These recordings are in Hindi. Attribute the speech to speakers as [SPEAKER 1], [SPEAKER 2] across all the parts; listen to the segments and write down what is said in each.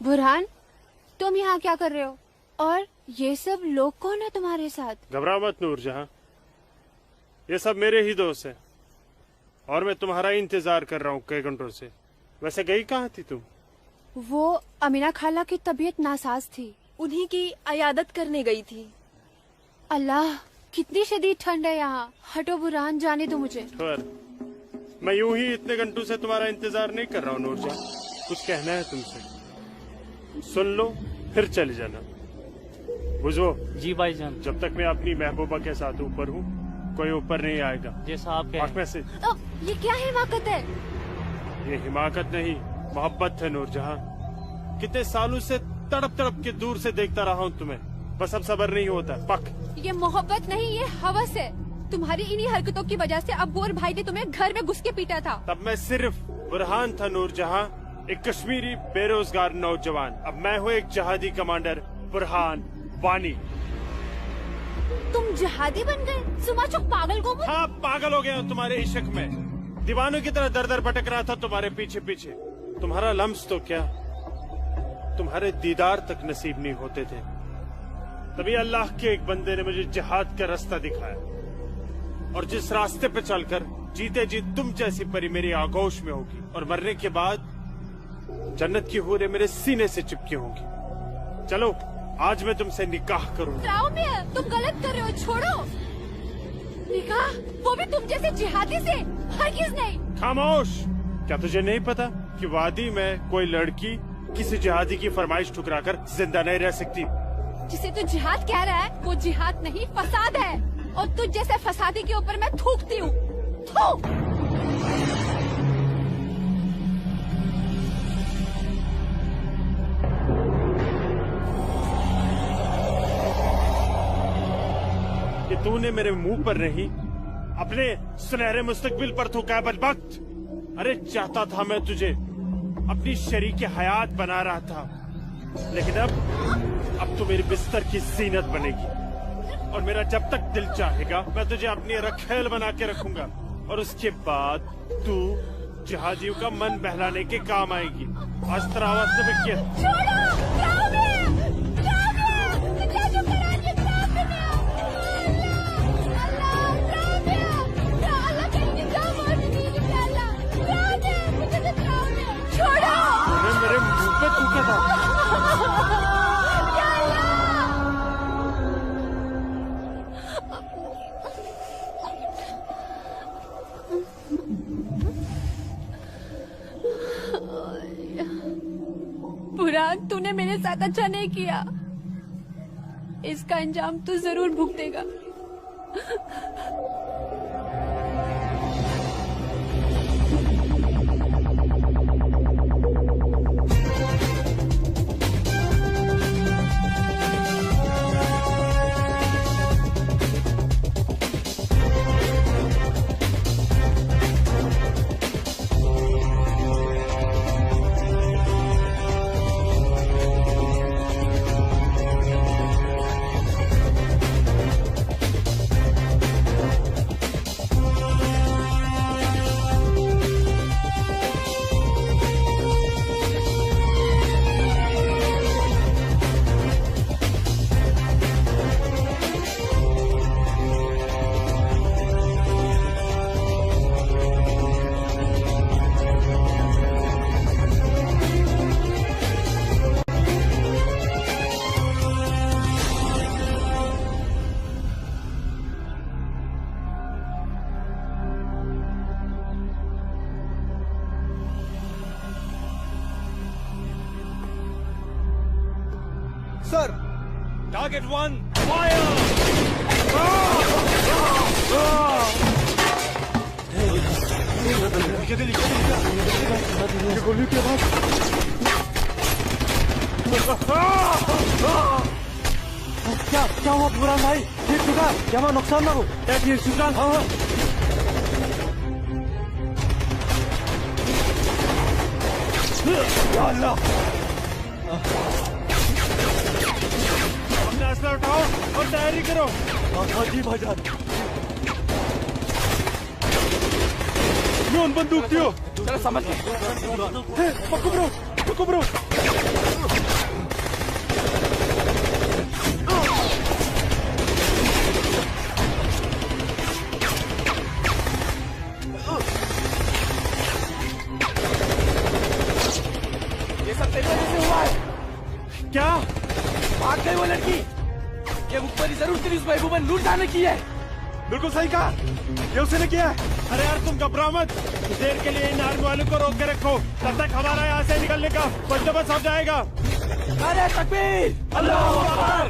[SPEAKER 1] बुरहान, तुम यहाँ क्या कर रहे हो? और ये सब लोग कौन है तुम्हारे साथ?
[SPEAKER 2] घबराओ मत नूरजहां, ये सब मेरे ही दोस्त हैं और मैं तुम्हारा इंतजार कर रहा हूँ कई घंटों से। वैसे गई कहाँ थी तुम?
[SPEAKER 1] वो अमीना खाला की तबीयत नासाज थी,
[SPEAKER 3] उन्हीं की अयादत करने गई थी।
[SPEAKER 1] अल्लाह, कितनी शदीद ठंड है यहाँ। हटो बुरहान, जाने दो मुझे।
[SPEAKER 2] मैं यूं ही इतने घंटों से तुम्हारा इंतजार नहीं कर रहा हूँ नूरजहां। कुछ कहना है तुमसे, सुन लो फिर चले जाना। बुझो
[SPEAKER 4] जी भाईजान।
[SPEAKER 2] जब तक मैं अपनी महबूबा के साथ ऊपर हूँ कोई ऊपर नहीं आएगा।
[SPEAKER 4] जैसा आप कहें।
[SPEAKER 2] में से
[SPEAKER 1] ये क्या हिमाकत है?
[SPEAKER 2] ये हिमाकत नहीं, मोहब्बत है नूरजहां। कितने सालों से तड़प तड़प के दूर से देखता रहा हूँ तुम्हें, बस अब सब्र नहीं होता। पक
[SPEAKER 1] ये मोहब्बत नहीं, ये हवस है। तुम्हारी इन्हीं हरकतों की वजह से अब्बू और भाई ने तुम्हें घर में घुस के पीटा था।
[SPEAKER 2] तब मैं सिर्फ बुरहान था नूरजहां, एक कश्मीरी बेरोजगार नौजवान। अब मैं हूँ एक जहादी कमांडर, बुरहान वानी।
[SPEAKER 1] तुम जहादी बन गए? सुमाचो पागल को?
[SPEAKER 2] हाँ, पागल हो गया हूँ तुम्हारे इश्क में। दीवानों की तरह दर दर भटक रहा था तुम्हारे पीछे पीछे। तुम्हारा लम्स तो क्या, तुम्हारे दीदार तक नसीब नहीं होते थे। तभी अल्लाह के एक बंदे ने मुझे जिहाद का रास्ता दिखाया, और जिस रास्ते पे चलकर जीते जी तुम जैसी परी मेरी आगोश में होगी, और मरने के बाद जन्नत की हूरें मेरे सीने से चिपकी होंगी। चलो आज मैं तुमसे निकाह करूंगा।
[SPEAKER 1] तुम गलत कर रहे हो, छोड़ो। निकाह? वो भी तुम जैसे जिहादी से? हरगिज़ नहीं।
[SPEAKER 2] खामोश। क्या तुझे नहीं पता कि वादी में कोई लड़की किसी जिहादी की फरमाइश ठुकराकर जिंदा नहीं रह सकती?
[SPEAKER 1] जिसे तू जिहाद कह रहा है वो जिहाद नहीं, फसाद है। और तुझ जैसे फसादी के ऊपर मैं थूकती हूँ।
[SPEAKER 2] कि तूने मेरे मुंह पर नहीं, अपने सुनहरे मुस्तकबिल पर थूका बदबख्त। अरे चाहता था मैं तुझे अपनी शरीके हयात बना रहा था, लेकिन अब तू मेरी बिस्तर की जीनत बनेगी। और मेरा जब तक दिल चाहेगा मैं तुझे अपनी रखेल बना के रखूंगा, और उसके बाद तू जहादियों का मन बहलाने के काम आएगी। आज तेरा आवाज मेरे मुंह पे थूका था।
[SPEAKER 1] बुरहान, तूने मेरे साथ अच्छा नहीं किया। इसका अंजाम तू जरूर भुगतेगा।
[SPEAKER 5] Sir! Target 1, fire!
[SPEAKER 2] ये गोली की आवाज।
[SPEAKER 4] क्या हुआ बुरहान भाई? ठीक चुका? क्या वहाँ नुकसान ना हो? क्या ठीक चुका? हाँ।
[SPEAKER 2] अल्लाह, अपना असला उठाओ और तैयारी करो।
[SPEAKER 4] हाँ जी भाईजान।
[SPEAKER 2] बंदूक दियो।
[SPEAKER 4] चलो समझ गए।
[SPEAKER 2] पकड़ो।
[SPEAKER 4] लूट जाने की है।
[SPEAKER 5] बिल्कुल सही कहा, ये उसने किया है।
[SPEAKER 2] अरे यार तुम घबराओ मत, कुछ देर के लिए इन आर्मी वालों को रोक के रखो, तब तक हमारा यहाँ से निकलने का बंदोबस्त हो जाएगा।
[SPEAKER 4] अरे तकबीर, अल्लाहू अकबर।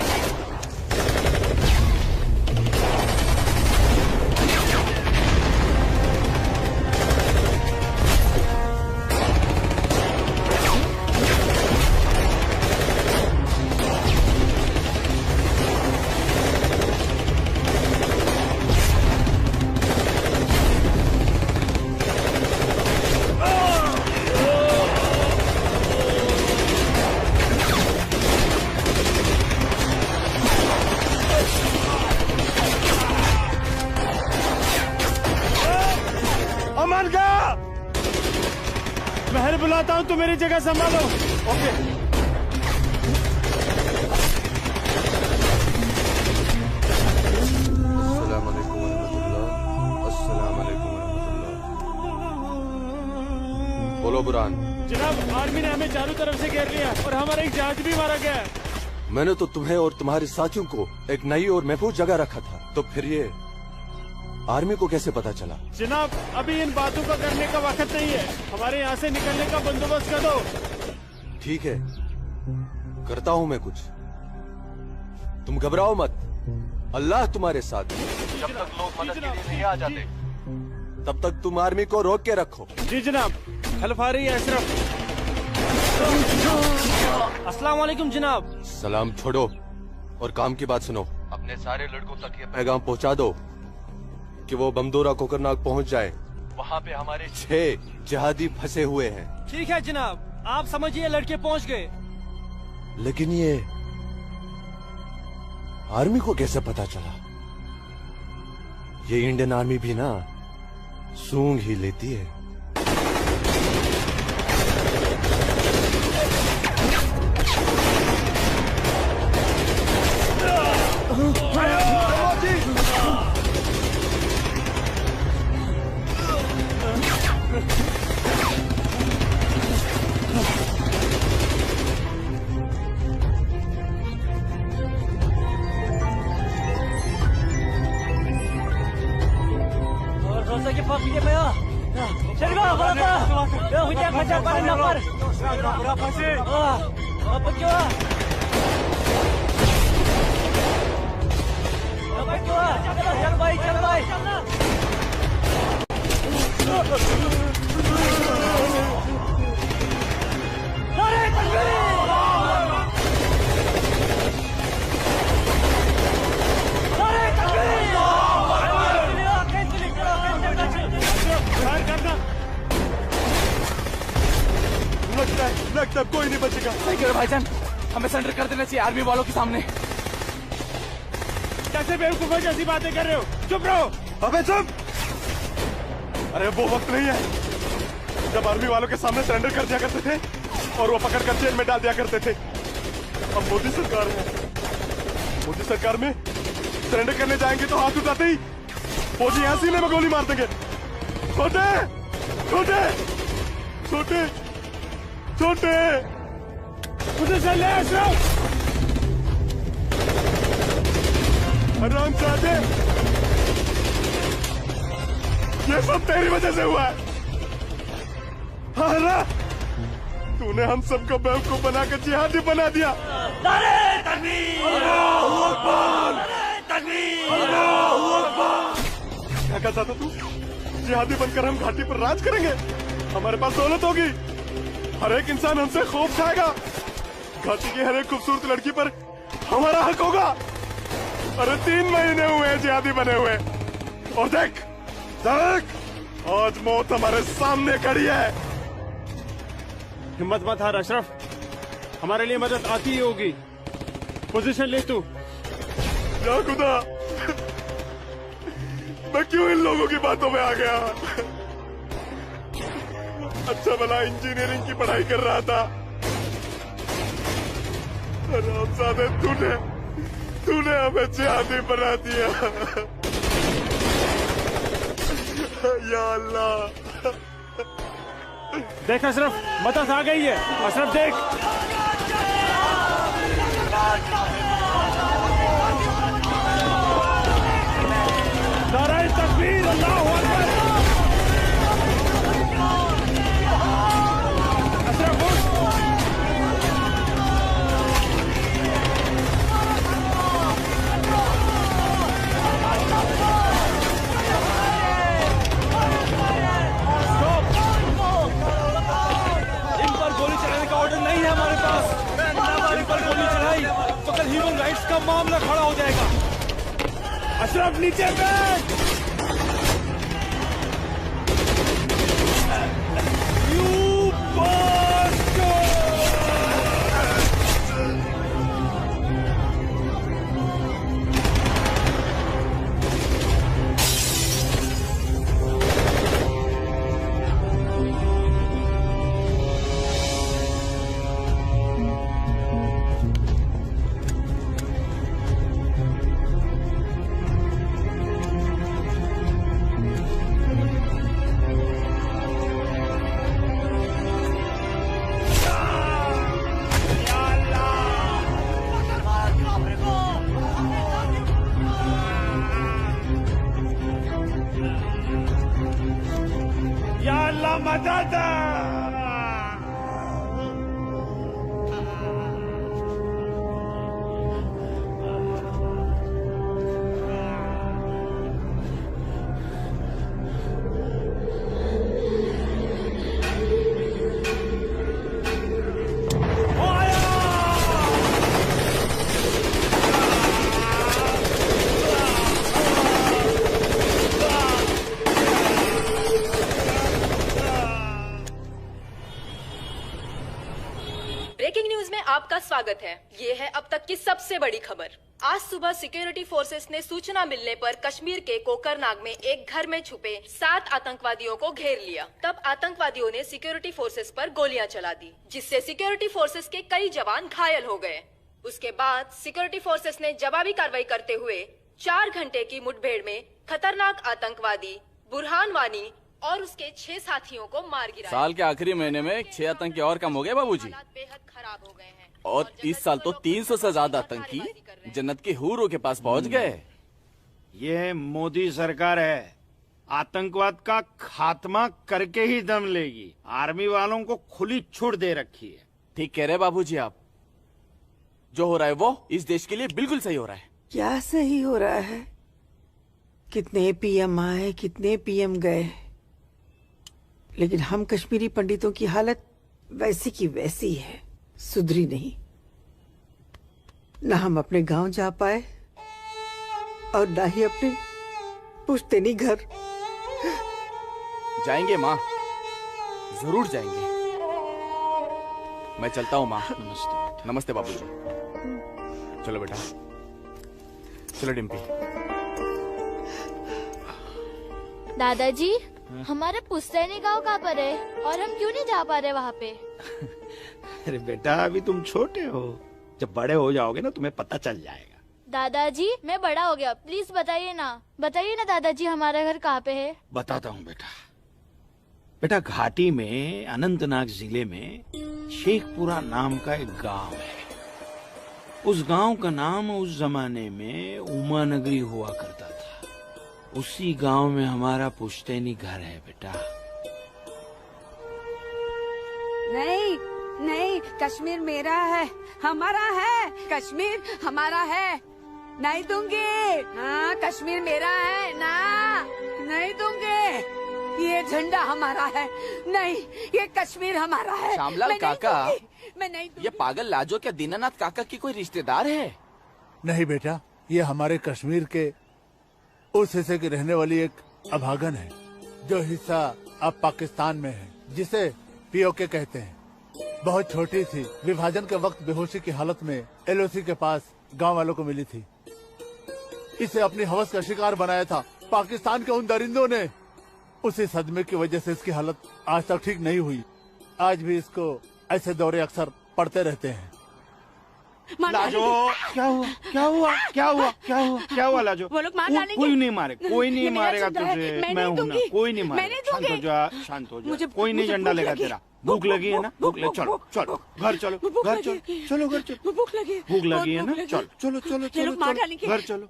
[SPEAKER 2] महल बुलाता हूँ, तुम मेरी जगह संभालो।
[SPEAKER 5] ओके।
[SPEAKER 6] अस्सलाम वालेकुम वरहमतुल्लाह। अस्सलाम वालेकुम वरहमतुल्लाह। बोलो बुरहान।
[SPEAKER 2] जनाब, आर्मी ने हमें चारों तरफ से घेर लिया और हमारा एक जहाज भी मारा गया है।
[SPEAKER 6] मैंने तो तुम्हें और तुम्हारे साथियों को एक नई और महफूज जगह रखा था, तो फिर ये आर्मी को कैसे पता चला?
[SPEAKER 2] जनाब, अभी इन बातों का करने का वक्त नहीं है, हमारे यहाँ से निकलने का बंदोबस्त कर दो।
[SPEAKER 6] ठीक है, करता हूँ मैं कुछ। तुम घबराओ मत, अल्लाह तुम्हारे साथ है। जब तक लोग मदद के लिए नहीं आ जाते, तब तक तुम आर्मी को रोक के रखो।
[SPEAKER 2] जी जनाब। हल्फारी अशरफ।
[SPEAKER 4] अस्सलाम वालेकुम जनाब।
[SPEAKER 6] सलाम छोड़ो और काम की बात सुनो। अपने सारे लड़कों तक ये पैगाम पहुंचा दो कि वो बमदोरा कोकरनाग पहुंच जाए। वहाँ पे हमारे 6 जिहादी फंसे हुए हैं।
[SPEAKER 4] ठीक है जनाब, आप समझिए लड़के पहुंच गए।
[SPEAKER 6] लेकिन ये आर्मी को कैसे पता चला? ये इंडियन आर्मी भी ना सूंघ ही लेती है।
[SPEAKER 5] लगता है कोई नहीं बचेगा।
[SPEAKER 4] सही कह रहे भाईजान, हमें सरेंडर कर देना चाहिए आर्मी वालों के सामने।
[SPEAKER 2] कैसे बेवकूफों जैसी बातें कर रहे हो? चुप रहो।
[SPEAKER 5] अबे चुप! अरे वो वक्त नहीं है जब आर्मी वालों के सामने सरेंडर कर दिया करते थे और वो पकड़ कर जेल में डाल दिया करते थे। अब मोदी सरकार है, मोदी सरकार में सरेंडर करने जाएंगे तो हाथ उठाते ही फौजी यहाँ सीने में गोली मार देंगे। छोटे छोटे छोटे छोटे
[SPEAKER 2] मुझे से ले अशरफ।
[SPEAKER 5] आराम चाहते, ये सब तेरी वजह से हुआ है। हाँ, तूने हम सबको बेवकूफ बनाकर जिहादी बना दिया।
[SPEAKER 4] नारे तकबीर! अल्लाहू अकबर! नारे तकबीर! अल्लाहू अकबर!
[SPEAKER 5] क्या कहता था तू? जिहादी बनकर हम घाटी पर राज करेंगे, हमारे पास दौलत होगी, हर एक इंसान हमसे खौफ खाएगा, घाटी की हर एक खूबसूरत लड़की पर हमारा हक होगा। अरे 3 महीने हुए हैं जिहादी बने हुए, और देख देख आज मौत हमारे सामने खड़ी है।
[SPEAKER 2] हिम्मत मत हार अशरफ, हमारे लिए मदद आती ही होगी। पोजीशन ले तू।
[SPEAKER 5] या खुदा, मैं क्यों इन लोगों की बातों में आ गया? अच्छा भला इंजीनियरिंग की पढ़ाई कर रहा था। हरामजादे, तूने हमें जिहादी बना दिया। या अल्लाह।
[SPEAKER 2] देख अशरफ, मदद आ गई है। अशरफ देख। नीचे बैठ। You bastard! या अल्लाह मदद।
[SPEAKER 3] ब्रेकिंग न्यूज में आपका स्वागत है। ये है अब तक की सबसे बड़ी खबर। आज सुबह सिक्योरिटी फोर्सेस ने सूचना मिलने पर कश्मीर के कोकरनाग में एक घर में छुपे 7 आतंकवादियों को घेर लिया। तब आतंकवादियों ने सिक्योरिटी फोर्सेस पर गोलियां चला दी, जिससे सिक्योरिटी फोर्सेस के कई जवान घायल हो गए। उसके बाद सिक्योरिटी फोर्सेस ने जवाबी कार्रवाई करते हुए 4 घंटे की मुठभेड़ में खतरनाक आतंकवादी बुरहान वानी और उसके 6 साथियों को मार गिराया।
[SPEAKER 7] साल के आखिरी महीने में 6 आतंकी और कम हो गए बाबूजी।
[SPEAKER 3] हालात बेहद खराब हो गए हैं
[SPEAKER 7] और इस साल तो 300 से ज्यादा आतंकी जन्नत की हूरों के पास पहुंच गए।
[SPEAKER 2] ये मोदी सरकार है, आतंकवाद का खात्मा करके ही दम लेगी। आर्मी वालों को खुली छूट दे रखी है।
[SPEAKER 7] ठीक कह रहे बाबूजी आप। जो हो रहा है वो इस देश के लिए बिल्कुल सही हो रहा है।
[SPEAKER 8] क्या सही हो रहा है? कितने पीएम आए, कितने पीएम गए, लेकिन हम कश्मीरी पंडितों की हालत वैसी की वैसी है, सुधरी नहीं। न हम अपने गांव जा पाए और न ही अपने पुश्तैनी घर।
[SPEAKER 7] जाएंगे माँ, जरूर जाएंगे। मैं चलता हूँ माँ। नमस्ते। नमस्ते बाबूजी। चलो बेटा, चलो डिम्पी।
[SPEAKER 9] दादाजी, हमारे पुश्तैनी गांव कहाँ पर है और हम क्यों नहीं जा पा रहे वहाँ पे?
[SPEAKER 2] अरे बेटा, अभी तुम छोटे हो, जब बड़े हो जाओगे ना तुम्हें पता चल जाएगा।
[SPEAKER 9] दादाजी, मैं बड़ा हो गया, प्लीज बताइए ना दादाजी, हमारा घर कहाँ पे है?
[SPEAKER 2] बताता हूँ बेटा। बेटा, घाटी में अनंतनाग जिले में शेखपुरा नाम का एक गांव है। उस गांव का नाम उस जमाने में उमा नगरी हुआ करता था। उसी गांव में हमारा पुश्तैनी घर है बेटा।
[SPEAKER 10] नहीं नहीं, कश्मीर मेरा है, हमारा है। कश्मीर हमारा है, नहीं दूंगी। हाँ, कश्मीर मेरा है ना, नहीं दूंगी। ये झंडा हमारा है, नहीं, ये कश्मीर हमारा है।
[SPEAKER 7] श्यामलाल काका,
[SPEAKER 10] मैं नहीं दूंगी।
[SPEAKER 7] ये पागल लाजो क्या दीनानाथ काका की कोई रिश्तेदार है?
[SPEAKER 11] नहीं बेटा, ये हमारे कश्मीर के उस हिस्से की रहने वाली एक अभागन है, जो हिस्सा अब पाकिस्तान में है, जिसे पीओके कहते हैं। बहुत छोटी थी, विभाजन के वक्त बेहोशी की हालत में एलओसी के पास गांव वालों को मिली थी। इसे अपनी हवस का शिकार बनाया था पाकिस्तान के उन दरिंदों ने। उसी सदमे की वजह से इसकी हालत आज तक ठीक नहीं हुई। आज भी इसको ऐसे दौरे अक्सर पड़ते रहते हैं।
[SPEAKER 2] लाजो, क्या हुआ क्या हुआ क्या हुआ क्या हुआ क्या हुआ लाजो?
[SPEAKER 10] वो लोग मार डालेंगे।
[SPEAKER 2] कोई नहीं मारेगा, कोई नहीं मारेगा तुझे।
[SPEAKER 10] मैं
[SPEAKER 2] हूं ना, कोई नहीं मारेगा। शांत हो जा, शांत हो जा। कोई नहीं झंडा लेगा तेरा। भूख लगी है ना, भूख लगे, चलो चलो घर चलो, घर चलो, चलो घर चलो।
[SPEAKER 10] भूख लगी,
[SPEAKER 2] भूख लगी है ना, चलो चलो चलो चलो
[SPEAKER 10] मार डालेंगे।
[SPEAKER 2] घर चलो।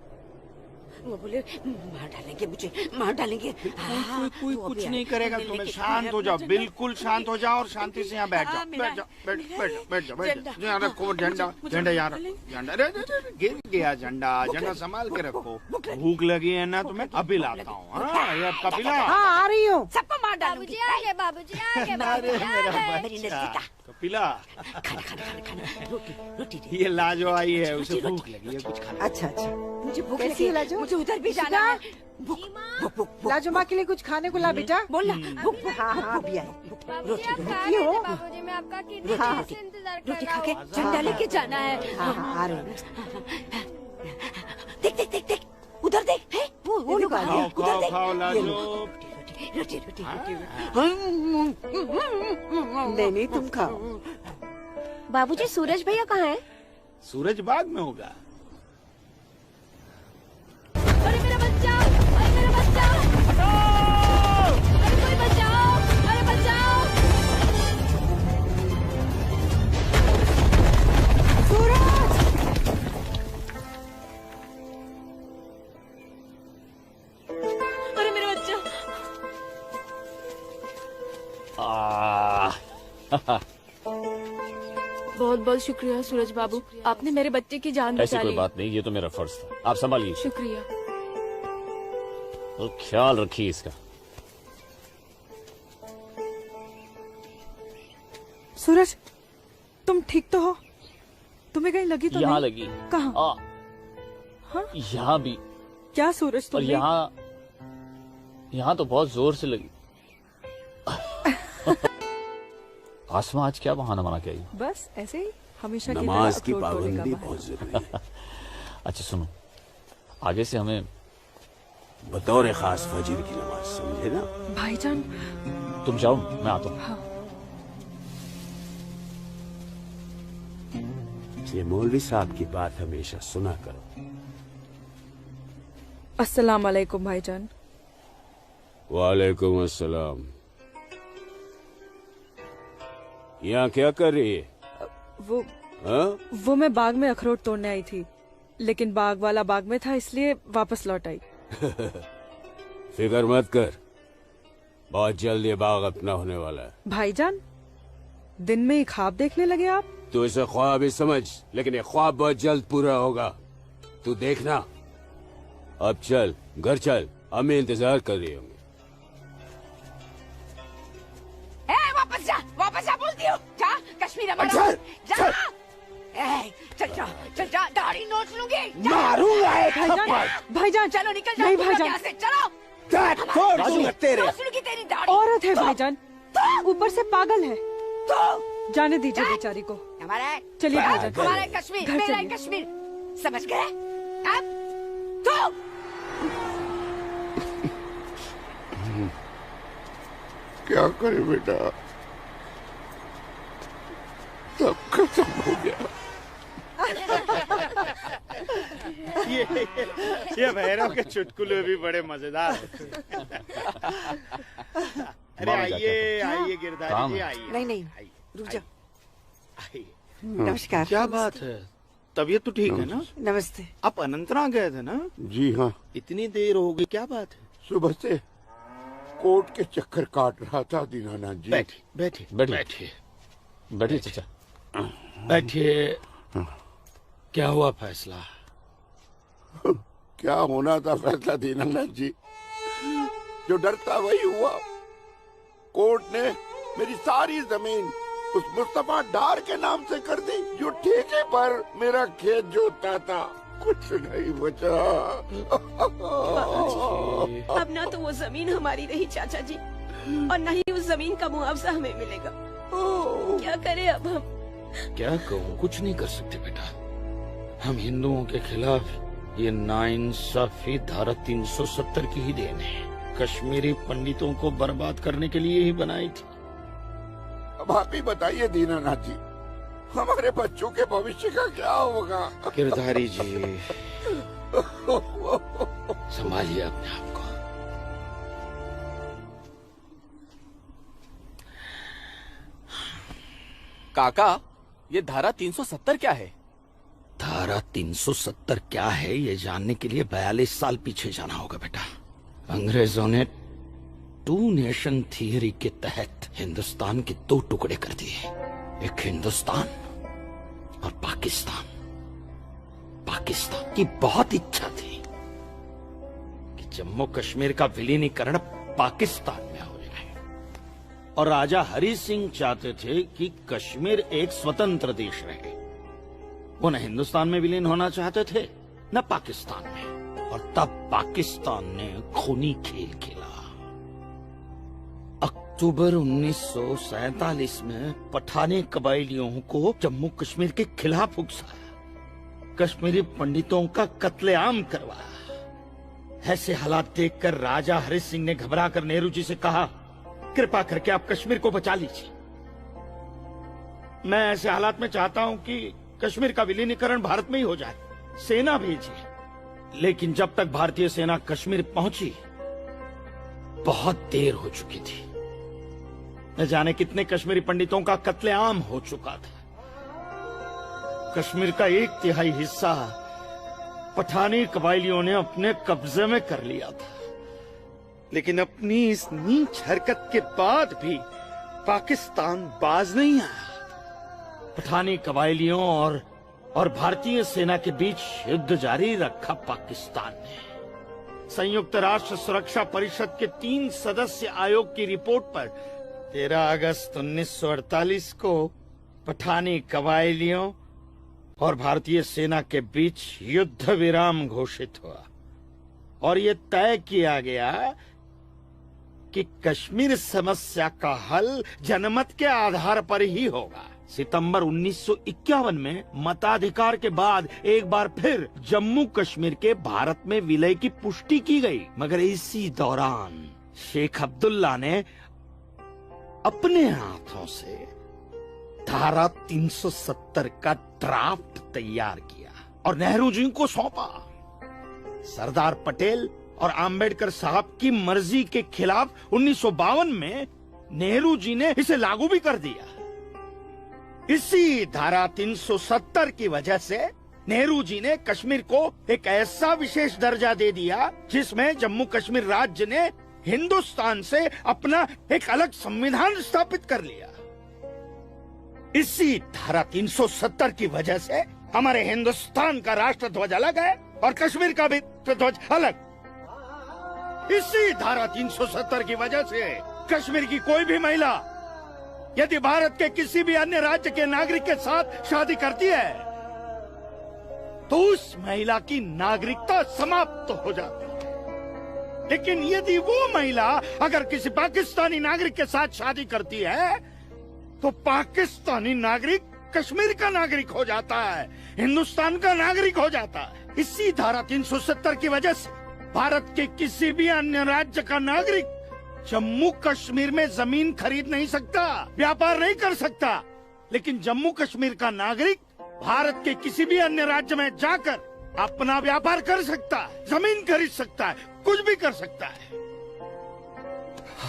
[SPEAKER 10] वो बोले मार डालेंगे, मुझे मार डालेंगे।
[SPEAKER 2] कोई कुछ नहीं करेगा तुम्हें। शांत हो जाओ, बिल्कुल शांत हो जाओ और शांति से यहाँ बैठ जाओ, बैठ जाओ, बैठ जाओ। यहाँ रखो झंडा, झंडा यहाँ रखो, झंडा। गिर गया झंडा, झंडा संभाल के रखो। भूख लगी है ना तुम्हें? अब पिलाता हूँ। ये आपका पिला।
[SPEAKER 8] हाँ, आ रही हूँ।
[SPEAKER 10] सबको मार मार डालूंगी।
[SPEAKER 9] बाबूजी आ गए, बाबूजी आ गए, बाबूजी आ गए।
[SPEAKER 10] मेरी नसीता
[SPEAKER 12] कपिला,
[SPEAKER 10] खाना खाना खाना खाना रोटी रोटी दे।
[SPEAKER 12] ये लाजो आई है, उसे भूख लगी है, कुछ खाना।
[SPEAKER 8] अच्छा अच्छा,
[SPEAKER 10] मुझे भूख
[SPEAKER 8] कैसी
[SPEAKER 10] लगी
[SPEAKER 8] है
[SPEAKER 10] है,
[SPEAKER 8] लाजो?
[SPEAKER 10] मुझे उधर भी जाना है। भूख भूख भूख
[SPEAKER 8] लाजो माँ के लिए कुछ खाने को ला बेटा।
[SPEAKER 10] बोल ना। भूख भूख
[SPEAKER 8] हाँ हाँ अभी आई।
[SPEAKER 9] बाबूजी आप कहाँ
[SPEAKER 8] ये
[SPEAKER 9] गए
[SPEAKER 8] हो?
[SPEAKER 9] थे? बाबूजी मैं आपका कितनी
[SPEAKER 10] हाँ,
[SPEAKER 9] देर से इंतजार कर
[SPEAKER 10] रोटी
[SPEAKER 9] रहा
[SPEAKER 10] खा के
[SPEAKER 9] हूँ।
[SPEAKER 10] झंडा लेके जाना है।
[SPEAKER 8] हाँ हाँ आ रहे हैं।
[SPEAKER 10] देख देख देख देख, उधर देख, है वो लोग आ गए,
[SPEAKER 12] खाओ
[SPEAKER 10] उधर
[SPEAKER 12] खाओ
[SPEAKER 10] देख।
[SPEAKER 12] खाओ लाजो।
[SPEAKER 10] रोटी रोटी रोटी।
[SPEAKER 8] नहीं नहीं तुम खाओ।
[SPEAKER 9] बाबूजी सूरज भैया कहाँ है?
[SPEAKER 12] सूरज बाग में होगा।
[SPEAKER 9] अरे मेरा बच्चा, अरे मेरा बच्चा, अरे कोई बचाओ, अरे बचाओ।
[SPEAKER 3] अरे मेरा बच्चा। बहुत बहुत शुक्रिया सूरज बाबू, आपने मेरे बच्चे की जान
[SPEAKER 13] ऐसी
[SPEAKER 3] बचा
[SPEAKER 13] कोई
[SPEAKER 3] ली।
[SPEAKER 13] बात नहीं, ये तो मेरा फर्ज था। आप संभालिए,
[SPEAKER 3] शुक्रिया।
[SPEAKER 13] तो ख्याल रखिए इसका।
[SPEAKER 14] सूरज, तुम ठीक तो हो? तुम्हें कहीं लगी तो
[SPEAKER 13] यहाँ
[SPEAKER 14] नहीं?
[SPEAKER 13] लगी।
[SPEAKER 14] कहाँ?
[SPEAKER 13] हाँ? यहाँ भी।
[SPEAKER 14] क्या सूरज
[SPEAKER 13] और
[SPEAKER 14] तुम्हें?
[SPEAKER 13] यहाँ तो बहुत जोर से लगी। आसमा आज क्या बहाना बना के आई?
[SPEAKER 14] बस ऐसे ही हमेशा की
[SPEAKER 15] नमाज
[SPEAKER 14] तरह
[SPEAKER 15] की
[SPEAKER 14] अखरोट तोड़ने का
[SPEAKER 15] पाबंदी
[SPEAKER 14] बहाना।
[SPEAKER 15] बहुत जरूरी है।
[SPEAKER 13] अच्छा सुनो, आगे से हमें
[SPEAKER 15] बतौर खास फजर की नमाज, समझे ना?
[SPEAKER 14] भाईजान,
[SPEAKER 13] तुम जाओ, मैं आता हूँ।
[SPEAKER 14] हाँ।
[SPEAKER 15] ये मौलवी साहब की बात हमेशा सुना करो।
[SPEAKER 14] अस्सलाम वालेकुम भाईजान।
[SPEAKER 15] वालेकुम अस्सलाम। यहाँ क्या कर रही है?
[SPEAKER 14] वो
[SPEAKER 15] हाँ?
[SPEAKER 14] वो मैं बाग में अखरोट तोड़ने आई थी, लेकिन बाग वाला बाग में था इसलिए वापस लौट आई।
[SPEAKER 15] फिक्र मत कर, बहुत जल्द ये बाग अपना होने वाला है।
[SPEAKER 14] भाईजान, दिन में ही ख्वाब देखने लगे आप?
[SPEAKER 15] तू इसे ख्वाब ही समझ, लेकिन ये ख्वाब बहुत जल्द पूरा होगा। तू देखना। अब चल, घर चल, हमें इंतजार कर रही होंगी।
[SPEAKER 10] वापस जा बोलती हूँ। जा कश्मीर हमारा।
[SPEAKER 15] चल,
[SPEAKER 10] जा
[SPEAKER 15] चल।
[SPEAKER 10] चल जा, दाढ़ी नोच लूंगी।
[SPEAKER 15] मारूंगा एक
[SPEAKER 14] भाईजान,
[SPEAKER 15] थप्पड़।
[SPEAKER 14] भाईजान,
[SPEAKER 10] चलो निकल जाओ
[SPEAKER 14] नहीं
[SPEAKER 10] तुम लोग
[SPEAKER 14] भाईजान।
[SPEAKER 10] यहाँ से, चलो।
[SPEAKER 15] फोड़ दूंगा तेरे।
[SPEAKER 10] नोच लूंगी तेरी दाढ़ी।
[SPEAKER 14] औरत है भाईजान, ऊपर से पागल है। जाने दीजिए बेचारी को।
[SPEAKER 10] हमारा है।
[SPEAKER 14] चलिए भाईजान,
[SPEAKER 10] हमारा है कश्मीर,
[SPEAKER 14] घर
[SPEAKER 10] मेरा है
[SPEAKER 14] चलिए।
[SPEAKER 10] कश्मीर, समझ गए? अब तो
[SPEAKER 5] क्या करे बेटा, सब खत्म हो गया।
[SPEAKER 12] ये भैरव के चुटकुले भी बड़े मजेदार हैं। अरे
[SPEAKER 13] मामा क्या
[SPEAKER 12] आइए
[SPEAKER 13] कहते
[SPEAKER 12] आइए गिरधारी
[SPEAKER 13] काम
[SPEAKER 12] जी,
[SPEAKER 13] है।
[SPEAKER 12] आइए।
[SPEAKER 8] नहीं नहीं,
[SPEAKER 12] आइए,
[SPEAKER 8] रुक जाओ।
[SPEAKER 12] आइए।
[SPEAKER 8] नमस्कार।
[SPEAKER 12] क्या बात है, तबीयत तो ठीक है ना?
[SPEAKER 8] नमस्ते।
[SPEAKER 12] आप अनंतनाग गए थे ना?
[SPEAKER 5] जी हाँ,
[SPEAKER 12] इतनी देर हो गई, क्या बात है?
[SPEAKER 5] सुबह से कोर्ट के चक्कर काट रहा था दीनानाथ जी।
[SPEAKER 12] बैठिए बैठिए
[SPEAKER 13] बैठिए बैठिए चाचा।
[SPEAKER 12] बैठिए। क्या हुआ फैसला?
[SPEAKER 5] क्या होना था फैसला दीनानाथ जी, जो डर था वही हुआ। कोर्ट ने मेरी सारी जमीन उस मुस्तफा डार के नाम से कर दी, जो ठेके पर मेरा खेत जोतता था। कुछ नहीं बचा।
[SPEAKER 3] अब ना तो वो जमीन हमारी रही चाचा जी, और न ही उस जमीन का मुआवजा हमें मिलेगा। क्या करें अब हम?
[SPEAKER 12] क्या कहूँ, कुछ नहीं कर सकते बेटा। हम हिंदुओं के खिलाफ ये नाइंसाफी धारा 370 की ही देन है। कश्मीरी पंडितों को बर्बाद करने के लिए ही बनाई थी।
[SPEAKER 5] अब आप ही बताइए दीनानाथ जी, हमारे बच्चों के भविष्य का क्या होगा?
[SPEAKER 12] गिरधारी जी, संभालिए अपने आप को।
[SPEAKER 7] काका, ये धारा 370 क्या है?
[SPEAKER 12] धारा 370 क्या है, ये जानने के लिए 42 साल पीछे जाना होगा बेटा। अंग्रेजों ने टू नेशन थियरी के तहत हिंदुस्तान के दो टुकड़े कर दिए, एक हिंदुस्तान और पाकिस्तान। पाकिस्तान की बहुत इच्छा थी कि जम्मू कश्मीर का विलीनीकरण पाकिस्तान में हो जाए, और राजा हरि सिंह चाहते थे कि कश्मीर एक स्वतंत्र देश रहे। वो न हिंदुस्तान में विलीन होना चाहते थे न पाकिस्तान में। और तब पाकिस्तान ने खूनी खेल खेला। अक्टूबर 1947 में पठानी कबायलियों को जम्मू कश्मीर के खिलाफ उकसाया, कश्मीरी पंडितों का कत्लेआम करवाया। ऐसे हालात देखकर राजा हरि सिंह ने घबराकर नेहरू जी से कहा, कृपा करके आप कश्मीर को बचा लीजिए। मैं ऐसे हालात में चाहता हूं कि कश्मीर का विलीनीकरण भारत में ही हो जाए, सेना भेजिए। लेकिन जब तक भारतीय सेना कश्मीर पहुंची बहुत देर हो चुकी थी। न जाने कितने कश्मीरी पंडितों का कत्लेआम हो चुका था। कश्मीर का 1/3 हिस्सा पठानी कबायलियों ने अपने कब्जे में कर लिया था। लेकिन अपनी इस नीच हरकत के बाद भी पाकिस्तान बाज नहीं आया। पठानी कबायलियों और भारतीय सेना के बीच युद्ध जारी रखा पाकिस्तान ने। संयुक्त राष्ट्र सुरक्षा परिषद के 3 सदस्य आयोग की रिपोर्ट पर 13 अगस्त 1948 को पठानी कबायलियों और भारतीय सेना के बीच युद्ध विराम घोषित हुआ और ये तय किया गया कि कश्मीर समस्या का हल जनमत के आधार पर ही होगा। सितंबर 1951 में मताधिकार के बाद एक बार फिर जम्मू कश्मीर के भारत में विलय की पुष्टि की गई। मगर इसी दौरान शेख अब्दुल्ला ने अपने हाथों से धारा 370 का ड्राफ्ट तैयार किया और नेहरू जी को सौंपा। सरदार पटेल और आम्बेडकर साहब की मर्जी के खिलाफ 1952 में नेहरू जी ने इसे लागू भी कर दिया। इसी धारा 370 की वजह से नेहरू जी ने कश्मीर को एक ऐसा विशेष दर्जा दे दिया जिसमें जम्मू कश्मीर राज्य ने हिंदुस्तान से अपना एक अलग संविधान स्थापित कर लिया। इसी धारा 370 की वजह से हमारे हिंदुस्तान का राष्ट्र ध्वज अलग है और कश्मीर का भी ध्वज अलग। इसी धारा 370 की वजह से कश्मीर की कोई भी महिला यदि भारत के किसी भी अन्य राज्य के नागरिक के साथ शादी करती है तो उस महिला की नागरिकता समाप्त हो जाती है। लेकिन यदि वो महिला अगर किसी पाकिस्तानी नागरिक के साथ शादी करती है तो पाकिस्तानी नागरिक कश्मीर का नागरिक हो जाता है, हिंदुस्तान का नागरिक हो जाता है। इसी धारा 370 की वजह से भारत के किसी भी अन्य राज्य का नागरिक जम्मू कश्मीर में जमीन खरीद नहीं सकता, व्यापार नहीं कर सकता। लेकिन जम्मू कश्मीर का नागरिक भारत के किसी भी अन्य राज्य में जाकर अपना व्यापार कर सकता है, जमीन खरीद सकता है, कुछ भी कर सकता है।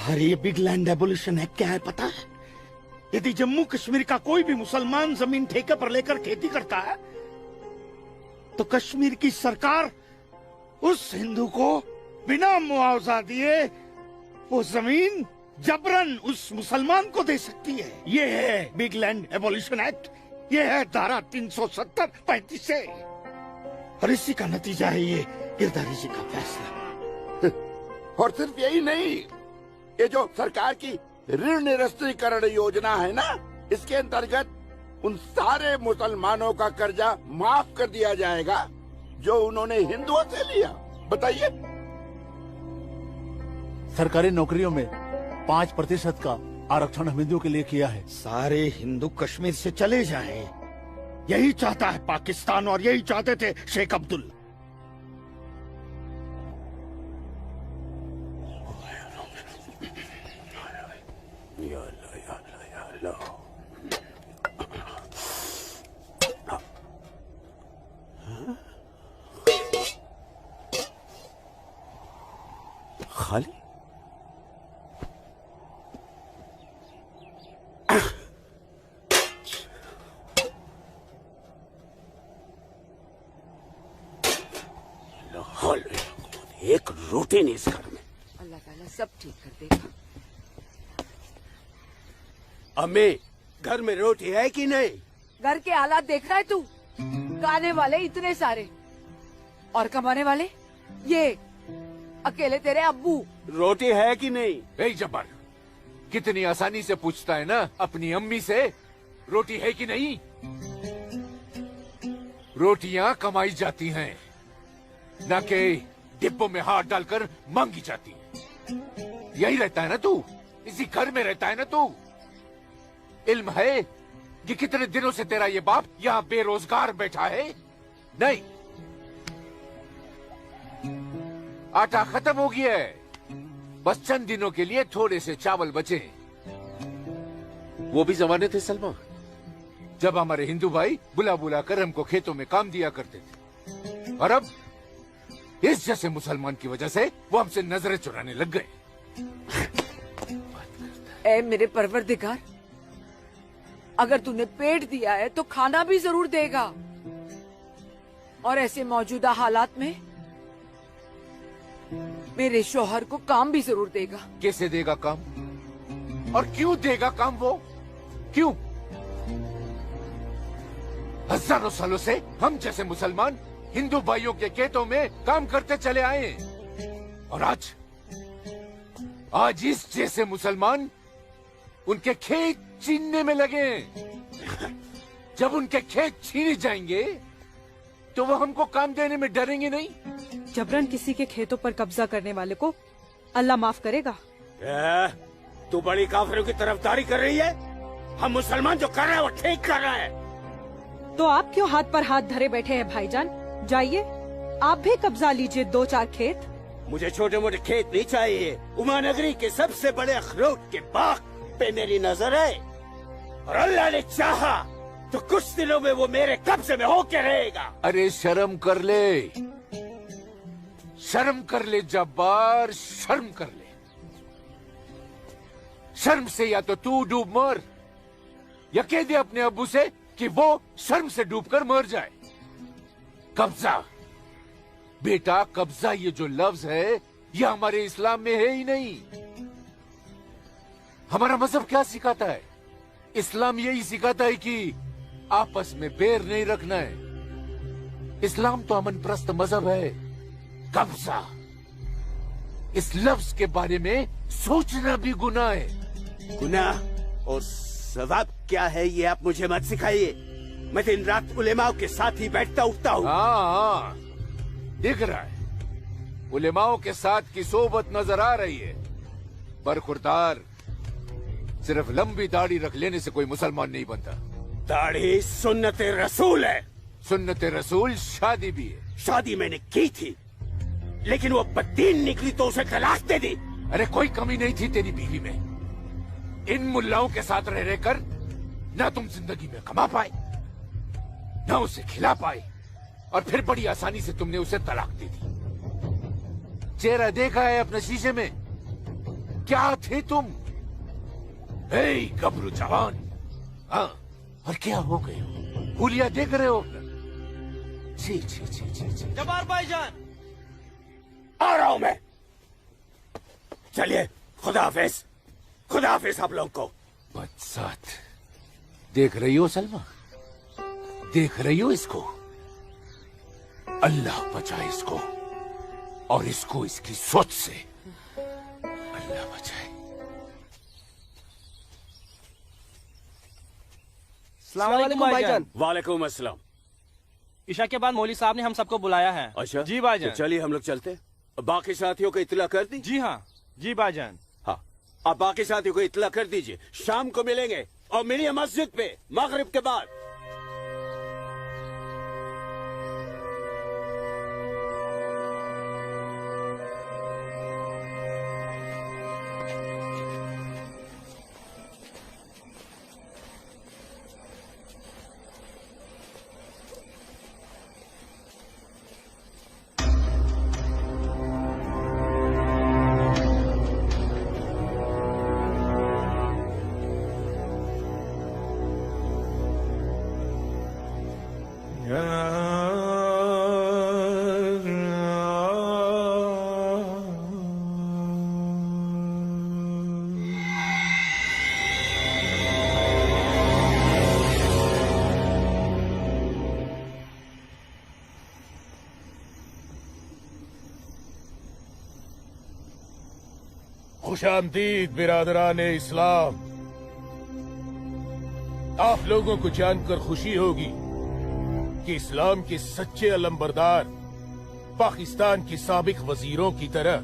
[SPEAKER 12] अरे ये बिग लैंड एबोल्यूशन है, क्या है पता है? यदि जम्मू कश्मीर का कोई भी मुसलमान जमीन ठेके पर लेकर खेती करता है तो कश्मीर की सरकार उस हिंदू को बिना मुआवजा दिए वो जमीन जबरन उस मुसलमान को दे सकती है। ये है बिग लैंड एबोल्यूशन एक्ट, ये है धारा 370-35 से। और इसी का नतीजा है ये गिरधारी जी का फैसला।
[SPEAKER 16] और सिर्फ यही नहीं, ये जो सरकार की ऋण निरस्तीकरण योजना है ना, इसके अंतर्गत उन सारे मुसलमानों का कर्जा माफ कर दिया जाएगा जो उन्होंने हिंदुओं से लिया। बताइए।
[SPEAKER 11] सरकारी नौकरियों में 5% का आरक्षण हम हिंदुओं के लिए किया है।
[SPEAKER 12] सारे हिंदू कश्मीर से चले जाएं, यही चाहता है पाकिस्तान और यही चाहते थे शेख अब्दुल्ला।
[SPEAKER 16] खाली एक रोटी नहीं इस घर में।
[SPEAKER 10] अल्लाह ताला सब ठीक कर देगा।
[SPEAKER 16] अम्मी, घर में रोटी है कि नहीं?
[SPEAKER 10] घर के हालात देख रहा है तू? खाने वाले इतने सारे और कमाने वाले ये अकेले तेरे अब्बू।
[SPEAKER 16] रोटी है कि नहीं?
[SPEAKER 15] ए जब्बार,
[SPEAKER 17] कितनी आसानी से पूछता है ना अपनी अम्मी से, रोटी है कि नहीं। रोटियां कमाई जाती हैं, ना कि डिब्बों में हाथ डालकर मांगी जाती हैं। यही रहता है ना तू, इसी घर में रहता है ना तू। इल्म है कि कितने दिनों से तेरा ये बाप यहाँ बेरोजगार बैठा है? नहीं, आटा खत्म हो गया है, बस चंद दिनों के लिए थोड़े से चावल बचे। वो भी जमाने थे सलमा, जब हमारे हिंदू भाई बुला बुला कर हमको खेतों में काम दिया करते थे, और अब इस जैसे मुसलमान की वजह से वो हमसे नजरें चुराने लग गए।
[SPEAKER 10] ए मेरे परवरदिगार, अगर तूने पेट दिया है तो खाना भी जरूर देगा, और ऐसे मौजूदा हालात में मेरे शौहर को काम भी जरूर देगा।
[SPEAKER 17] कैसे देगा काम, और क्यों देगा काम? वो क्यों? हजारों सालों से हम जैसे मुसलमान हिंदू भाइयों के खेतों में काम करते चले आए, और आज इस जैसे मुसलमान उनके खेत छीनने में लगे। जब उनके खेत छीने जाएंगे तो वो हमको काम देने में डरेंगे नहीं।
[SPEAKER 14] जबरन किसी के खेतों पर कब्जा करने वाले को अल्लाह माफ करेगा।
[SPEAKER 15] तू बड़ी काफिरों की तरफदारी कर रही है। हम मुसलमान जो कर रहे हैं वो ठीक कर रहे हैं।
[SPEAKER 14] तो आप क्यों हाथ पर हाथ धरे बैठे हैं भाईजान? जाइए, आप भी कब्जा लीजिए 2-4 खेत।
[SPEAKER 15] मुझे छोटे मोटे खेत नहीं चाहिए। उमानगरी के सबसे बड़े अखरोट के बाग पे मेरी नजर है, और अल्लाह ने चाहा तो कुछ दिनों में वो मेरे कब्जे में होके रहेगा।
[SPEAKER 17] अरे शर्म कर ले, शर्म कर ले जब्बार, शर्म कर ले। शर्म से या तो तू डूब मर, या कह दे अपने अब्बू से कि वो शर्म से डूबकर मर जाए। कब्जा बेटा, कब्जा ये जो लफ्ज है ये हमारे इस्लाम में है ही नहीं। हमारा मजहब क्या सिखाता है? इस्लाम यही सिखाता है कि आपस में बैर नहीं रखना है। इस्लाम तो अमन प्रस्त मजहब है। कब्जा, इस लफ्ज के बारे में सोचना भी गुनाह है।
[SPEAKER 15] गुनाह और सवाब क्या है ये आप मुझे मत सिखाइए। मैं दिन रात उलेमाओं के साथ ही बैठता उठता हूँ।
[SPEAKER 17] हाँ, दिख रहा है, उलेमाओं के साथ की सोबत नजर आ रही है। पर खुरदार, सिर्फ लंबी दाढ़ी रख लेने से कोई मुसलमान नहीं बनता।
[SPEAKER 15] दाढ़ी सुन्नत रसूल है।
[SPEAKER 17] सुन्नत रसूल शादी भी है।
[SPEAKER 15] शादी मैंने की थी, लेकिन वो बददीन निकली तो उसे तलाक दे दी।
[SPEAKER 17] अरे कोई कमी नहीं थी तेरी बीवी में। इन मुल्लाओं के साथ रह रहकर ना तुम जिंदगी में कमा पाए, ना उसे खिला पाए, और फिर बड़ी आसानी से तुमने उसे तलाक दे दी। चेहरा देखा है अपने शीशे में? क्या थे तुम? गबरू जवान। हाँ, और क्या हो गए हो? हुलिया देख रहे हो? जी जी जी जी जी।
[SPEAKER 15] जब्बार भाईजान, आ रहा हूं मैं। चलिए, खुदा हाफिज। खुदा हाफिज आप लोगों को।
[SPEAKER 17] बदसात, देख रही हो सलमा? देख रही हो इसको? अल्लाह बचाए इसको, और इसको इसकी सोच से। अल्लाह बचाए।
[SPEAKER 18] अस्सलामुअलैकुम भाईजान।
[SPEAKER 15] वालेकुम अस्सलाम।
[SPEAKER 18] ईशा के बाद मौली साहब ने हम सबको बुलाया है।
[SPEAKER 15] अच्छा
[SPEAKER 18] जी भाईजान।
[SPEAKER 15] तो चलिए हम लोग चलते। बाकी साथियों को इत्तला कर दी?
[SPEAKER 18] जी हाँ जी भाईजान।
[SPEAKER 15] हाँ, आप बाकी साथियों को इत्तला कर दीजिए। शाम को मिलेंगे और मिलिए मस्जिद पे मगरिब के बाद।
[SPEAKER 19] खुशामदीद बिरादरान इस्लाम। आप लोगों को जानकर खुशी होगी कि इस्लाम के सच्चे अलंबरदार पाकिस्तान के साबिक वजीरों की तरह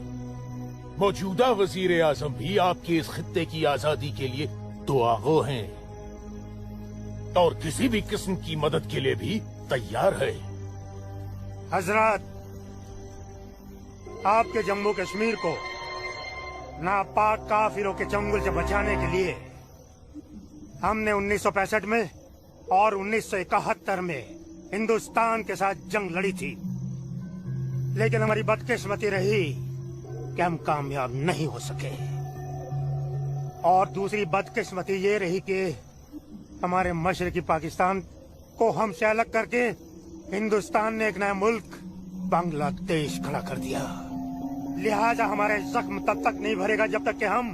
[SPEAKER 19] मौजूदा वजीर आजम भी आपके इस खित्ते की आजादी के लिए दुआगो हैं और किसी भी किस्म की मदद के लिए भी तैयार है।
[SPEAKER 20] हजरत, आपके जम्मू कश्मीर को नापाक काफिरों के चंगुल से बचाने के लिए हमने 1965 में और 1971 में हिंदुस्तान के साथ जंग लड़ी थी, लेकिन हमारी बदकिस्मती रही कि हम कामयाब नहीं हो सके। और दूसरी बदकिस्मती ये रही कि हमारे मशरकी पाकिस्तान को हमसे अलग करके हिंदुस्तान ने एक नया मुल्क बांग्लादेश खड़ा कर दिया। लिहाजा हमारे जख्म तब तक नहीं भरेगा जब तक कि हम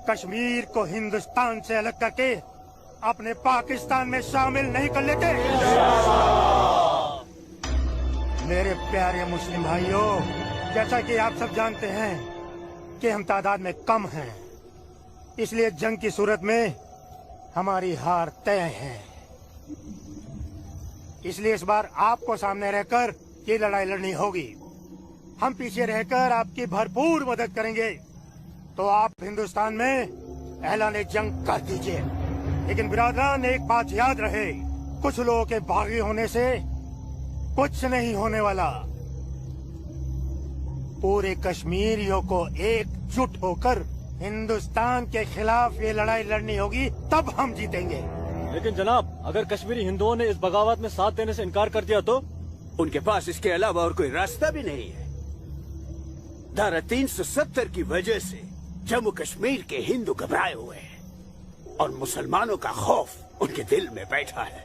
[SPEAKER 20] कश्मीर को हिंदुस्तान से अलग करके अपने पाकिस्तान में शामिल नहीं कर लेते। मेरे प्यारे मुस्लिम भाइयों, जैसा कि आप सब जानते हैं कि हम तादाद में कम हैं, इसलिए जंग की सूरत में हमारी हार तय है। इसलिए इस बार आपको सामने रहकर ये लड़ाई लड़नी होगी। हम पीछे रहकर आपकी भरपूर मदद करेंगे, तो आप हिंदुस्तान में ऐलान जंग कर दीजिए। लेकिन बिरादरान, एक बात याद रहे, कुछ लोगों के बागी होने से कुछ नहीं होने वाला। पूरे कश्मीरियों को एकजुट होकर हिंदुस्तान के खिलाफ ये लड़ाई लड़नी होगी, तब हम जीतेंगे।
[SPEAKER 18] लेकिन जनाब, अगर कश्मीरी हिंदुओं ने इस बगावत में साथ देने से इनकार कर दिया तो?
[SPEAKER 15] उनके पास इसके अलावा और कोई रास्ता भी नहीं है। धारा 370 की वजह से जम्मू कश्मीर के हिंदू घबराए हुए हैं और मुसलमानों का खौफ उनके दिल में बैठा है।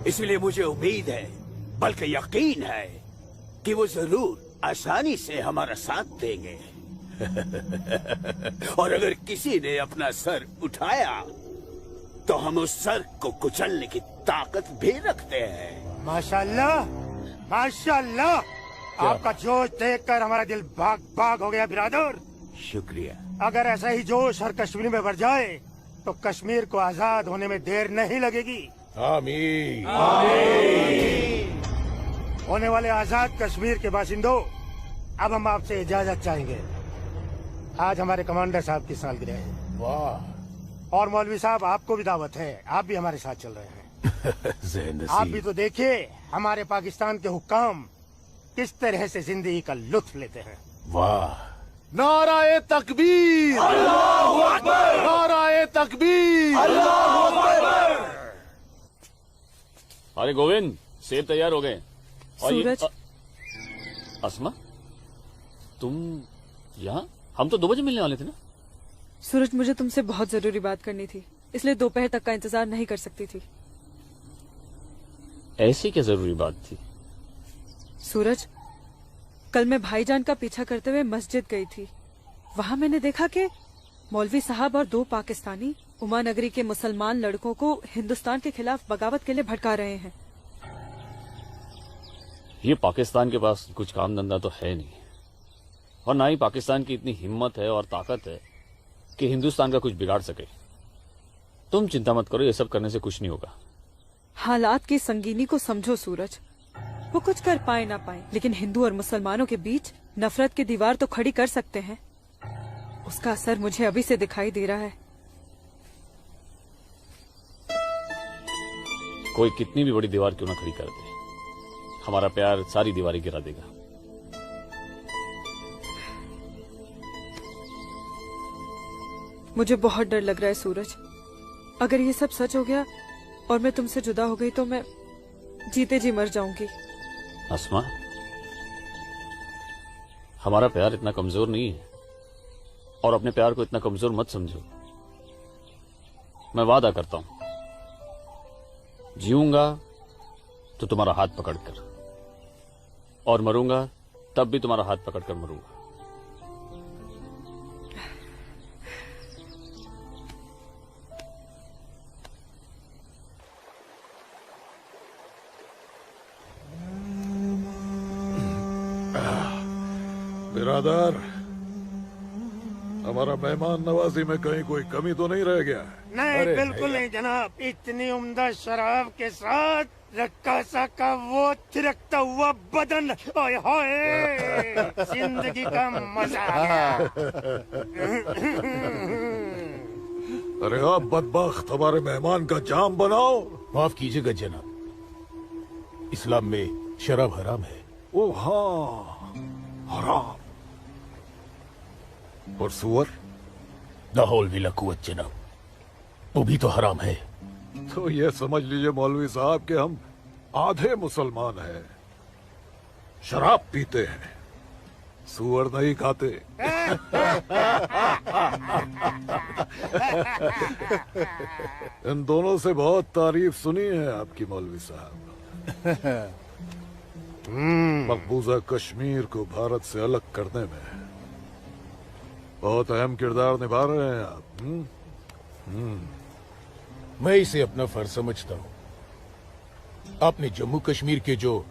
[SPEAKER 15] इसलिए मुझे उम्मीद है, बल्कि यकीन है, कि वो जरूर आसानी से हमारा साथ देंगे। और अगर किसी ने अपना सर उठाया तो हम उस सर को कुचलने की ताकत भी रखते हैं।
[SPEAKER 20] माशाल्लाह, माशाल्लाह, आपका जोश देखकर हमारा दिल भाग भाग हो गया बिरादर।
[SPEAKER 15] शुक्रिया।
[SPEAKER 20] अगर ऐसा ही जोश हर कश्मीर में बढ़ जाए तो कश्मीर को आजाद होने में देर नहीं लगेगी।
[SPEAKER 19] आमीन।
[SPEAKER 20] आमीन। होने वाले आजाद कश्मीर के बाशिंदों, अब हम आपसे इजाजत चाहेंगे। आज हमारे कमांडर साहब की सालगिरह है।
[SPEAKER 19] वाह।
[SPEAKER 20] और मौलवी साहब, आपको भी दावत है, आप भी हमारे साथ चल रहे हैं। आप भी तो देखिए हमारे पाकिस्तान के हुक्काम किस तरह से जिंदगी का लुत्फ लेते हैं।
[SPEAKER 19] वाह।
[SPEAKER 11] नाराए तकबीर,
[SPEAKER 19] अल्लाहू अकबर,
[SPEAKER 11] नाराए तकबीर,
[SPEAKER 19] अल्लाहू अकबर।
[SPEAKER 13] अरे गोविंद, सेब तैयार हो गए। और
[SPEAKER 14] सूरज।
[SPEAKER 13] अस्मा, तुम यहाँ? हम तो 2 बजे मिलने वाले थे ना।
[SPEAKER 14] सूरज, मुझे तुमसे बहुत जरूरी बात करनी थी, इसलिए दोपहर तक का इंतजार नहीं कर सकती थी।
[SPEAKER 13] ऐसी क्या जरूरी बात थी?
[SPEAKER 14] सूरज, कल मैं भाईजान का पीछा करते हुए मस्जिद गई थी। वहाँ मैंने देखा कि मौलवी साहब और 2 पाकिस्तानी उमा नगरी के मुसलमान लड़कों को हिंदुस्तान के खिलाफ बगावत के लिए भड़का रहे हैं।
[SPEAKER 13] ये पाकिस्तान के पास कुछ काम धंधा तो है नहीं, और ना ही पाकिस्तान की इतनी हिम्मत है और ताकत है कि हिंदुस्तान का कुछ बिगाड़ सके। तुम चिंता मत करो, ये सब करने से कुछ नहीं होगा।
[SPEAKER 14] हालात की संगीनी को समझो सूरज। वो कुछ कर पाए ना पाए, लेकिन हिंदू और मुसलमानों के बीच नफरत की दीवार तो खड़ी कर सकते हैं। उसका असर मुझे अभी से दिखाई दे रहा है।
[SPEAKER 13] कोई कितनी भी बड़ी दीवार क्यों ना खड़ी कर दे, हमारा प्यार सारी दीवारें गिरा देगा।
[SPEAKER 14] मुझे बहुत डर लग रहा है सूरज। अगर ये सब सच हो गया और मैं तुमसे जुदा हो गई तो मैं जीते जी मर जाऊंगी।
[SPEAKER 13] अस्मा, हमारा प्यार इतना कमजोर नहीं है, और अपने प्यार को इतना कमजोर मत समझो। मैं वादा करता हूं, जीऊंगा तो तुम्हारा हाथ पकड़कर, और मरूंगा तब भी तुम्हारा हाथ पकड़कर मरूंगा।
[SPEAKER 19] बिरादर,
[SPEAKER 21] हमारा मेहमान नवाजी में कहीं कोई कमी तो नहीं रह गया है?
[SPEAKER 20] नहीं, बिल्कुल नहीं जनाब। इतनी उम्दा शराब के साथ रक्कासा का वो थिरकता हुआ बदन, ओए होए, जिंदगी का मजा आ गया।
[SPEAKER 21] अरे आप बदबख्त, हमारे मेहमान का जाम बनाओ।
[SPEAKER 19] माफ कीजिएगा जनाब, इस्लाम में शराब हराम है।
[SPEAKER 21] ओ हाँ, हराम। और सुअर?
[SPEAKER 19] लाहौल विला कुवत जनाब, वो भी तो हराम है।
[SPEAKER 21] तो ये समझ लीजिए मौलवी साहब कि हम आधे मुसलमान हैं, शराब पीते हैं, सुअर नहीं खाते। इन दोनों से बहुत तारीफ सुनी है आपकी मौलवी साहब। मकबूजा कश्मीर को भारत से अलग करने में बहुत अहम किरदार निभा रहे हैं आप।
[SPEAKER 19] मैं इसे अपना फर्ज समझता हूँ। आपने जम्मू कश्मीर के जो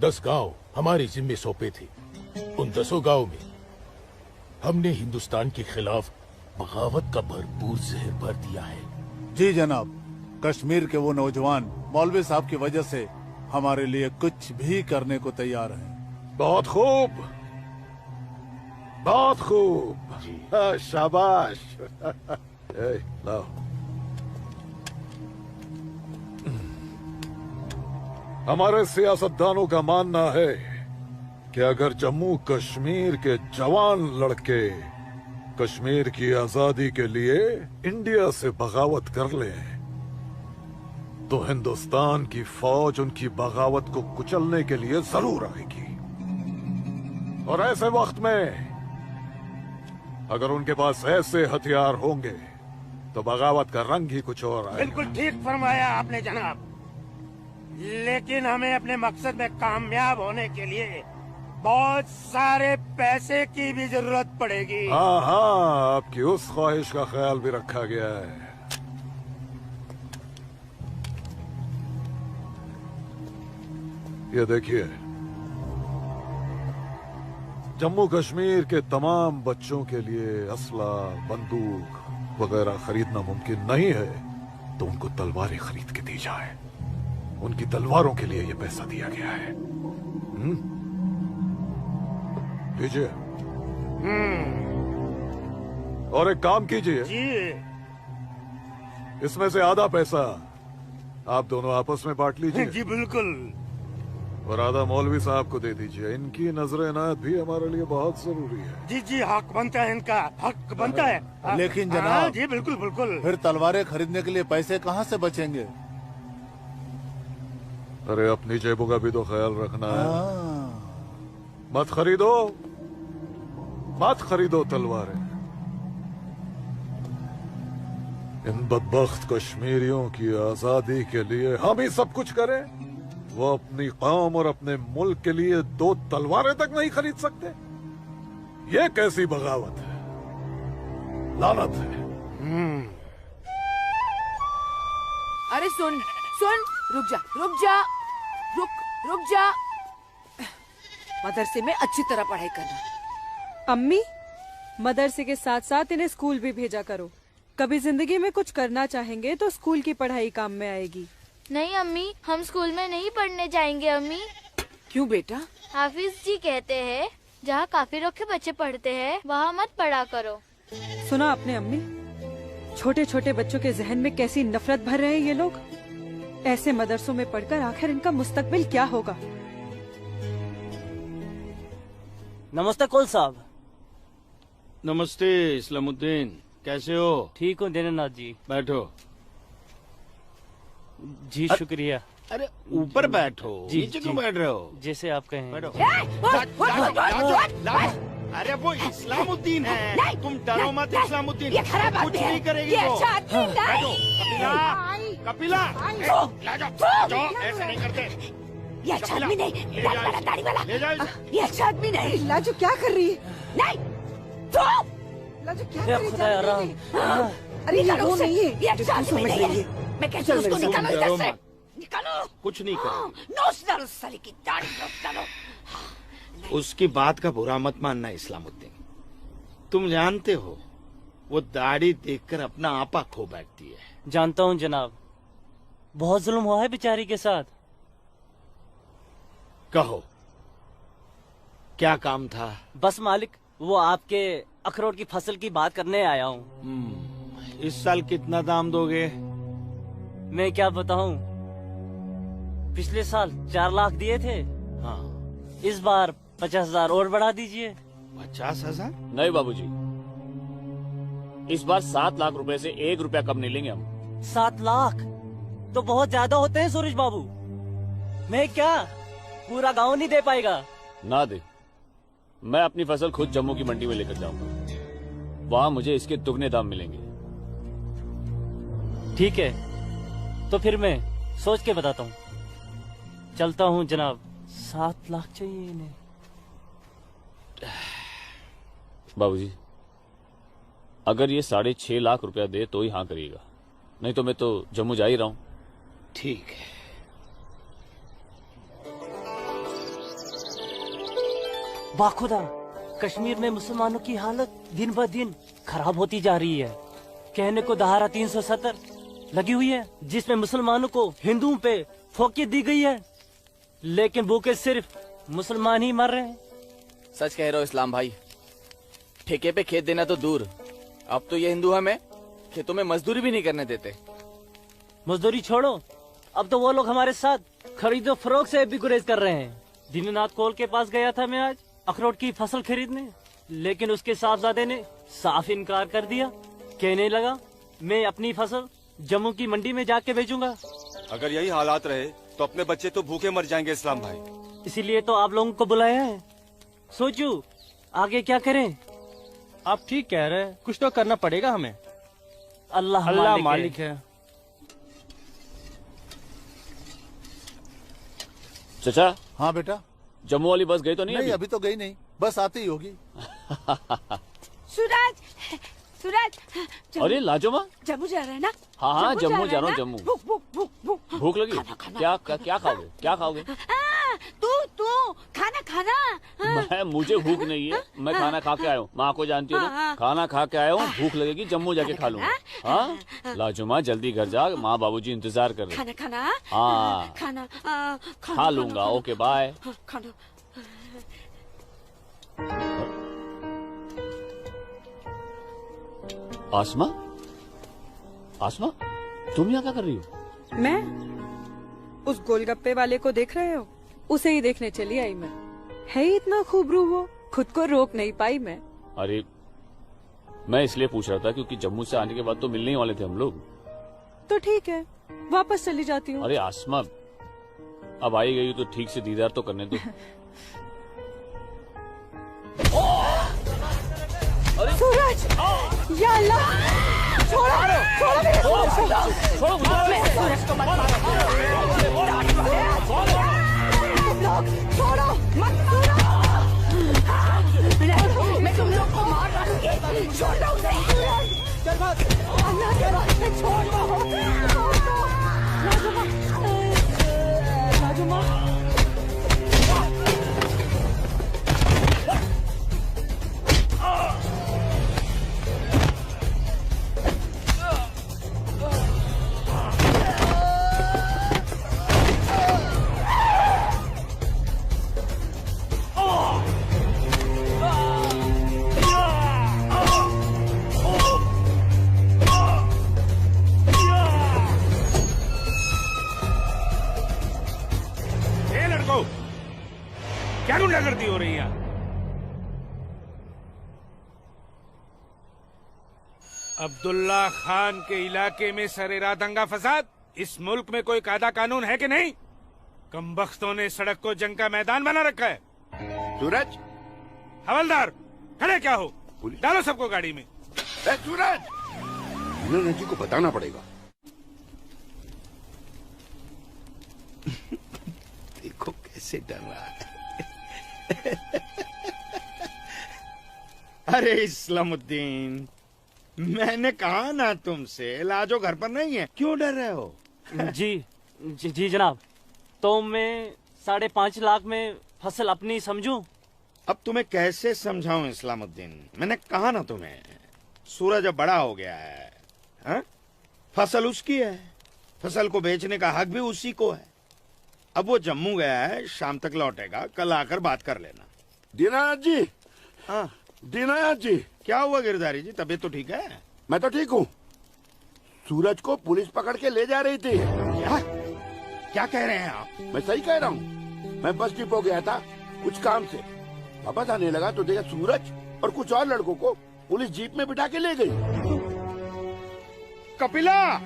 [SPEAKER 19] 10 गांव हमारे जिम्मे सौंपे थे, उन 10 गांव में हमने हिंदुस्तान के खिलाफ बगावत का भरपूर जहर भर दिया है।
[SPEAKER 11] जी जनाब, कश्मीर के वो नौजवान मौलवी साहब की वजह से हमारे लिए कुछ भी करने को तैयार हैं।
[SPEAKER 21] बहुत खूब, बहुत खूब। शाबाश। लाओ। हमारे सियासतदानों का मानना है कि अगर जम्मू कश्मीर के जवान लड़के कश्मीर की आजादी के लिए इंडिया से बगावत कर लें तो हिंदुस्तान की फौज उनकी बगावत को कुचलने के लिए जरूर आएगी। और ऐसे वक्त में अगर उनके पास ऐसे हथियार होंगे तो बगावत का रंग ही कुछ और आएगा।
[SPEAKER 20] बिल्कुल ठीक फरमाया आपने जनाब, लेकिन हमें अपने मकसद में कामयाब होने के लिए बहुत सारे पैसे की भी जरूरत पड़ेगी।
[SPEAKER 21] हाँ हाँ, आपकी उस ख्वाहिश का ख्याल भी रखा गया है। ये देखिए, जम्मू कश्मीर के तमाम बच्चों के लिए असला, बंदूक वगैरह खरीदना मुमकिन नहीं है, तो उनको तलवारें खरीद के दी जाए। उनकी तलवारों के लिए ये पैसा दिया गया है। लीजिए। और एक काम कीजिए, इसमें से आधा पैसा आप दोनों आपस में बांट लीजिए।
[SPEAKER 20] जी बिल्कुल।
[SPEAKER 21] और आधा मौलवी साहब को दे दीजिए। इनकी नजर इनायत भी हमारे लिए बहुत जरूरी है।
[SPEAKER 20] जी जी, हक बनता है, इनका हक बनता है।
[SPEAKER 11] लेकिन जनाब,
[SPEAKER 20] जी बिल्कुल बिल्कुल।
[SPEAKER 11] फिर तलवारें खरीदने के लिए पैसे कहाँ से बचेंगे?
[SPEAKER 21] अरे अपनी जेबों का भी तो ख्याल रखना है। मत खरीदो, मत खरीदो तलवारें। इन बदबख्त कश्मीरियों की आजादी के लिए हम ही सब कुछ करें, वो अपनी कौम और अपने मुल्क के लिए 2 तलवारें तक नहीं खरीद सकते। ये कैसी बगावत है, लानत है।
[SPEAKER 10] अरे सुन सुन, रुक जा रुक जा, रुक जा। मदरसे में अच्छी तरह पढ़ाई करना।
[SPEAKER 14] अम्मी, मदरसे के साथ साथ इन्हें स्कूल भी भेजा करो। कभी जिंदगी में कुछ करना चाहेंगे तो स्कूल की पढ़ाई काम में आएगी।
[SPEAKER 9] नहीं अम्मी, हम स्कूल में नहीं पढ़ने जाएंगे अम्मी।
[SPEAKER 10] क्यों बेटा?
[SPEAKER 9] हाफिज जी कहते हैं जहाँ काफिरों के बच्चे पढ़ते हैं वहाँ मत पढ़ा करो।
[SPEAKER 14] सुना आपने अम्मी? छोटे छोटे बच्चों के जहन में कैसी नफरत भर रहे हैं ये लोग। ऐसे मदरसों में पढ़कर आखिर इनका मुस्तकबिल क्या होगा?
[SPEAKER 22] नमस्ते कुल साहब।
[SPEAKER 12] नमस्ते इस्लामुद्दीन, कैसे हो?
[SPEAKER 22] ठीक हूँ दीनानाथ जी।
[SPEAKER 12] बैठो।
[SPEAKER 22] जी शुक्रिया।
[SPEAKER 12] अरे ऊपर बैठो,
[SPEAKER 22] जी,
[SPEAKER 12] नीचे क्यों
[SPEAKER 22] जी।
[SPEAKER 12] बैठ रहे हो?
[SPEAKER 22] जैसे आप कहें।
[SPEAKER 12] बैठो।
[SPEAKER 2] अरे वो इस्लामुद्दीन है, तुम डरो मत। इस्लामुद्दीन
[SPEAKER 10] ये खराब
[SPEAKER 2] कुछ
[SPEAKER 10] आदमी है।
[SPEAKER 2] नहीं करेगी
[SPEAKER 10] ये
[SPEAKER 2] वो।
[SPEAKER 10] अच्छा आदमी नहीं।
[SPEAKER 2] बैठो। कपिला, ले जाओ, ऐसे नहीं करते।
[SPEAKER 10] ये अच्छा आदमी नहीं, दाढ़ी वाला, दाढ़ी वाला।
[SPEAKER 2] ले जाओ इसे।
[SPEAKER 10] ये अच्छा आदमी नहीं।
[SPEAKER 8] लाजो क्या कर रही है?
[SPEAKER 10] नहीं तो
[SPEAKER 8] लाजो क्या
[SPEAKER 22] हे
[SPEAKER 8] कर रही
[SPEAKER 22] खुदा
[SPEAKER 8] है?
[SPEAKER 22] आराम।
[SPEAKER 8] अरे
[SPEAKER 10] निकालो
[SPEAKER 8] वो
[SPEAKER 10] उसे।
[SPEAKER 8] नहीं है,
[SPEAKER 10] ये अच्छा आदमी नहीं है। मैं कहती हूँ उसको निकालो इधर से। निकालो।
[SPEAKER 12] कुछ नहीं करेगी।
[SPEAKER 10] नोच डालो साले की दाढ़ी, नोच डालो।
[SPEAKER 12] उसकी बात का बुरा मत मानना इस्लामुद्दीन।
[SPEAKER 15] तुम जानते हो वो दाढ़ी देखकर अपना आपा खो बैठती है।
[SPEAKER 22] जानता हूँ जनाब, बहुत जुल्म हुआ है बेचारी के साथ।
[SPEAKER 15] कहो क्या काम था?
[SPEAKER 22] बस मालिक, वो आपके अखरोट की फसल की बात करने आया हूँ।
[SPEAKER 15] इस साल कितना दाम दोगे?
[SPEAKER 22] मैं क्या बताऊं, पिछले साल 4 लाख दिए थे।
[SPEAKER 15] हाँ।
[SPEAKER 22] इस बार 50,000 और बढ़ा दीजिए।
[SPEAKER 15] 50,000?
[SPEAKER 13] नहीं बाबूजी, इस बार 7 लाख रुपए से 1 रुपया कम नहीं लेंगे हम।
[SPEAKER 22] 7 लाख तो बहुत ज्यादा होते हैं सूरज बाबू। मैं क्या पूरा गांव नहीं दे पाएगा?
[SPEAKER 13] ना दे, मैं अपनी फसल खुद जम्मू की मंडी में लेकर जाऊंगा। वहां मुझे इसके दुगने दाम मिलेंगे।
[SPEAKER 22] ठीक है, तो फिर मैं सोच के बताता हूँ। चलता हूँ जनाब। 7 लाख चाहिए इन्हें।
[SPEAKER 13] बाबूजी, अगर ये 6.5 लाख रुपया दे तो ही हाँ करिएगा, नहीं तो मैं तो जम्मू जा ही रहा हूँ।
[SPEAKER 15] ठीक है।
[SPEAKER 22] बाखुदा, कश्मीर में मुसलमानों की हालत दिन ब दिन खराब होती जा रही है। कहने को धारा 370 लगी हुई है, जिसमें मुसलमानों को हिंदुओं पे फोकियत दी गई है, लेकिन भूखे सिर्फ मुसलमान ही मर रहे हैं।
[SPEAKER 7] सच कह रहे हो इस्लाम भाई, ठेके पे खेत देना तो दूर, अब तो ये हिंदू हमें खेतों में मजदूरी भी नहीं करने देते।
[SPEAKER 22] मजदूरी छोड़ो, अब तो वो लोग हमारे साथ खरीदो फरोख्त से भी गुरेज कर रहे हैं। दीननाथ कोल के पास गया था मैं आज अखरोट की फसल खरीदने, लेकिन उसके साहबजादे ने साफ इनकार कर दिया। कहने लगा मैं अपनी फसल जम्मू की मंडी में जाके बेचूंगा।
[SPEAKER 1] अगर यही हालात रहे तो अपने बच्चे तो भूखे मर जाएंगे इस्लाम भाई।
[SPEAKER 22] इसीलिए तो आप लोगों को बुलाया है। सोचू आगे क्या करें।
[SPEAKER 18] आप ठीक कह रहे हैं, कुछ तो करना पड़ेगा हमें।
[SPEAKER 22] अल्लाह
[SPEAKER 18] मालिक है।
[SPEAKER 13] चचा।
[SPEAKER 11] हाँ बेटा।
[SPEAKER 13] जम्मू वाली बस गई तो नहीं?
[SPEAKER 11] नहीं अभी तो गई नहीं, बस आती ही होगी।
[SPEAKER 10] सूरज, सूरज।
[SPEAKER 13] अरे लाजोमा,
[SPEAKER 10] जम्मू जा रहे हैं ना?
[SPEAKER 13] हाँ जम्मू जा रहा हूँ। जम्मू भूख लगी?
[SPEAKER 10] खाना,
[SPEAKER 13] क्या खाओगे? क्या खाओगे?
[SPEAKER 10] तू खाना खाना।
[SPEAKER 13] मुझे भूख नहीं है, मैं खाना खा के आया हूँ। माँ को जानती हो ना, खाना खा के आया हूँ। भूख लगेगी जम्मू जाके खा लूंगा। हाँ लाजोमा, जल्दी घर जा, माँ बाबूजी इंतजार कर रहे।
[SPEAKER 10] खाना
[SPEAKER 13] हाँ
[SPEAKER 10] खाना
[SPEAKER 13] खा लूंगा। Okay bye.
[SPEAKER 10] खाना।
[SPEAKER 13] आसमा, आसमा, तुम यहाँ क्या कर रही हो?
[SPEAKER 14] मैं उस गोलगप्पे वाले को देख रहे हो? उसे ही देखने चली आई मैं। है ही इतना खूबरू वो, खुद को रोक नहीं पाई मैं।
[SPEAKER 13] अरे मैं इसलिए पूछ रहा था क्योंकि जम्मू से आने के बाद तो मिलने ही वाले थे हम लोग।
[SPEAKER 14] तो ठीक है, वापस चली जाती हूँ।
[SPEAKER 13] अरे आसमा, अब आई गई तो ठीक से दीदार तो करने दो।
[SPEAKER 10] सूरज, या अल्लाह, छोड़ो मेरे सूरज को मत मारो। छोड़ो मत मारो। मैं तुम लोग को मार डालूंगी। छोड़ दो उसे। अल्लाह के वास्ते छोड़ दो। राजुमा,
[SPEAKER 19] क्या गुंडागर्दी हो रही है? अब्दुल्ला खान के इलाके में सरेराह दंगा फसाद। इस मुल्क में कोई कायदा कानून है कि नहीं? कमबख्तों ने सड़क को जंग का मैदान बना रखा है।
[SPEAKER 16] सूरज,
[SPEAKER 19] हवलदार खड़े क्या हो? डालो सबको गाड़ी में।
[SPEAKER 16] सूरज, जी को बताना पड़ेगा।
[SPEAKER 15] देखो कैसे डर रहा है। अरे इस्लामुद्दीन, मैंने कहा ना तुमसे, लाजो घर पर नहीं है, क्यों डर रहे हो?
[SPEAKER 22] जी जनाब, तो मैं 5.5 लाख में फसल अपनी समझूं?
[SPEAKER 15] अब तुम्हें कैसे समझाऊं इस्लामुद्दीन, मैंने कहा ना तुम्हें, सूरज अब बड़ा हो गया है, हा? फसल उसकी है, फसल को बेचने का हक भी उसी को है। अब वो जम्मू गया है, शाम तक लौटेगा, कल आकर बात कर लेना।
[SPEAKER 16] दीनानाथ जी,
[SPEAKER 15] हाँ
[SPEAKER 16] दीनानाथ जी।
[SPEAKER 15] क्या हुआ गिरधारी जी, तबीयत तो ठीक है?
[SPEAKER 16] मैं तो ठीक हूँ। सूरज को पुलिस पकड़ के ले जा रही थी।
[SPEAKER 15] क्या कह रहे हैं आप?
[SPEAKER 16] मैं सही कह रहा हूँ। मैं बस डिपो गया था कुछ काम से, वापस आने लगा तो देखा सूरज और कुछ और लड़कों को पुलिस जीप में बिठा के ले गई।
[SPEAKER 15] कपिला,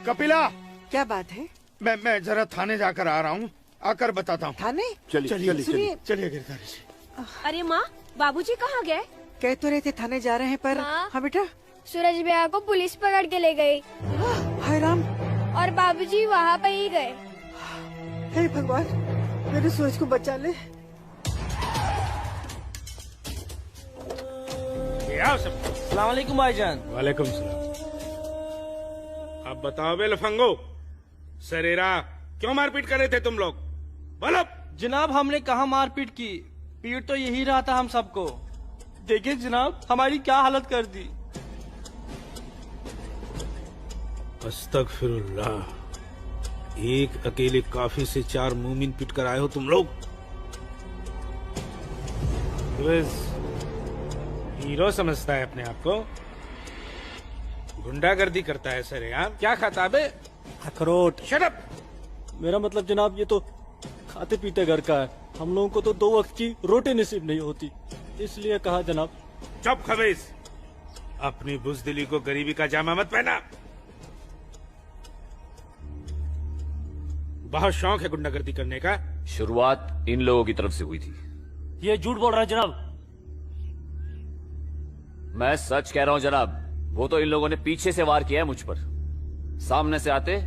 [SPEAKER 15] कपिला,
[SPEAKER 8] क्या बात है?
[SPEAKER 15] मैं जरा थाने जाकर आ रहा हूँ, आकर बताता हूँ।
[SPEAKER 8] थाने?
[SPEAKER 15] चलिए गिरधारी जी।
[SPEAKER 10] अरे माँ, बाबूजी कहाँ गए?
[SPEAKER 8] कह तो रहे थे थाने जा रहे हैं पर। हाँ बेटा।
[SPEAKER 9] सूरज भैया को पुलिस पकड़ के ले गई।
[SPEAKER 8] हाय राम।
[SPEAKER 9] और बाबूजी वहाँ पे ही गए।
[SPEAKER 8] हे भगवान, मेरे सूरज को बचा ले।
[SPEAKER 22] अस्सलाम वालेकुम भाईजान।
[SPEAKER 2] वालेकुम सलाम। अब बताओ बे लफंगो, सरेरा क्यों मारपीट कर रहे थे तुम लोग? बोलो।
[SPEAKER 22] जनाब हमने कहा मारपीट की, पीट तो यही रहा था हम सबको। देखिए जनाब हमारी क्या हालत कर दी।
[SPEAKER 2] अस्तगफिरुल्लाह, एक अकेले काफी से 4 मूमिन पिट कर आए हो तुम लोग। हीरो समझता है अपने आप को, गुंडागर्दी करता है सर यार। क्या खाता बे?
[SPEAKER 18] अखरोट।
[SPEAKER 2] Shut up.
[SPEAKER 18] मेरा मतलब जनाब ये तो खाते पीते घर का है, हम लोगों को तो 2 वक्त की रोटी नसीब नहीं होती, इसलिए कहा जनाब।
[SPEAKER 2] चुप खबीस, अपनी बुज़दिली को गरीबी का जामा मत पहना। बहुत शौक है गुंडागर्दी करने का।
[SPEAKER 13] शुरुआत इन लोगों की तरफ से हुई थी।
[SPEAKER 22] ये झूठ बोल रहा है जनाब।
[SPEAKER 13] मैं सच कह रहा हूं जनाब, वो तो इन लोगों ने पीछे से वार किया है मुझ पर। सामने से आते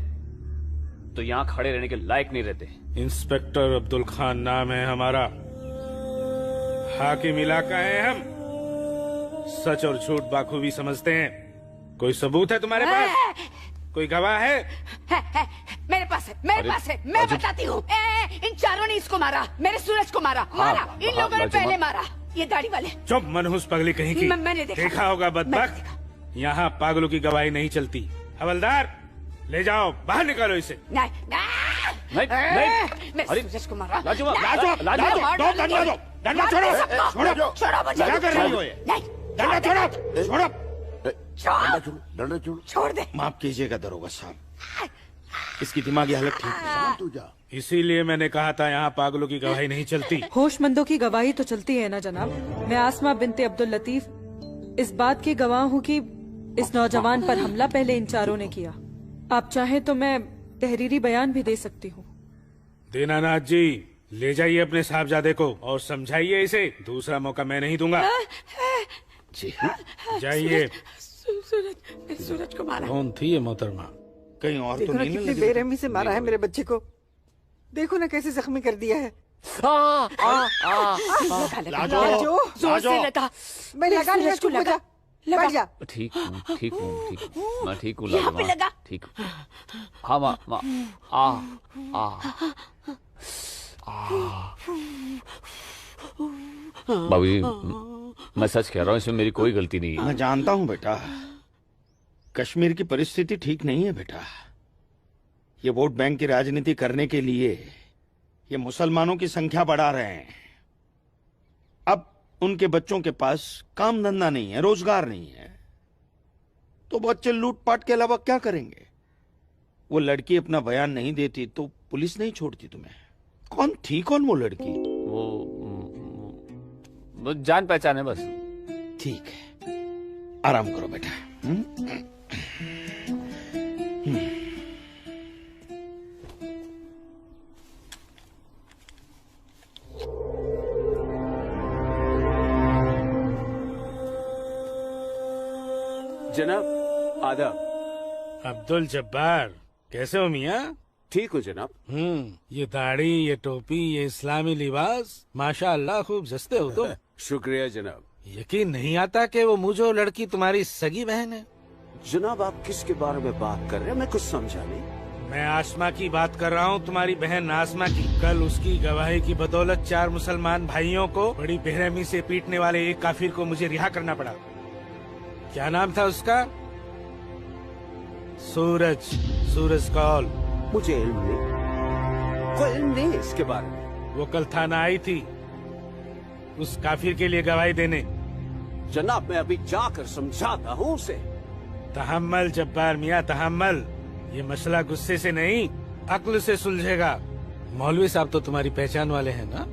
[SPEAKER 13] तो यहां खड़े रहने के लायक नहीं रहते।
[SPEAKER 2] इंस्पेक्टर अब्दुल खान नाम है हमारा, हाकिम इलाका है हम, सच और झूठ बाखूबी समझते हैं। कोई सबूत है तुम्हारे पास? कोई गवाह है?
[SPEAKER 10] मेरे पास है, मेरे पास है, मैं बताती हूँ। इन चारों ने इसको मारा, मेरे सूरज को मारा। इन लोगों ने पहले मारा, ये दाढ़ी वाले।
[SPEAKER 2] चुप मनहूस पगली कहीं की।
[SPEAKER 10] मैंने
[SPEAKER 2] देखा होगा बदबख्त, यहाँ पागलों की गवाही नहीं चलती। हवलदार ले जाओ, बाहर निकालो इसे।
[SPEAKER 10] नहीं, मेरे सूरज को मारा।
[SPEAKER 15] डंडा छोड़ो, क्या कर रही हो ये? डंडा छोड़ो,
[SPEAKER 16] डंडा छोड़ो।
[SPEAKER 10] छोड़ दे।
[SPEAKER 15] माफ कीजिएगा दरोगा साहब, इसकी दिमागी हालत ठीक है।
[SPEAKER 16] तू जा।
[SPEAKER 2] इसीलिए मैंने कहा था यहाँ पागलों की गवाही नहीं चलती।
[SPEAKER 14] होशमंदों की गवाही तो चलती है ना जनाब। मैं आसमा बिनते अब्दुल लतीफ इस बात की गवाह हूँ कि इस नौजवान पर हमला पहले इन चारों ने किया। आप चाहे तो मैं तहरीरी बयान भी दे सकती हूँ।
[SPEAKER 2] दीनानाथ जी, ले जाइए अपने साहबजादे को और समझाइए इसे, दूसरा मौका मैं नहीं दूंगा।
[SPEAKER 16] जी
[SPEAKER 2] जाइए।
[SPEAKER 10] सूरज को मारा।
[SPEAKER 2] कौन थी ये मोहतरमा?
[SPEAKER 15] कहीं और
[SPEAKER 8] देखो
[SPEAKER 15] तो
[SPEAKER 8] ना
[SPEAKER 15] नहीं
[SPEAKER 8] कितनी बेरहमी से मारा है मेरे बच्चे को। देखो ना कैसे जख्मी कर दिया है।
[SPEAKER 10] लाजो, जोर से लगा।
[SPEAKER 8] मैं लगा लिया, चुप हो जा, बैठ जा।
[SPEAKER 13] ठीक हूँ, ठीक हूँ, ठीक हूँ, मैं ठीक हूँ।
[SPEAKER 10] यहाँ पे लगा।
[SPEAKER 13] ठीक। हाँ माँ, बाबूजी मैं सच कह रहा हूँ, इसमें मेरी कोई गलती नहीं है।
[SPEAKER 15] मैं जानता हूँ बेटा, कश्मीर की परिस्थिति ठीक नहीं है बेटा। ये वोट बैंक की राजनीति करने के लिए ये मुसलमानों की संख्या बढ़ा रहे हैं। अब उनके बच्चों के पास काम धंधा नहीं है, रोजगार नहीं है, तो बच्चे लूटपाट के अलावा क्या करेंगे? वो लड़की अपना बयान नहीं देती तो पुलिस नहीं छोड़ती तुम्हें। कौन थी वो लड़की?
[SPEAKER 13] वो जान पहचान है बस।
[SPEAKER 15] ठीक है, आराम करो बेटा।
[SPEAKER 4] जनाब आदाब।
[SPEAKER 2] अब्दुल जब्बार, कैसे हो मियाँ?
[SPEAKER 4] ठीक हो जनाब।
[SPEAKER 2] ये दाढ़ी, ये टोपी, ये इस्लामी लिबास, माशाअल्लाह खूब जस्ते हो तो।
[SPEAKER 4] शुक्रिया जनाब।
[SPEAKER 2] यकीन नहीं आता कि वो मुझे लड़की तुम्हारी सगी बहन है।
[SPEAKER 4] जनाब आप किसके बारे में बात कर रहे हैं? मैं कुछ समझा नहीं।
[SPEAKER 3] मैं आसमा की बात कर रहा हूँ, तुम्हारी बहन आसमा की। कल उसकी गवाही की बदौलत 4 मुसलमान भाइयों को बड़ी बेरहमी से पीटने वाले एक काफिर को मुझे रिहा करना पड़ा। क्या नाम था उसका? सूरज कौल।
[SPEAKER 4] मुझे इल्म नहीं, कोई इल्म नहीं इसके बारे में।
[SPEAKER 3] वो कल थाना आई थी उस काफिर के लिए गवाही देने।
[SPEAKER 4] जनाब मैं अभी जाकर समझाता हूँ उसे।
[SPEAKER 3] तहम्मल जब्बार मियाँ तहम्मल, ये मसला गुस्से से नहीं अक्ल से सुलझेगा। मौलवी साहब तो तुम्हारी पहचान वाले हैं ना?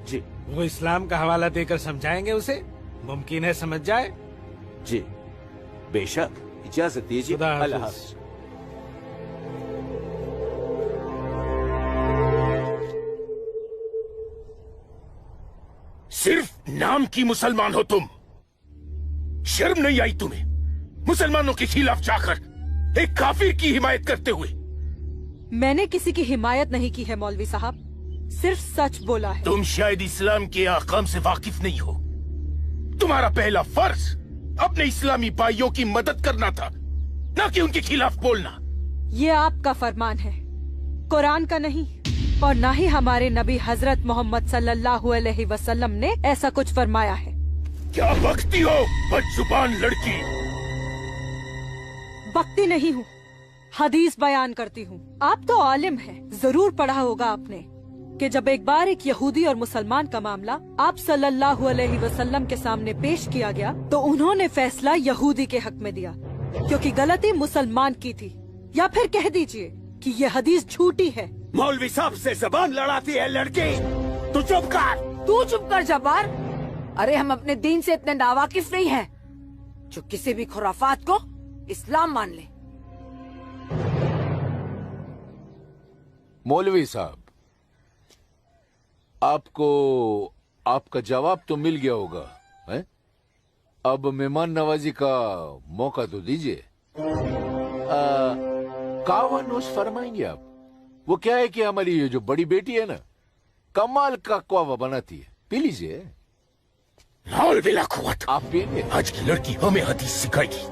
[SPEAKER 4] जी।
[SPEAKER 3] वो इस्लाम का हवाला देकर समझाएंगे उसे, मुमकिन है समझ जाए।
[SPEAKER 4] जी बेशक, इजाजत दीजिए। अल्लाह हाफ़िज़।
[SPEAKER 19] सिर्फ नाम की मुसलमान हो तुम, शर्म नहीं आई तुम्हें मुसलमानों के खिलाफ जाकर एक काफिर की हिमायत करते हुए?
[SPEAKER 14] मैंने किसी की हिमायत नहीं की है मौलवी साहब, सिर्फ सच बोला है।
[SPEAKER 19] तुम शायद इस्लाम के अहकाम से वाकिफ नहीं हो। तुम्हारा पहला फर्ज अपने इस्लामी भाइयों की मदद करना था, न कि उनके खिलाफ बोलना।
[SPEAKER 14] ये आपका फरमान है, कुरान का नहीं, और न ही हमारे नबी हजरत मोहम्मद सल्लल्लाहु अलैहि वसल्लम ने ऐसा कुछ फरमाया है।
[SPEAKER 19] क्या बकती हो बदजुबान लड़की?
[SPEAKER 14] बकती नहीं हूँ, हदीस बयान करती हूँ। आप तो आलिम हैं, जरूर पढ़ा होगा आपने कि जब एक बार एक यहूदी और मुसलमान का मामला आप सल्लल्लाहु अलैहि वसल्लम के सामने पेश किया गया तो उन्होंने फैसला यहूदी के हक में दिया, क्योंकि गलती मुसलमान की थी। या फिर कह दीजिए कि ये हदीस झूठी है।
[SPEAKER 15] मौलवी साहब से जबान लड़ाती है लड़की, तू चुप कर।
[SPEAKER 10] तू चुप कर जब्बार। अरे हम अपने दीन से इतने नावाकिफ नहीं हैं जो किसी भी खुराफात को इस्लाम मान ले।
[SPEAKER 17] मौलवी साहब, आपको आपका जवाब तो मिल गया होगा, है? अब मेहमान नवाजी का मौका तो दीजिए। कावा नोश फरमाएंगे आप? वो क्या है कि हमारी ये जो बड़ी बेटी है ना, कमाल का कावा बनाती है, पी लीजिए।
[SPEAKER 19] आप पीजिए। आज की लड़की हमें हदीस सिखाएगी।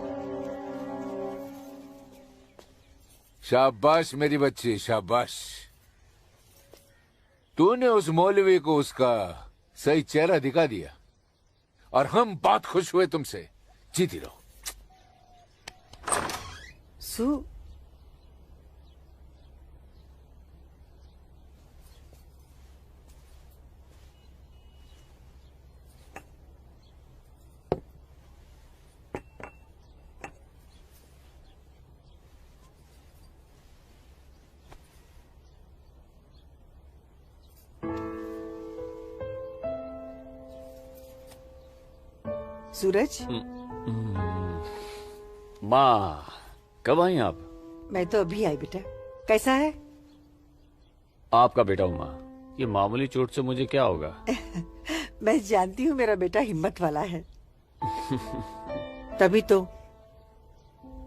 [SPEAKER 17] शाबाश मेरी बच्ची, शाबाश। तूने उस मौलवी को उसका सही चेहरा दिखा दिया और हम बहुत खुश हुए तुमसे। जीती रहो।
[SPEAKER 8] सूरज,
[SPEAKER 13] माँ कब आई आप?
[SPEAKER 8] मैं तो अभी आई बेटा। कैसा है?
[SPEAKER 13] आपका बेटा हूँ माँ, ये मामूली चोट से मुझे क्या होगा?
[SPEAKER 8] मैं जानती हूँ मेरा बेटा हिम्मत वाला है। तभी तो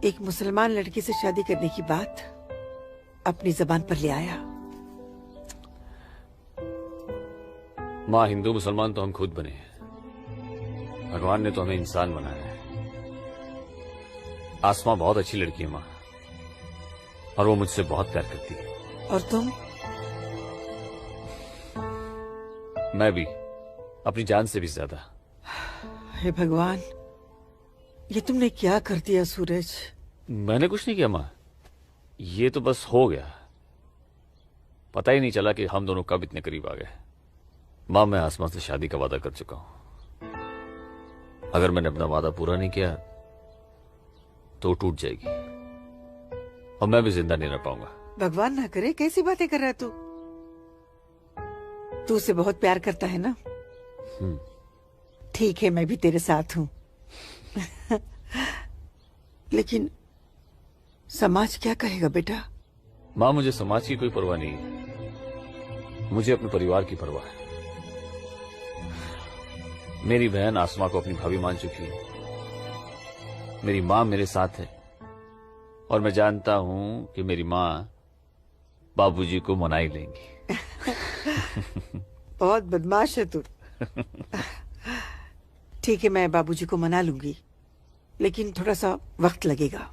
[SPEAKER 8] एक मुसलमान लड़की से शादी करने की बात अपनी जबान पर ले आया।
[SPEAKER 13] माँ, हिंदू मुसलमान तो हम खुद बने हैं, भगवान ने तो हमें इंसान बनाया है। आसमा बहुत अच्छी लड़की है माँ, और वो मुझसे बहुत प्यार करती है।
[SPEAKER 8] और तुम?
[SPEAKER 13] मैं भी, अपनी जान से भी ज्यादा।
[SPEAKER 8] हे भगवान, ये तुमने क्या कर दिया सूरज?
[SPEAKER 13] मैंने कुछ नहीं किया माँ, ये तो बस हो गया। पता ही नहीं चला कि हम दोनों कब इतने करीब आ गए। माँ, मैं आसमा से शादी का वादा कर चुका हूं। अगर मैंने अपना वादा पूरा नहीं किया तो टूट जाएगी और मैं भी जिंदा नहीं रह पाऊंगा।
[SPEAKER 8] भगवान ना करे, कैसी बातें कर रहा है तू? तू उसे बहुत प्यार करता है ना? ठीक है, मैं भी तेरे साथ हूँ। लेकिन समाज क्या कहेगा बेटा?
[SPEAKER 13] माँ, मुझे समाज की कोई परवाह नहीं है, मुझे अपने परिवार की परवाह है। मेरी बहन आसमा को अपनी भाभी मान चुकी है, मेरी माँ मेरे साथ है, और मैं जानता हूं कि मेरी माँ बाबूजी को मना ही लेंगी।
[SPEAKER 8] बहुत बदमाश है तू। ठीक है, मैं बाबूजी को मना लूंगी, लेकिन थोड़ा सा वक्त लगेगा।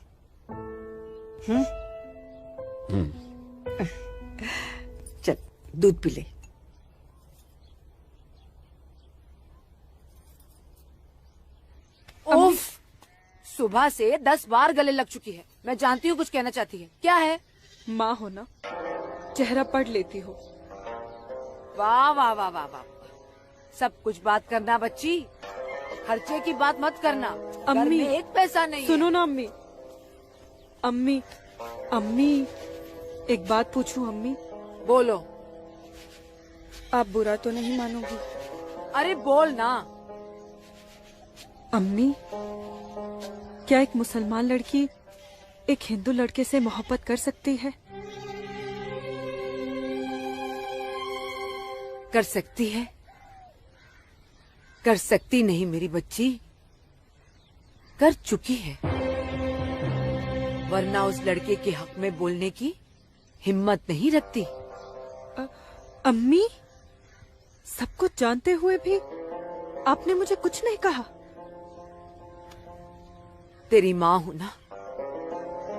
[SPEAKER 8] चल दूध पी ले।
[SPEAKER 10] उफ, सुबह से 10 बार गले लग चुकी है। मैं जानती हूँ कुछ कहना चाहती है, क्या है?
[SPEAKER 14] माँ हो ना, चेहरा पढ़ लेती हो।
[SPEAKER 10] वाह वाह वाह वाह वाह, सब कुछ बात करना बच्ची, खर्चे की बात मत करना। घर
[SPEAKER 14] अम्मी,
[SPEAKER 10] में एक पैसा नहीं
[SPEAKER 14] सुनो
[SPEAKER 10] है।
[SPEAKER 14] ना अम्मी। अम्मी, अम्मी, एक बात पूछूं अम्मी?
[SPEAKER 10] बोलो।
[SPEAKER 14] आप बुरा तो नहीं मानोगी?
[SPEAKER 10] अरे बोल ना।
[SPEAKER 14] अम्मी, क्या एक मुसलमान लड़की एक हिंदू लड़के से मोहब्बत कर सकती है?
[SPEAKER 10] कर सकती है, कर सकती नहीं मेरी बच्ची, कर चुकी है। वरना उस लड़के के हक में बोलने की हिम्मत नहीं रखती।
[SPEAKER 14] अम्मी, सब कुछ जानते हुए भी आपने मुझे कुछ नहीं कहा।
[SPEAKER 10] तेरी माँ हूं ना,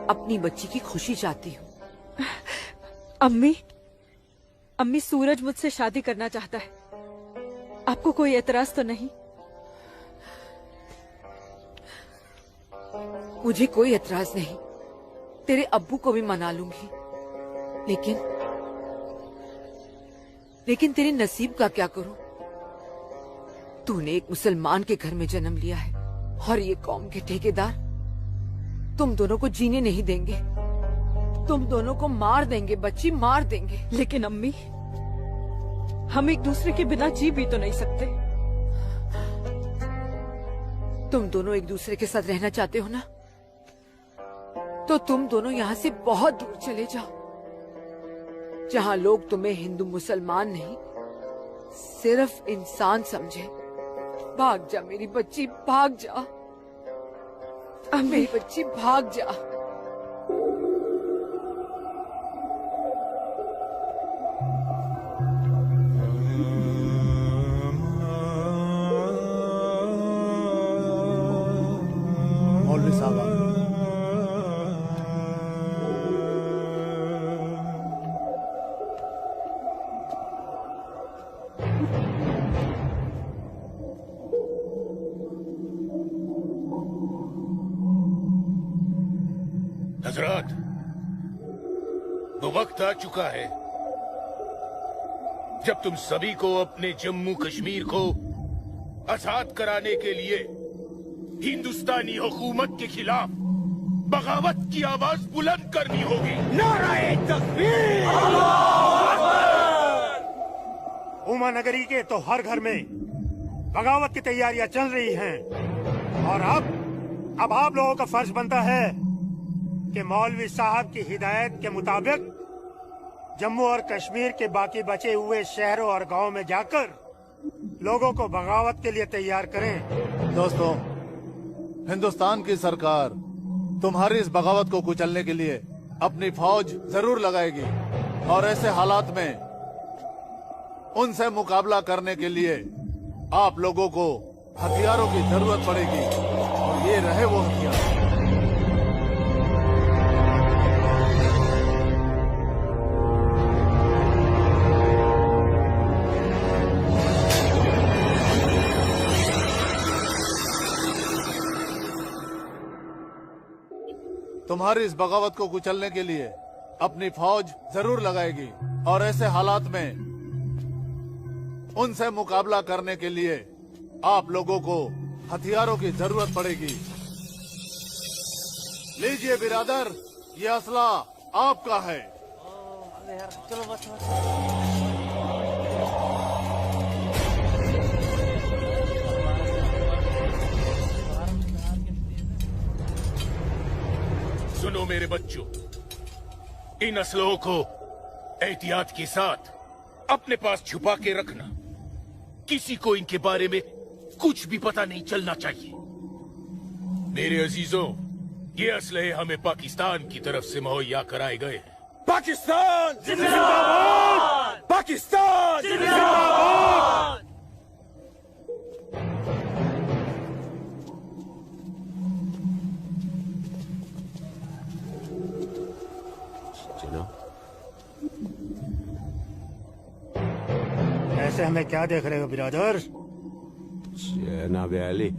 [SPEAKER 10] अपनी बच्ची की खुशी चाहती हूँ।
[SPEAKER 14] अम्मी, अम्मी, सूरज मुझसे शादी करना चाहता है। आपको कोई एतराज तो नहीं?
[SPEAKER 10] मुझे कोई एतराज नहीं, तेरे अब्बू को भी मना लूंगी। लेकिन तेरे नसीब का क्या करूं? तूने एक मुसलमान के घर में जन्म लिया है और ये कौम के ठेकेदार तुम दोनों को जीने नहीं देंगे। तुम दोनों को मार देंगे बच्ची, मार देंगे।
[SPEAKER 14] लेकिन अम्मी, हम एक दूसरे के बिना जी भी तो नहीं सकते।
[SPEAKER 10] तुम दोनों एक दूसरे के साथ रहना चाहते हो ना, तो तुम दोनों यहाँ से बहुत दूर चले जाओ, जहाँ लोग तुम्हें हिंदू मुसलमान नहीं, सिर्फ इंसान समझे। भाग जा मेरी बच्ची, भाग जा। मेरी बच्ची भाग जा।
[SPEAKER 11] मौलवी साहब,
[SPEAKER 19] हजरत, वो वक्त आ चुका है जब तुम सभी को अपने जम्मू कश्मीर को आजाद कराने के लिए हिंदुस्तानी हुकूमत के खिलाफ बगावत की आवाज बुलंद करनी होगी।
[SPEAKER 15] नाराए तकबीर!
[SPEAKER 20] उमा नगरी के तो हर घर में बगावत की तैयारियां चल रही हैं और अब आप लोगों का फर्ज बनता है कि मौलवी साहब की हिदायत के मुताबिक जम्मू और कश्मीर के बाकी बचे हुए शहरों और गांवों में जाकर लोगों को बगावत के लिए तैयार करें।
[SPEAKER 11] दोस्तों, हिंदुस्तान की सरकार तुम्हारी इस बगावत को कुचलने के लिए अपनी फौज जरूर लगाएगी और ऐसे हालात में उनसे मुकाबला करने के लिए आप लोगों को हथियारों की जरूरत पड़ेगी और ये रहे वो हथियार। तुम्हारी इस बगावत को कुचलने के लिए अपनी फौज जरूर लगाएगी और ऐसे हालात में उनसे मुकाबला करने के लिए आप लोगों को हथियारों की जरूरत पड़ेगी। लीजिए बिरादर, ये असला आपका है।
[SPEAKER 22] चलो बस।
[SPEAKER 19] सुनो मेरे बच्चों, इन असलों को एहतियात के साथ अपने पास छुपा के रखना। किसी को इनके बारे में कुछ भी पता नहीं चलना चाहिए। मेरे अजीजों, ये असलहे हमें पाकिस्तान की तरफ से मुहैया कराए गए हैं।
[SPEAKER 15] पाकिस्तान जिंदाबाद! पाकिस्तान जिंदाबाद!
[SPEAKER 4] जनाब,
[SPEAKER 20] से हमें क्या देख रहे हो बिरादर?
[SPEAKER 15] जनाब अली,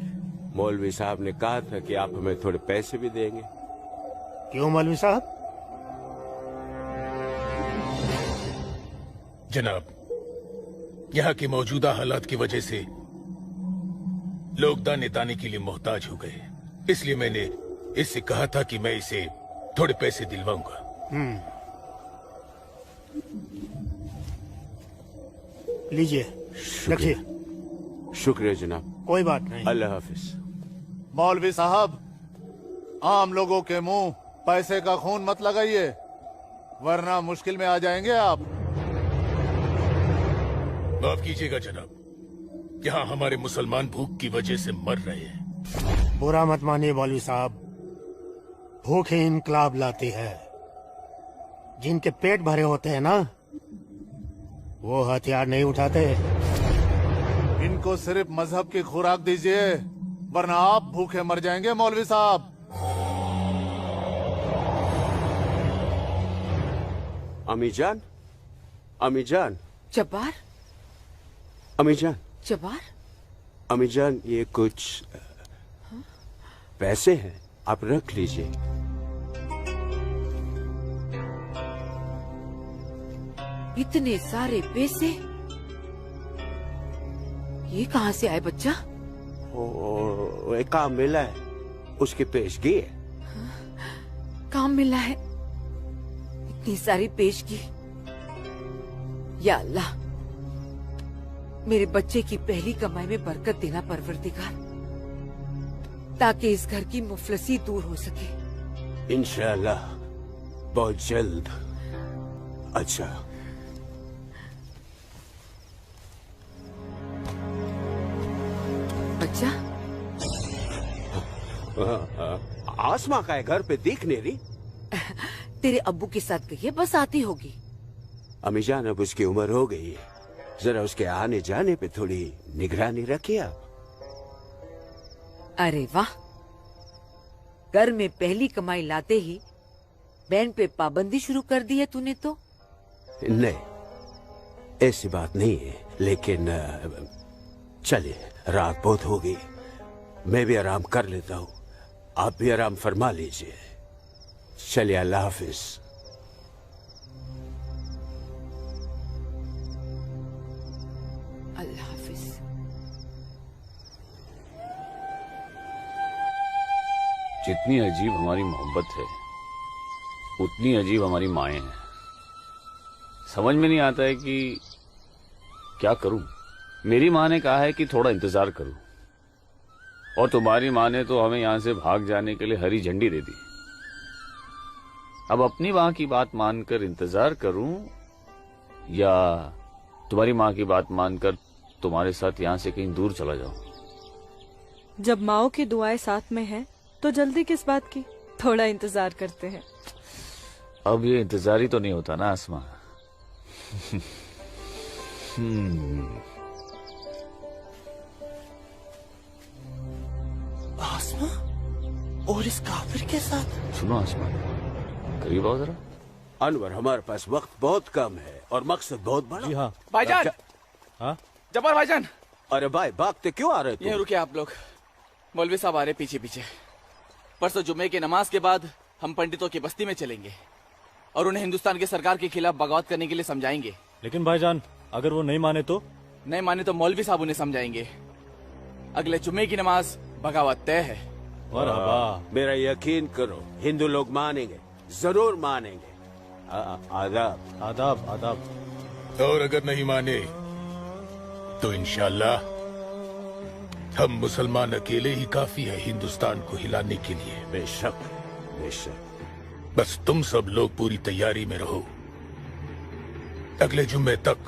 [SPEAKER 15] मौलवी साहब ने कहा था कि आप हमें थोड़े पैसे भी देंगे।
[SPEAKER 20] क्यों मौलवी साहब?
[SPEAKER 19] जनाब, यहाँ की मौजूदा हालात की वजह से लोग दाने दाने के लिए मोहताज हो गए, इसलिए मैंने इससे कहा था कि मैं इसे थोड़े पैसे दिलवाऊंगा।
[SPEAKER 20] लीजिए, रखिए।
[SPEAKER 15] शुक्रिया जनाब।
[SPEAKER 20] कोई बात नहीं।
[SPEAKER 15] अल्लाह हाफिज।
[SPEAKER 11] मौलवी साहब, आम लोगों के मुंह पैसे का खून मत लगाइए, वरना मुश्किल में आ जाएंगे आप।
[SPEAKER 19] माफ कीजिएगा जनाब, यहाँ हमारे मुसलमान भूख की वजह से मर रहे हैं।
[SPEAKER 20] बुरा मत मानिए मौलवी साहब, भूख ही इनकलाब लाती है। जिनके पेट भरे होते हैं ना, वो हथियार नहीं उठाते।
[SPEAKER 11] इनको सिर्फ मजहब की खुराक दीजिए, वरना आप भूखे मर जाएंगे मौलवी साहब।
[SPEAKER 15] अम्मी जान, अम्मी जान,
[SPEAKER 8] जब्बार,
[SPEAKER 15] अम्मी जान,
[SPEAKER 8] जब्बार,
[SPEAKER 15] अम्मी जान, ये कुछ पैसे हैं, आप रख लीजिए।
[SPEAKER 8] इतने सारे पैसे ये कहाँ से आए बच्चा?
[SPEAKER 15] ओ, एक काम मिला है, उसकी पेशगी है।
[SPEAKER 8] काम मिला है, इतनी सारी पेशगी। या अल्लाह, मेरे बच्चे की पहली कमाई में बरकत देना परवरदिगार, ताकि इस घर की मुफलसी दूर हो सके।
[SPEAKER 15] इंशाअल्लाह बहुत जल्द। अच्छा,
[SPEAKER 8] बच्चा,
[SPEAKER 15] आसमा का है, घर पे दिख नहीं रही।
[SPEAKER 8] तेरे अब्बू के साथ गई है, बस आती होगी।
[SPEAKER 15] अम्मी जान, अब उसकी उम्र हो गई है, जरा उसके आने जाने पे थोड़ी निगरानी रखिए आप।
[SPEAKER 8] अरे वाह, घर में पहली कमाई लाते ही बैंड पे पाबंदी शुरू कर दी है तूने तो।
[SPEAKER 15] नहीं, ऐसी बात नहीं है, लेकिन चलिए, रात बहुत हो गई, मैं भी आराम कर लेता हूँ, आप भी आराम फरमा लीजिए। चलिए, अल्लाह हाफिज।
[SPEAKER 8] अल्लाह हाफिज।
[SPEAKER 13] जितनी अजीब हमारी मोहब्बत है, उतनी अजीब हमारी माएं हैं। समझ में नहीं आता है कि क्या करूं। मेरी माँ ने कहा है कि थोड़ा इंतजार करूं, और तुम्हारी माँ ने तो हमें यहां से भाग जाने के लिए हरी झंडी दे दी। अब अपनी माँ की बात मानकर इंतजार करूं, या तुम्हारी माँ की बात मानकर तुम्हारे साथ यहाँ से कहीं दूर चला जाऊं।
[SPEAKER 14] जब माओ की दुआएं साथ में हैं, तो जल्दी किस बात की, थोड़ा इंतजार करते हैं।
[SPEAKER 13] अब ये इंतजार ही तो नहीं होता ना आसमा।
[SPEAKER 12] आसमा और इस काफिर के साथ।
[SPEAKER 13] सुनो आसमा, करीब आओ जरा।
[SPEAKER 15] अनवर, हमारे पास वक्त बहुत कम है और मकसद बहुत बड़ा।
[SPEAKER 7] जी हाँ भाईजान। हाँ जब्बार भाईजान।
[SPEAKER 15] अरे भाई, भागते क्यों आ रहे थे?
[SPEAKER 7] यहीं रुके आप लोग, मौलवी साहब आ रहे पीछे पीछे। परसों जुम्मे की नमाज के बाद हम पंडितों की बस्ती में चलेंगे और उन्हें हिंदुस्तान की सरकार के खिलाफ बगावत करने के लिए समझाएंगे।
[SPEAKER 18] लेकिन भाईजान, अगर वो नहीं माने तो?
[SPEAKER 7] नहीं माने तो मौलवी साहब उन्हें समझाएंगे। अगले जुम्मे की नमाज बगावत तय है।
[SPEAKER 15] मेरा यकीन करो, हिंदू लोग मानेंगे, जरूर मानेंगे। आदाब
[SPEAKER 18] आदाब आदाब।
[SPEAKER 19] और अगर नहीं माने तो इंशाअल्लाह हम मुसलमान अकेले ही काफी है हिंदुस्तान को हिलाने के लिए।
[SPEAKER 15] बेशक बेशक।
[SPEAKER 19] बस तुम सब लोग पूरी तैयारी में रहो। अगले जुम्मे तक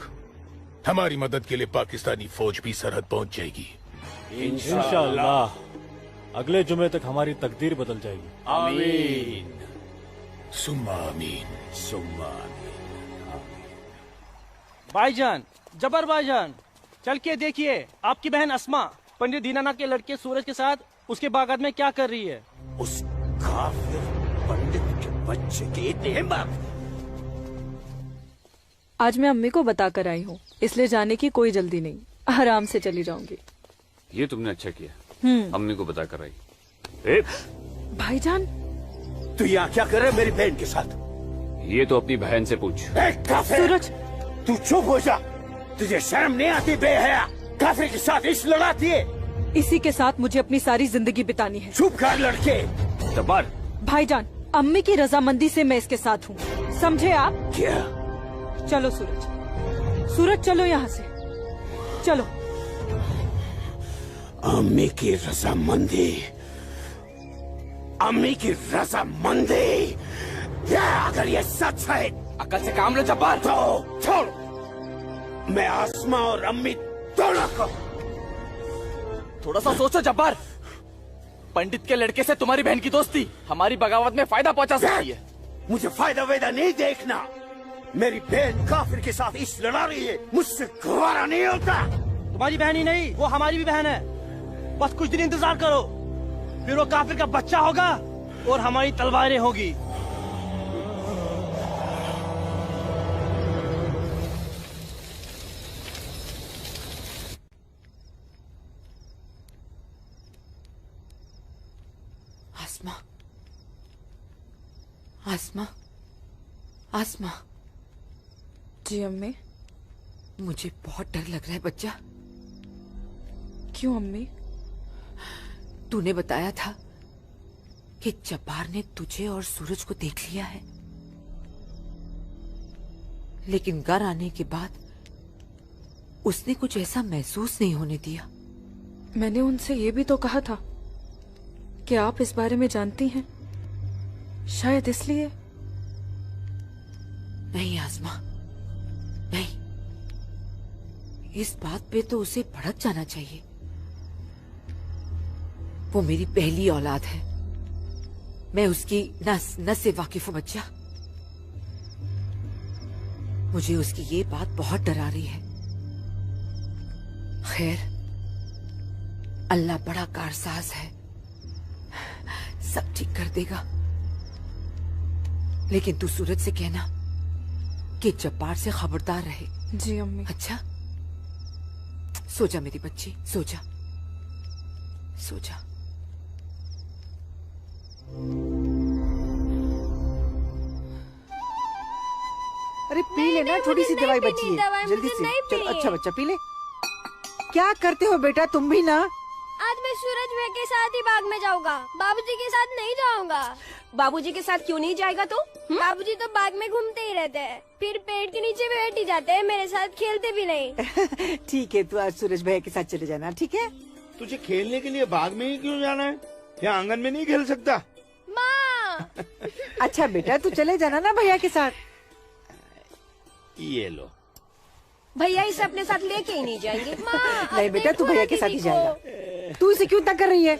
[SPEAKER 19] हमारी मदद के लिए पाकिस्तानी फौज भी सरहद पहुंच जाएगी।
[SPEAKER 18] इंशाअल्लाह अगले जुम्मे तक हमारी तकदीर बदल जाएगी।
[SPEAKER 15] आमीन
[SPEAKER 19] सुम्मा आमीन
[SPEAKER 15] सुम्मा आमीन।
[SPEAKER 22] भाईजान, जबर भाईजान, चल के देखिए आपकी बहन अस्मा पंडित दीनानाथ के लड़के सूरज के साथ उसके बागात में क्या कर रही है।
[SPEAKER 15] उस काफिर पंडित के बच्चे की इतनी हिम्मत!
[SPEAKER 14] आज मैं अम्मी को बता कर आई हूँ, इसलिए जाने की कोई जल्दी नहीं, आराम से चली जाऊंगी।
[SPEAKER 13] ये तुमने अच्छा किया, अम्मी को बता कर आई।
[SPEAKER 14] भाईजान,
[SPEAKER 15] तू यहाँ क्या कर रहा है मेरी बहन के साथ?
[SPEAKER 13] ये तो अपनी बहन से पूछ।
[SPEAKER 14] सूरज,
[SPEAKER 15] तू चुप हो जा। तुझे शर्म नहीं आती बेहया? काफिर के साथ इश्क लड़ाती है।
[SPEAKER 14] इसी के साथ मुझे अपनी सारी जिंदगी बितानी है।
[SPEAKER 15] चुप कर लड़के।
[SPEAKER 13] जब्बार।
[SPEAKER 14] भाईजान, अम्मी की रजामंदी से मैं इसके साथ हूँ, समझे आप?
[SPEAKER 15] क्या?
[SPEAKER 14] चलो सूरज, सूरज चलो यहाँ से, चलो।
[SPEAKER 15] अम्मी की रजामंदी, अम्मी की रजामंदी। क्या अगर ये सच है?
[SPEAKER 7] अकल से काम लो जब्बार।
[SPEAKER 15] तो छोड़, मैं आसमा और अम्मी दोनों को।
[SPEAKER 7] थोड़ा सा सोचो जब्बार, पंडित के लड़के से तुम्हारी बहन की दोस्ती हमारी बगावत में फायदा पहुंचा सकती है।
[SPEAKER 15] मुझे फायदा वेदा नहीं देखना। मेरी बहन काफिर के साथ इश्क लड़ा रही है, मुझसे गवारा नहीं होता।
[SPEAKER 22] तुम्हारी बहन ही नहीं, वो हमारी भी बहन है। बस कुछ दिन इंतजार करो, फिर वो काफिर का बच्चा होगा और हमारी तलवारें होगी।
[SPEAKER 8] आसमा, आसमा, आसमा।
[SPEAKER 14] जी अम्मी।
[SPEAKER 8] मुझे बहुत डर लग रहा है बच्चा।
[SPEAKER 14] क्यों अम्मी?
[SPEAKER 8] तूने बताया था कि जब्बार ने तुझे और सूरज को देख लिया है, लेकिन घर आने के बाद उसने कुछ ऐसा महसूस नहीं होने दिया।
[SPEAKER 14] मैंने उनसे ये भी तो कहा था कि आप इस बारे में जानती हैं, शायद इसलिए।
[SPEAKER 8] नहीं आसमा, नहीं। इस बात पे तो उसे भड़क जाना चाहिए। वो मेरी पहली औलाद है, मैं उसकी नस से वाकिफ हूं बच्चा। मुझे उसकी ये बात बहुत डरा रही है। खैर, अल्लाह बड़ा कारसाज है, सब ठीक कर देगा। लेकिन तू सूरज से कहना कि जब्बार से खबरदार रहे।
[SPEAKER 14] जी अम्मी।
[SPEAKER 8] अच्छा, सो जा मेरी बच्ची, सो जा, सो जा। अरे पी लेना, थोड़ी सी दवाई बची है, जल्दी से। चल अच्छा बच्चा, पी ले। क्या करते हो बेटा तुम भी ना?
[SPEAKER 9] आज मैं सूरज भाई के साथ ही बाग में जाऊंगा, बाबूजी के साथ नहीं जाऊंगा।
[SPEAKER 10] बाबूजी के साथ क्यों नहीं जाएगा तो?
[SPEAKER 9] बाबूजी तो बाग में घूमते ही रहते हैं, फिर पेड़ के नीचे बैठ ही जाते हैं, मेरे साथ खेलते भी नहीं।
[SPEAKER 8] ठीक है, तू आज सूरज भैया के साथ चले जाना, ठीक है?
[SPEAKER 5] तुझे खेलने के लिए बाग में ही क्यों जाना है? या आंगन में नहीं खेल सकता?
[SPEAKER 9] माँ।
[SPEAKER 8] अच्छा बेटा, तू चले जाना ना भैया के साथ।
[SPEAKER 5] ये लो।
[SPEAKER 10] भैया इसे अपने साथ लेके ही नहीं जाएंगे।
[SPEAKER 8] नहीं बेटा, तू भैया के साथ ही जाएगा। तू इसे क्यों तंग कर रही है?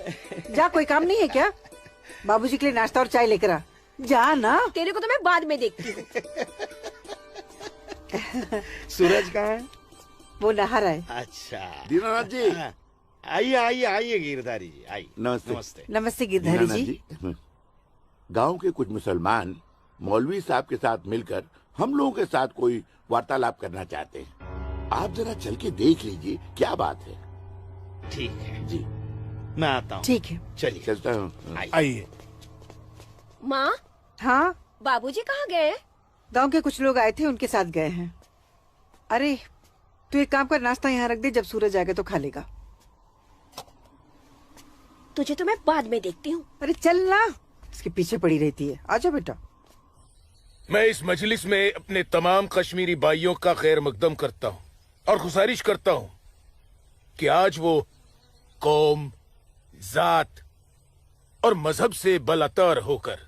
[SPEAKER 8] जा, कोई काम नहीं है क्या? बाबूजी के लिए नाश्ता और चाय लेकर आ, जा ना।
[SPEAKER 10] तेरे को तो मैं बाद में देखती हूँ।
[SPEAKER 5] सूरज कहाँ है?
[SPEAKER 8] वो नहा रहा है।
[SPEAKER 5] अच्छा
[SPEAKER 16] दीनानाथ जी,
[SPEAKER 5] आइए आइए आइए गिरधारी जी, आइए।
[SPEAKER 16] नमस्ते।
[SPEAKER 5] नमस्ते।
[SPEAKER 8] नमस्ते गिरधारी जी।
[SPEAKER 16] गांव के कुछ मुसलमान मौलवी साहब के साथ मिलकर हम लोगों के साथ कोई वार्तालाप करना चाहते हैं। आप जरा चल के देख लीजिए क्या बात है।
[SPEAKER 5] ठीक है
[SPEAKER 16] जी,
[SPEAKER 5] मैं आता हूँ।
[SPEAKER 8] ठीक है,
[SPEAKER 5] चलिए
[SPEAKER 16] चलता हूँ।
[SPEAKER 5] आइए।
[SPEAKER 10] माँ,
[SPEAKER 8] हाँ
[SPEAKER 10] बाबूजी कहाँ गए?
[SPEAKER 8] गांव के कुछ लोग आए थे, उनके साथ गए हैं। अरे तू एक काम कर, नाश्ता यहाँ रख दे, जब सूरज आएगा तो खा लेगा।
[SPEAKER 10] तुझे तो मैं बाद में देखती हूँ।
[SPEAKER 8] अरे चल ना, इसके पीछे पड़ी रहती है। आजा बेटा।
[SPEAKER 19] मैं इस मजलिस में अपने तमाम कश्मीरी भाइयों का खैर मकदम करता हूँ और गुजारिश करता हूँ कि आज वो कौम, जात और मजहब से बलातर होकर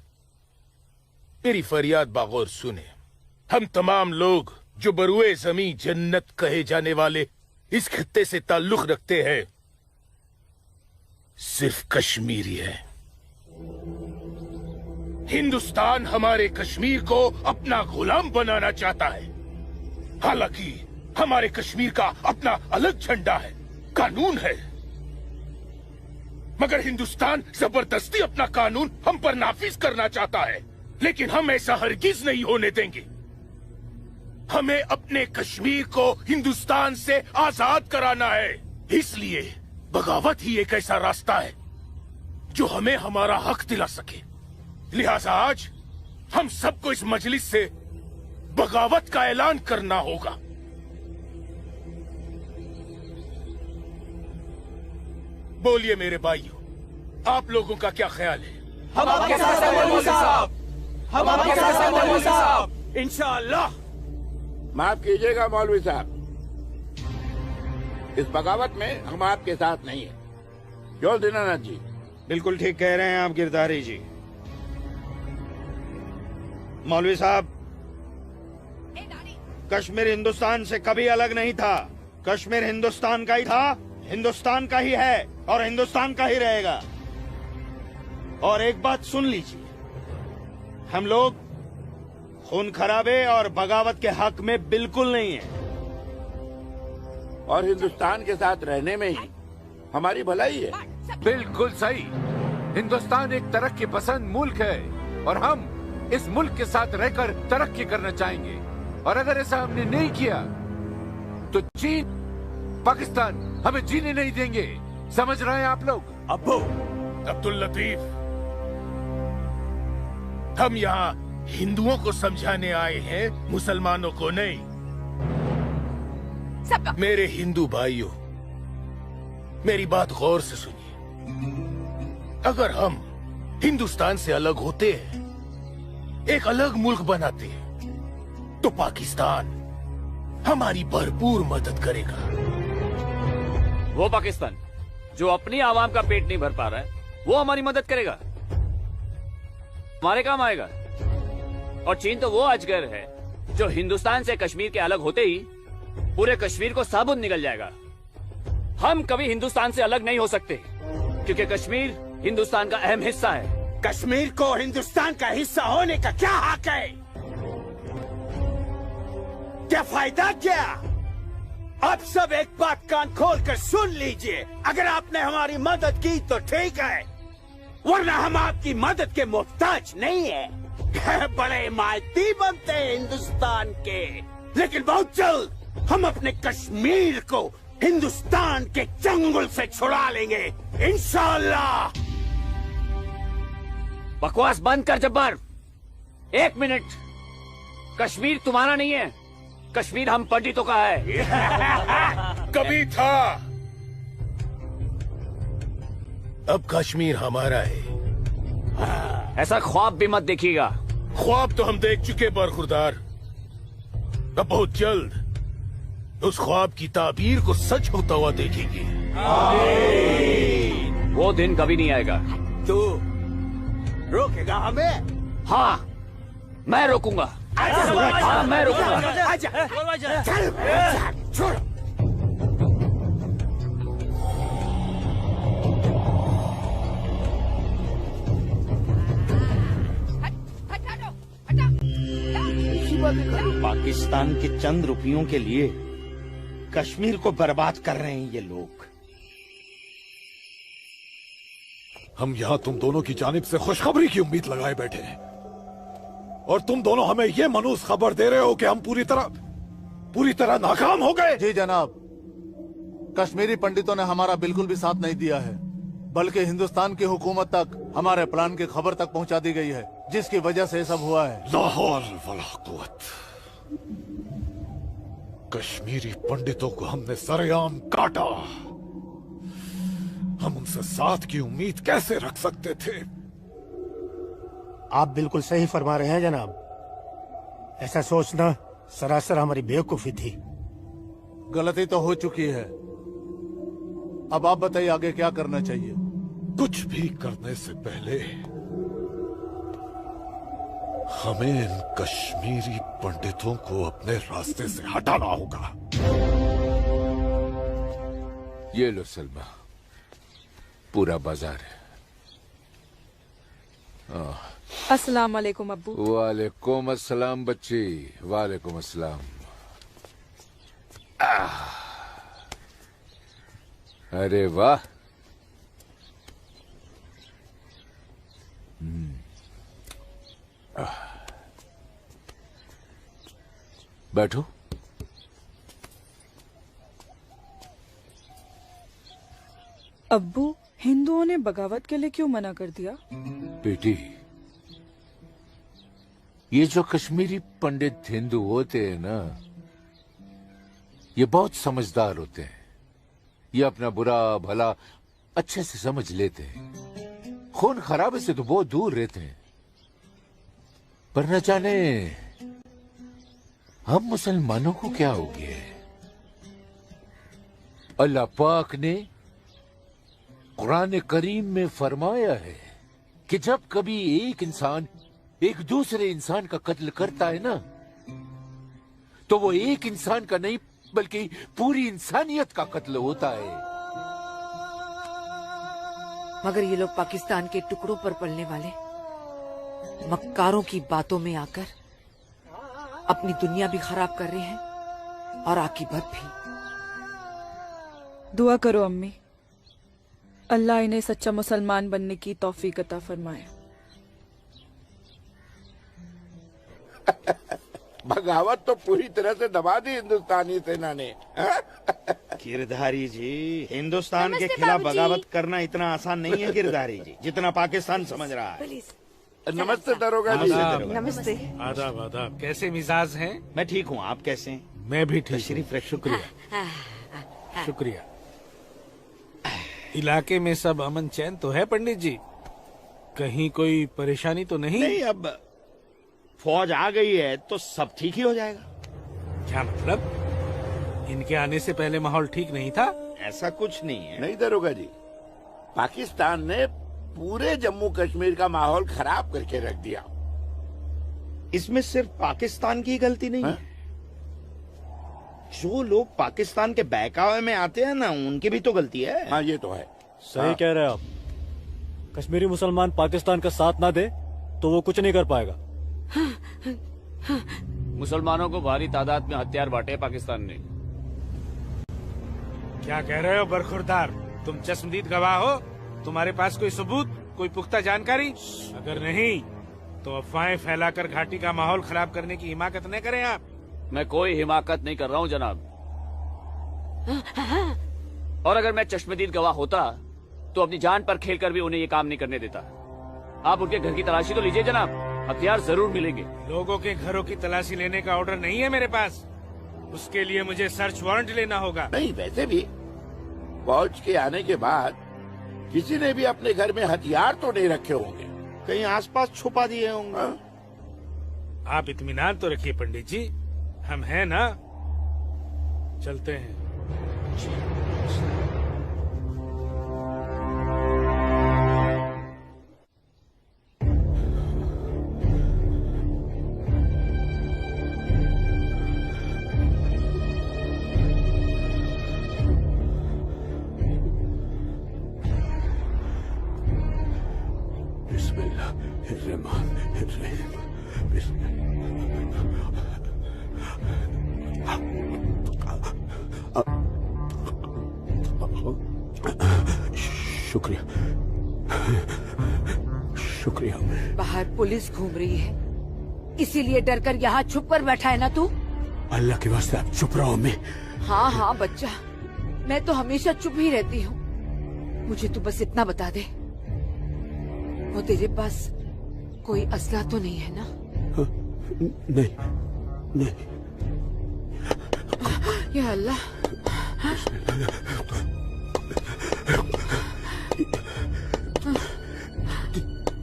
[SPEAKER 19] मेरी फरियाद बागौर सुने। हम तमाम लोग जो बरुए जमी जन्नत कहे जाने वाले इस खित्ते से ताल्लुक रखते हैं, सिर्फ कश्मीरी है। हिंदुस्तान हमारे कश्मीर को अपना गुलाम बनाना चाहता है। हालांकि हमारे कश्मीर का अपना अलग झंडा है, कानून है, मगर हिंदुस्तान जबरदस्ती अपना कानून हम पर नाफिज करना चाहता है। लेकिन हम ऐसा हरगिज नहीं होने देंगे। हमें अपने कश्मीर को हिंदुस्तान से आजाद कराना है। इसलिए बगावत ही एक ऐसा रास्ता है जो हमें हमारा हक दिला सके। लिहाजा आज हम सबको इस मजलिस से बगावत का ऐलान करना होगा। बोलिए मेरे भाइयों, आप लोगों का क्या ख्याल है?
[SPEAKER 15] हम आपके साथ हैं मौलवी साहब, हम आपके साथ हैं मौलवी साहब,
[SPEAKER 19] इंशाअल्लाह।
[SPEAKER 16] माफ कीजिएगा मौलवी साहब, इस बगावत में हम आपके साथ नहीं है। क्यों दीनानाथ जी?
[SPEAKER 5] बिल्कुल ठीक कह रहे हैं आप गिरधारी जी। मौलवी साहब, कश्मीर हिंदुस्तान से कभी अलग नहीं था। कश्मीर हिंदुस्तान का ही था, हिंदुस्तान का ही है और हिंदुस्तान का ही रहेगा। और एक बात सुन लीजिए, हम लोग खून खराबे और बगावत के हक में बिल्कुल नहीं है।
[SPEAKER 16] और हिंदुस्तान के साथ रहने में ही हमारी भलाई है।
[SPEAKER 17] बिल्कुल सही। हिंदुस्तान एक तरक्की पसंद मुल्क है और हम इस मुल्क के साथ रहकर तरक्की करना चाहेंगे। और अगर ऐसा हमने नहीं किया तो चीन, पाकिस्तान हमें जीने नहीं देंगे। समझ रहे हैं आप लोग?
[SPEAKER 19] अब्बू अब्दुल लतीफ, हम यहाँ हिंदुओं को समझाने आए हैं, मुसलमानों को नहीं। मेरे हिंदू भाइयों, मेरी बात गौर से सुनिए। अगर हम हिंदुस्तान से अलग होते हैं, एक अलग मुल्क बनाते हैं, तो पाकिस्तान हमारी भरपूर मदद करेगा।
[SPEAKER 13] वो पाकिस्तान जो अपनी आवाम का पेट नहीं भर पा रहा है, वो हमारी मदद करेगा, हमारे काम आएगा। और चीन तो वो अजगर है जो हिंदुस्तान से कश्मीर के अलग होते ही पूरे कश्मीर को साबुत निकल जाएगा। हम कभी हिंदुस्तान से अलग नहीं हो सकते क्योंकि कश्मीर हिंदुस्तान का अहम हिस्सा है।
[SPEAKER 15] कश्मीर को हिंदुस्तान का हिस्सा होने का क्या हक है? क्या फायदा क्या? आप सब एक बात कान खोल कर सुन लीजिए। अगर आपने हमारी मदद की तो ठीक है, वरना हम आपकी मदद के मोहताज नहीं है। बड़े मायती बनते हैं हिंदुस्तान के, लेकिन बहुत जल्द हम अपने कश्मीर को हिंदुस्तान के चंगुल से छुड़ा लेंगे, इंशाअल्लाह।
[SPEAKER 13] बकवास बंद कर जब्बार। एक मिनट, कश्मीर तुम्हारा नहीं है, कश्मीर हम पंडितों का है।
[SPEAKER 19] कभी था, अब कश्मीर हमारा है।
[SPEAKER 13] ऐसा ख्वाब भी मत देखिएगा।
[SPEAKER 19] ख्वाब तो हम देख चुके बरखुरदार। अब बहुत जल्द उस ख्वाब की ताबीर को सच होता हुआ देखेंगे।
[SPEAKER 13] वो दिन कभी नहीं आएगा।
[SPEAKER 15] तू रोकेगा हमें?
[SPEAKER 13] हाँ, मैं रोकूंगा। हाँ, मैं रोकूंगा।
[SPEAKER 15] आजा, चल, छोड़।
[SPEAKER 5] पाकिस्तान के चंद रुपयों के लिए कश्मीर को बर्बाद कर रहे हैं ये लोग।
[SPEAKER 6] हम यहाँ तुम दोनों की जानिब से खुशखबरी की उम्मीद लगाए बैठे हैं और तुम दोनों हमें ये मनूस खबर दे रहे हो कि हम पूरी तरह नाकाम हो गए।
[SPEAKER 11] जी जनाब, कश्मीरी पंडितों ने हमारा बिल्कुल भी साथ नहीं दिया है, बल्कि हिंदुस्तान की हुकूमत तक हमारे प्लान की खबर तक पहुंचा दी गई है, जिसकी वजह से ये सब हुआ है।
[SPEAKER 6] ला हौल वला कुव्वत। कश्मीरी पंडितों को हमने सरेआम काटा। हम उनसे साथ की उम्मीद कैसे रख सकते थे?
[SPEAKER 20] आप बिल्कुल सही फरमा रहे हैं जनाब। ऐसा सोचना सरासर हमारी बेवकूफी थी।
[SPEAKER 11] गलती तो हो चुकी है, अब आप बताइए आगे क्या करना चाहिए।
[SPEAKER 6] कुछ भी करने से पहले हमें इन कश्मीरी पंडितों को अपने रास्ते से हटाना होगा।
[SPEAKER 17] ये लो सलमा, पूरा बाजार है।
[SPEAKER 14] अस्सलाम वालेकुम अब्बू।
[SPEAKER 17] वालेकुम अस्सलाम बच्ची, वालेकुम अस्सलाम। अरे वाह, बैठो।
[SPEAKER 14] अब्बू, हिंदुओं ने बगावत के लिए क्यों मना कर दिया?
[SPEAKER 17] बेटी, ये जो कश्मीरी पंडित हिंदू होते हैं ना, ये बहुत समझदार होते हैं। ये अपना बुरा भला अच्छे से समझ लेते हैं। खून खराबे से तो बहुत दूर रहते हैं। पर न जाने हम मुसलमानों को क्या हो गया है। अल्लाह पाक ने कुरान करीम में फरमाया है कि जब कभी एक इंसान एक दूसरे इंसान का कत्ल करता है ना, तो वो एक इंसान का नहीं बल्कि पूरी इंसानियत का कत्ल होता है।
[SPEAKER 10] मगर ये लोग पाकिस्तान के टुकड़ों पर पलने वाले मक्कारों की बातों में आकर अपनी दुनिया भी खराब कर रहे हैं और आकीबत भी।
[SPEAKER 14] दुआ करो अम्मी, अल्लाह इन्हें सच्चा मुसलमान बनने की तौफीक अता फरमाए।
[SPEAKER 16] बगावत तो पूरी तरह से दबा दी हिंदुस्तानी सेना ने।
[SPEAKER 5] गिरधारी जी, हिंदुस्तान के खिलाफ बगावत करना इतना आसान नहीं है गिरधारी जी, जितना पाकिस्तान समझ रहा है।
[SPEAKER 16] नमस्ते दरोगा जी।
[SPEAKER 8] नमस्ते।
[SPEAKER 3] आदाब आदाब। कैसे मिजाज हैं?
[SPEAKER 5] मैं ठीक हूँ, आप कैसे हैं?
[SPEAKER 3] मैं भी ठीक
[SPEAKER 5] तशरीफ
[SPEAKER 3] हूँ। शुक्रिया शुक्रिया। इलाके में सब अमन चैन तो है पंडित जी? कहीं कोई परेशानी तो नहीं?
[SPEAKER 5] नहीं, अब फौज आ गई है तो सब ठीक ही हो जाएगा।
[SPEAKER 3] क्या मतलब? इनके आने से पहले माहौल ठीक नहीं था?
[SPEAKER 5] ऐसा कुछ नहीं है।
[SPEAKER 16] नहीं दरोगा जी, पाकिस्तान ने पूरे जम्मू कश्मीर का माहौल खराब करके रख दिया।
[SPEAKER 5] इसमें सिर्फ पाकिस्तान की गलती नहीं है। जो लोग पाकिस्तान के बहकावे में आते हैं ना, उनकी भी तो गलती है।
[SPEAKER 16] हाँ, ये तो है।
[SPEAKER 18] सही कह रहे हैं आप। कश्मीरी मुसलमान पाकिस्तान का साथ ना दे तो वो कुछ नहीं कर पाएगा।
[SPEAKER 13] मुसलमानों को भारी तादाद में हथियार बांटे पाकिस्तान ने।
[SPEAKER 3] क्या कह रहे हो बरखुरदार? तुम चश्मदीद गवाह हो? तुम्हारे पास कोई सबूत, कोई पुख्ता जानकारी? अगर नहीं तो अफवाहें फैलाकर घाटी का माहौल खराब करने की हिमाकत न करें आप।
[SPEAKER 13] मैं कोई हिमाकत नहीं कर रहा हूँ जनाब। और अगर मैं चश्मदीद गवाह होता तो अपनी जान पर खेलकर भी उन्हें ये काम नहीं करने देता। आप उनके घर की तलाशी तो लीजिए जनाब, हथियार जरूर मिलेंगे।
[SPEAKER 3] लोगों के घरों की तलाशी लेने का ऑर्डर नहीं है मेरे पास। उसके लिए मुझे सर्च वारंट लेना होगा।
[SPEAKER 16] नहीं, वैसे भी फौज के आने के बाद किसी ने भी अपने घर में हथियार तो नहीं रखे होंगे,
[SPEAKER 5] कहीं आसपास छुपा दिए होंगे।
[SPEAKER 3] आप इत्मीनान तो रखिए पंडित जी, हम हैं ना। चलते हैं।
[SPEAKER 16] शुक्रिया शुक्रिया।
[SPEAKER 10] बाहर पुलिस घूम रही है, इसीलिए डर कर यहाँ छुप कर बैठा है ना तू?
[SPEAKER 16] अल्लाह के वास्ते आप चुप रहो। मैं
[SPEAKER 10] हाँ हाँ बच्चा, मैं तो हमेशा चुप ही रहती हूँ। मुझे तू बस इतना बता दे, वो तेरे पास कोई असला तो नहीं है ना?
[SPEAKER 16] नहीं नहीं।
[SPEAKER 10] या अल्लाह।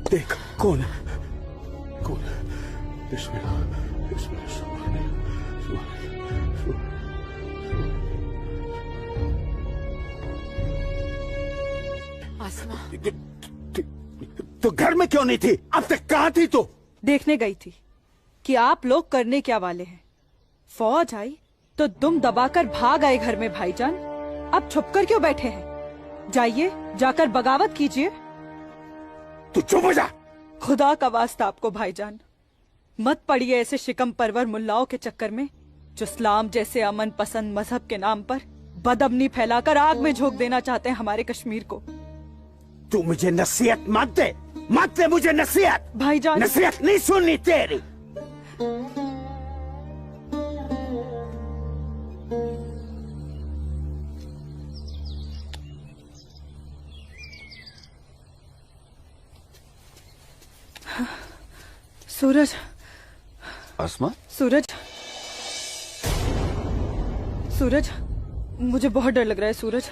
[SPEAKER 16] देख कौन है, कौन है? बिस्मिल्लाह बिस्मिल्लाह।
[SPEAKER 10] आसमा,
[SPEAKER 16] तो घर में क्यों नहीं थी? अब तक कहाँ थी तू?
[SPEAKER 14] देखने गई थी कि आप लोग करने क्या वाले हैं। फौज आई तो दुम दबाकर भाग आए घर में भाईजान। अब छुपकर क्यों बैठे हैं? जाइए, जाकर बगावत कीजिए।
[SPEAKER 16] तू चुप हो जा।
[SPEAKER 14] खुदा का वास्ता आपको भाईजान, मत पड़िए ऐसे शिकम परवर मुल्लाओं के चक्कर में, जो इस्लाम जैसे अमन पसंद मजहब के नाम पर बदअमनी फैलाकर आग में झोंक देना चाहते हैं हमारे कश्मीर को।
[SPEAKER 16] तू मुझे नसीहत मत दे, मत दे मुझे नसीहत।
[SPEAKER 14] भाईजान,
[SPEAKER 16] नसीहत नहीं सुननी तेरी।
[SPEAKER 14] सूरज,
[SPEAKER 13] आसमा,
[SPEAKER 14] सूरज, सूरज, मुझे बहुत डर लग रहा है सूरज।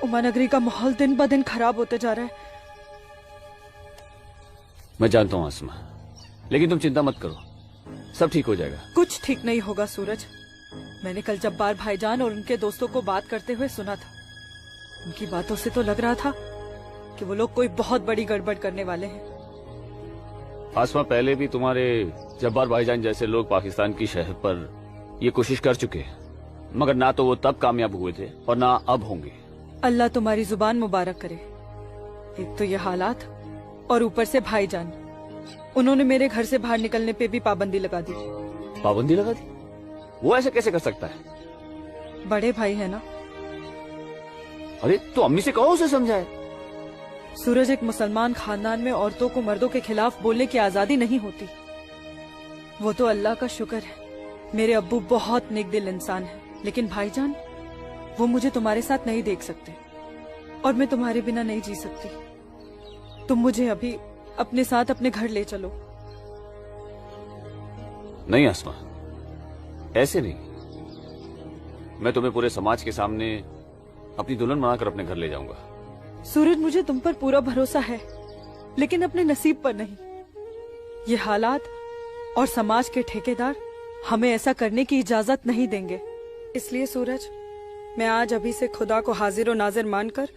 [SPEAKER 14] उमानगरी का माहौल दिन ब दिन खराब होते जा रहा है।
[SPEAKER 13] मैं जानता हूँ आसमा, लेकिन तुम चिंता मत करो, सब ठीक हो जाएगा।
[SPEAKER 14] कुछ ठीक नहीं होगा सूरज। मैंने कल जब्बार भाईजान और उनके दोस्तों को बात करते हुए सुना था। उनकी बातों से तो लग रहा था कि वो लोग कोई बहुत बड़ी गड़बड़ करने वाले हैं।
[SPEAKER 13] आसमा, पहले भी तुम्हारे जब्बार भाईजान जैसे लोग पाकिस्तान की शहर पर ये कोशिश कर चुके हैं, मगर ना तो वो तब कामयाब हुए थे और ना अब होंगे।
[SPEAKER 14] अल्लाह तुम्हारी जुबान मुबारक करे। एक तो ये हालात और ऊपर से भाईजान, उन्होंने मेरे घर से बाहर निकलने पे भी पाबंदी लगा दी।
[SPEAKER 13] पाबंदी लगा दी? वो ऐसे कैसे कर सकता है?
[SPEAKER 14] बड़े भाई है ना।
[SPEAKER 13] अरे तो अम्मी से कहो, उसे समझाए।
[SPEAKER 14] सूरज, एक मुसलमान खानदान में औरतों को मर्दों के खिलाफ बोलने की आजादी नहीं होती। वो तो अल्लाह का शुक्र है, मेरे अब्बू बहुत नेक दिल इंसान है, लेकिन भाईजान वो मुझे तुम्हारे साथ नहीं देख सकते और मैं तुम्हारे बिना नहीं जी सकती। तुम मुझे अभी अपने साथ अपने घर ले चलो।
[SPEAKER 13] नहीं आसमा, ऐसे नहीं। मैं तुम्हें पूरे समाज के सामने अपनी दुल्हन बनाकर अपने घर ले जाऊंगा।
[SPEAKER 14] सूरज, मुझे तुम पर पूरा भरोसा है, लेकिन अपने नसीब पर नहीं। ये हालात और समाज के ठेकेदार हमें ऐसा करने की इजाजत नहीं देंगे। इसलिए सूरज, मैं आज अभी से खुदा को हाजिर और नाजिर मानकर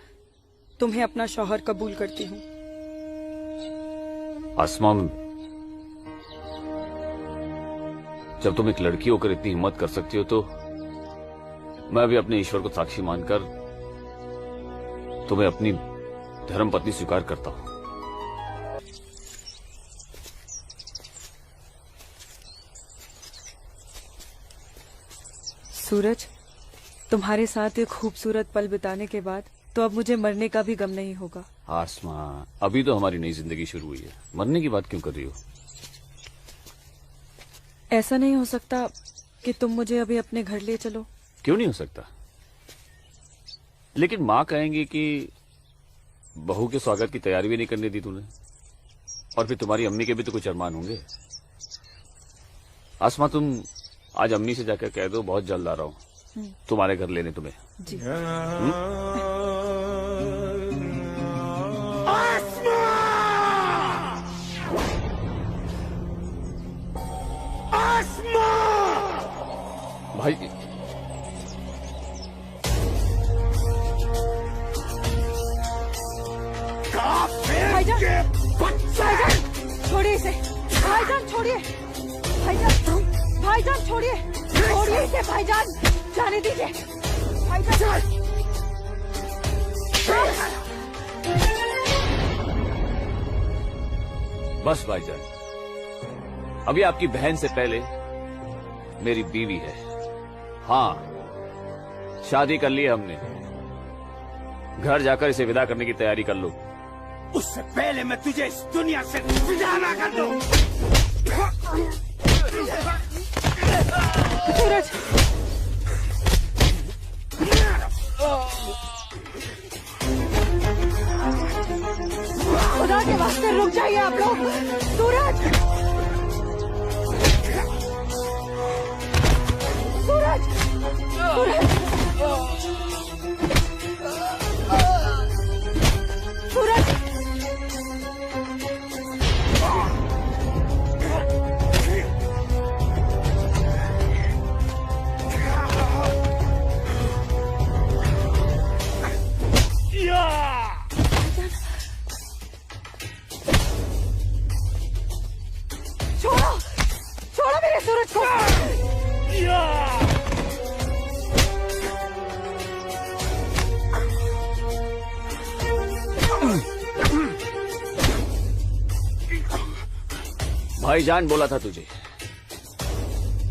[SPEAKER 14] तुम्हें अपना शौहर कबूल करती हूँ।
[SPEAKER 13] आसमा, जब तुम एक लड़की होकर इतनी हिम्मत कर सकती हो तो मैं भी अपने ईश्वर को साक्षी मानकर तुम्हें अपनी धर्म पत्नी स्वीकार करता हूं।
[SPEAKER 14] सूरज, तुम्हारे साथ एक खूबसूरत पल बिताने के बाद तो अब मुझे मरने का भी गम नहीं होगा।
[SPEAKER 13] आसमा, अभी तो हमारी नई जिंदगी शुरू हुई है, मरने की बात क्यों कर रही हो?
[SPEAKER 14] ऐसा नहीं हो सकता कि तुम मुझे अभी अपने घर ले चलो?
[SPEAKER 13] क्यों नहीं हो सकता? लेकिन माँ कहेंगी कि बहू के स्वागत की तैयारी भी नहीं करने दी तूने, और फिर तुम्हारी अम्मी के भी तो कुछ अरमान होंगे। आसमा, तुम आज अम्मी से जाकर कह दो बहुत जल्द आ रहा हूँ तुम्हारे घर लेने तुम्हें।
[SPEAKER 14] जी।
[SPEAKER 13] भाई,
[SPEAKER 10] भाईजान, भाईजान, छोड़िए इसे। भाईजान छोड़िए, भाईजान, भाईजान छोड़िए, छोड़िए इसे भाईजान, जाने दीजिए भाईजान।
[SPEAKER 13] बस भाईजान, अभी आपकी बहन से पहले मेरी बीवी है। हाँ, शादी कर ली है हमने। घर जाकर इसे विदा करने की तैयारी कर लो।
[SPEAKER 15] उससे पहले मैं तुझे इस दुनिया से विदा ना कर दूं।
[SPEAKER 14] सूरज,
[SPEAKER 10] खुदा के वास्ते रुक जाइए आप लोग। सूरज, सूरज, सूरज, सूरज, छोड़ो, छोड़ो मेरे सूरज को।
[SPEAKER 13] भाईजान बोला था तुझे,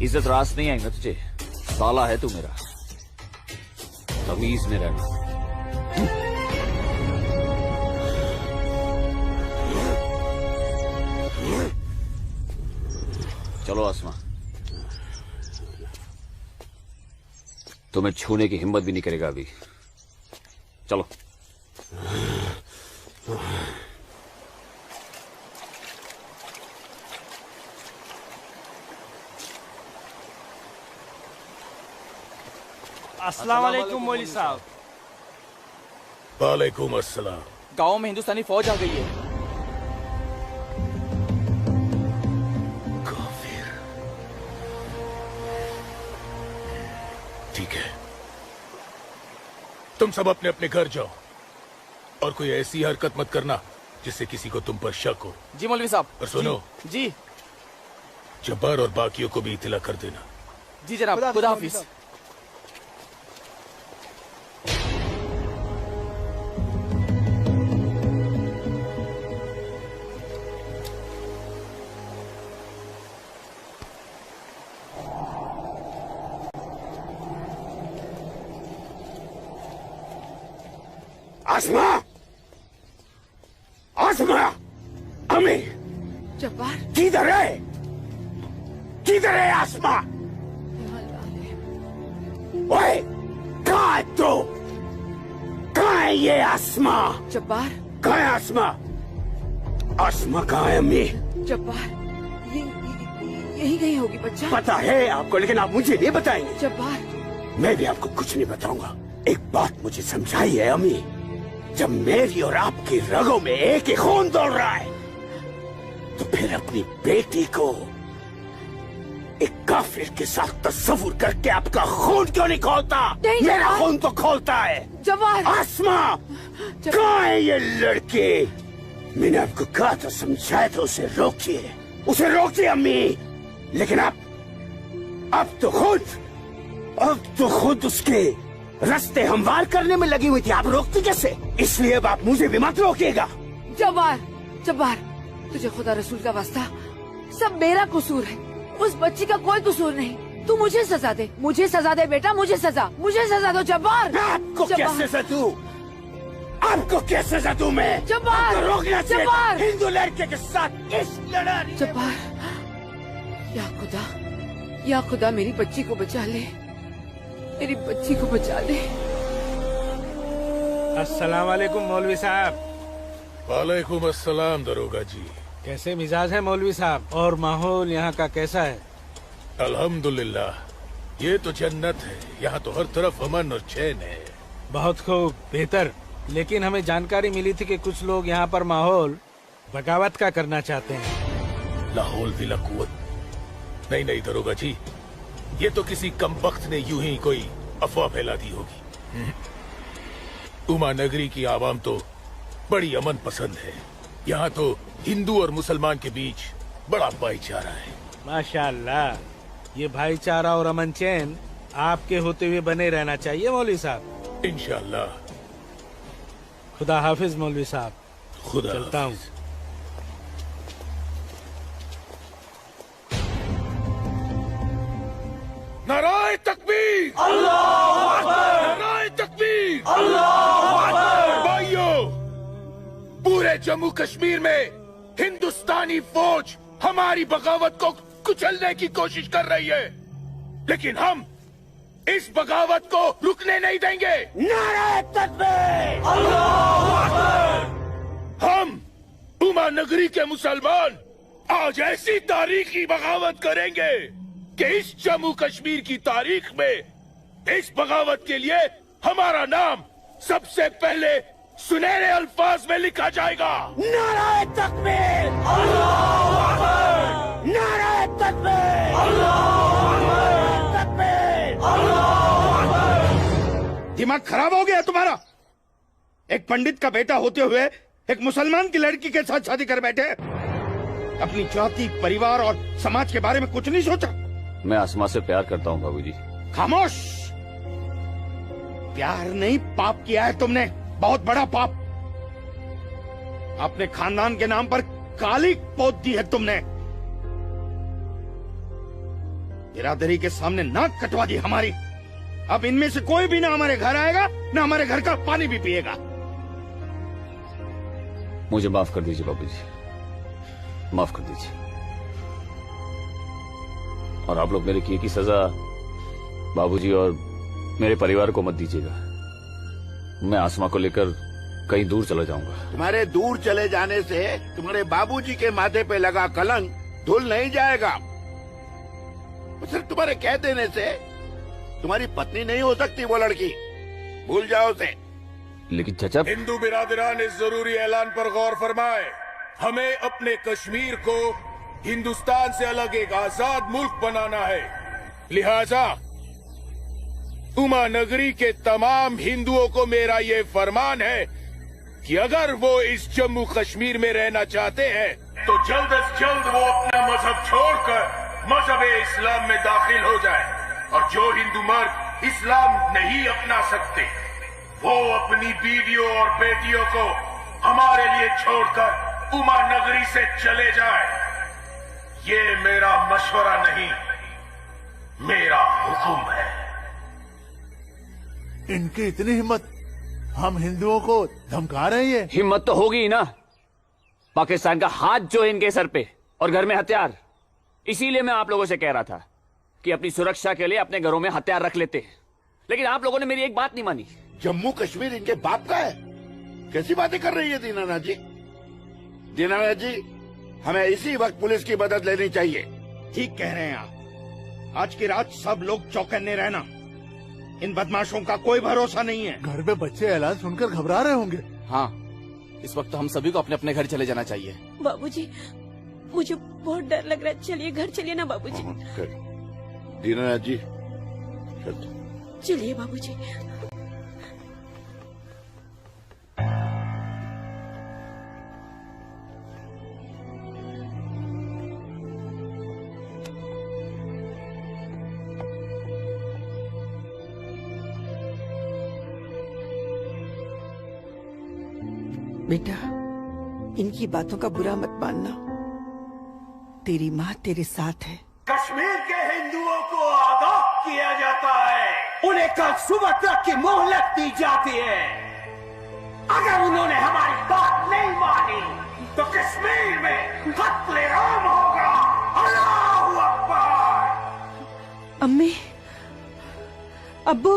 [SPEAKER 13] इज्जत रास नहीं आई ना तुझे। साला है तू मेरा, तमीज में रहना। चलो आसमा, तुम्हें छूने की हिम्मत भी नहीं करेगा अभी। चलो।
[SPEAKER 22] अस्सलाम वालेकुम मौलवी साहब।
[SPEAKER 19] वालेकुम अस्सलाम।
[SPEAKER 7] गांव में हिंदुस्तानी फौज आ गई है।
[SPEAKER 19] ठीक है, तुम सब अपने अपने घर जाओ और कोई ऐसी हरकत मत करना जिससे किसी को तुम पर शक हो।
[SPEAKER 7] जी मौलवी साहब।
[SPEAKER 19] और सुनो
[SPEAKER 7] जी
[SPEAKER 19] जब्बार और बाकियों को भी इत्तला कर देना।
[SPEAKER 7] जी जनाब, खुदा हाफिज।
[SPEAKER 15] आसमा, आसमा, अमी,
[SPEAKER 10] जब्बार
[SPEAKER 15] किधर है? किधर है आसमा? ओए, कहाँ है तू? कहाँ है ये आसमा?
[SPEAKER 10] जब्बार
[SPEAKER 15] कहाँ है आसमा? आसमा कहाँ है अम्मी?
[SPEAKER 10] जब्बार यही कहीं होगी बच्चा।
[SPEAKER 15] पता है आपको, लेकिन आप मुझे नहीं बताएंगे।
[SPEAKER 10] जब्बार
[SPEAKER 15] मैं भी आपको कुछ नहीं बताऊंगा। एक बात मुझे समझाई है अम्मी, जब मेरी और आपकी रगों में एक ही खून दौड़ रहा है तो फिर अपनी बेटी को एक काफिर के साथ तस्वुर करके आपका खून क्यों नहीं खोलता? मेरा खून तो खोलता है।
[SPEAKER 10] जब्बार,
[SPEAKER 15] आसमा, कहाँ है ये लड़की? मैंने आपको कहा था, समझाया था, उसे रोकिए, उसे रोकिए अम्मी। लेकिन अब तो खुद उसके रास्ते हमवार करने में लगी हुई थी। आप रोकती कैसे? इसलिए अब आप मुझे भी मत रोकिएगा।
[SPEAKER 10] जब्बार, जब्बार, तुझे खुदा रसूल का वास्ता, सब मेरा कसूर है, उस बच्ची का कोई कसूर नहीं। तू मुझे सजा दे, मुझे सजा दे बेटा, मुझे सजा दो जब्बार।
[SPEAKER 15] आपको क्या सजा दूं? आपको क्या सजा दूं मैं?
[SPEAKER 10] जब्बार,
[SPEAKER 15] आपको रोकना चाहिए
[SPEAKER 10] जब्बार,
[SPEAKER 15] हिंदू लड़के के साथ इस लड़ाई।
[SPEAKER 10] जब्बार, या खुदा मेरी बच्ची को बचा ले, मेरी बच्ची को बचा ले।
[SPEAKER 3] अस्सलाम वालेकुम मौलवी साहब।
[SPEAKER 19] वालेकुम अस्सलाम दरोगा जी।
[SPEAKER 3] कैसे मिजाज है मौलवी साहब? और माहौल यहाँ का कैसा है?
[SPEAKER 19] अल्हम्दुलिल्लाह, ये तो जन्नत है। यहाँ तो हर तरफ अमन और चैन है।
[SPEAKER 3] बहुत खूब, बेहतर। लेकिन हमें जानकारी मिली थी कि कुछ लोग यहाँ पर माहौल बगावत का करना चाहते हैं।
[SPEAKER 19] लाहौल बिला कुव्वत नहीं दरोगा जी, ये तो किसी कमबख्त ने यूं ही कोई अफवाह फैला दी होगी। उमा नगरी की आवाम तो बड़ी अमन पसंद है। यहाँ तो हिंदू और मुसलमान के बीच बड़ा भाईचारा है।
[SPEAKER 3] माशाअल्लाह, ये भाईचारा और अमन चैन आपके होते हुए बने रहना चाहिए मौलवी साहब।
[SPEAKER 19] इंशाअल्लाह।
[SPEAKER 3] खुदा हाफिज मौलवी साहब।
[SPEAKER 19] खुदा
[SPEAKER 3] चलता हूँ।
[SPEAKER 19] नाराए तकबीर,
[SPEAKER 15] अल्लाहू अकबर,
[SPEAKER 19] नाराए तकबीर,
[SPEAKER 15] अल्लाहू अकबर।
[SPEAKER 19] भाइयों, पूरे जम्मू कश्मीर में हिंदुस्तानी फौज हमारी बगावत को कुचलने की कोशिश कर रही है, लेकिन हम इस बगावत को रुकने नहीं देंगे।
[SPEAKER 15] नाराए तकबीर, अल्लाहू अकबर।
[SPEAKER 19] हम उमा नगरी के मुसलमान आज ऐसी तारीखी बगावत करेंगे कि इस जम्मू कश्मीर की तारीख में इस बगावत के लिए हमारा नाम सबसे पहले सुनहरे अल्फाज में लिखा जाएगा।
[SPEAKER 15] नाराए तकबीर, अल्लाहू अकबर। नाराए तकबीर, अल्लाहू अकबर। तकबीर, अल्लाहू अकबर।
[SPEAKER 5] दिमाग खराब हो गया तुम्हारा? एक पंडित का बेटा होते हुए एक मुसलमान की लड़की के साथ शादी कर बैठे। अपनी जाति, परिवार और समाज के बारे में कुछ नहीं सोचा।
[SPEAKER 13] मैं आसमा से प्यार करता हूँ बाबूजी।
[SPEAKER 5] खामोश। प्यार नहीं, पाप किया है तुमने, बहुत बड़ा पाप। अपने खानदान के नाम पर काली पोत दी है तुमने। बिरादरी के सामने नाक कटवा दी हमारी। अब इनमें से कोई भी ना हमारे घर आएगा, ना हमारे घर का पानी भी पिएगा।
[SPEAKER 13] मुझे माफ कर दीजिए बाबूजी, माफ कर दीजिए। और आप लोग मेरे किए की सजा बाबूजी और मेरे परिवार को मत दीजिएगा। मैं आसमा को लेकर कहीं दूर चला जाऊंगा।
[SPEAKER 16] तुम्हारे दूर चले जाने से तुम्हारे बाबूजी के माथे पे लगा कलंक धुल नहीं जाएगा। सिर्फ तुम्हारे कह देने से तुम्हारी पत्नी नहीं हो सकती वो लड़की, भूल जाओ उसे।
[SPEAKER 13] लेकिन चाचा,
[SPEAKER 19] हिंदू बिरादरान इस जरूरी ऐलान पर गौर फरमाए। हमें अपने कश्मीर को हिंदुस्तान से अलग एक आजाद मुल्क बनाना है। लिहाजा उमा नगरी के तमाम हिंदुओं को मेरा ये फरमान है कि अगर वो इस जम्मू कश्मीर में रहना चाहते हैं तो जल्द से जल्द वो अपना मजहब छोड़कर मजहब इस्लाम में दाखिल हो जाए। और जो हिंदू मर्द इस्लाम नहीं अपना सकते वो अपनी बीवियों और बेटियों को हमारे लिए छोड़कर उमा नगरी से चले जाए। ये मेरा मशवरा नहीं, मेरा हुक्म है।
[SPEAKER 11] इनकी इतनी हिम्मत, हम हिंदुओं को धमका रहे हैं।
[SPEAKER 13] हिम्मत तो होगी ही ना। पाकिस्तान का हाथ जो है इनके सर पे और घर में हथियार। इसीलिए मैं आप लोगों से कह रहा था कि अपनी सुरक्षा के लिए अपने घरों में हथियार रख लेते हैं, लेकिन आप लोगों ने मेरी एक बात नहीं मानी।
[SPEAKER 16] जम्मू कश्मीर इनके बाप का है, कैसी बातें कर रही है दीनानाथ जी? दीनानाथ जी, हमें इसी वक्त पुलिस की मदद लेनी चाहिए।
[SPEAKER 5] ठीक कह रहे हैं आप। आज की रात सब लोग चौकन्ने रहना, इन बदमाशों का कोई भरोसा नहीं है।
[SPEAKER 11] घर पे बच्चे ऐलान सुनकर घबरा रहे होंगे।
[SPEAKER 7] हाँ, इस वक्त तो हम सभी को अपने अपने घर चले जाना चाहिए।
[SPEAKER 1] बाबूजी, मुझे बहुत डर लग रहा है। चलिए घर चलिए ना बाबूजी।
[SPEAKER 16] दीनानाथ जी,
[SPEAKER 1] चलिए बाबूजी।
[SPEAKER 8] बेटा, इनकी बातों का बुरा मत मानना। तेरी माँ तेरे साथ है।
[SPEAKER 15] कश्मीर के हिंदुओं को आगाह किया जाता है, उन्हें कल सुबह तक की मोहलत दी जाती है। अगर उन्होंने हमारी बात नहीं मानी तो कश्मीर में कत्लेआम होगा। अल्लाहू अकबर।
[SPEAKER 14] अम्मी, अब्बू,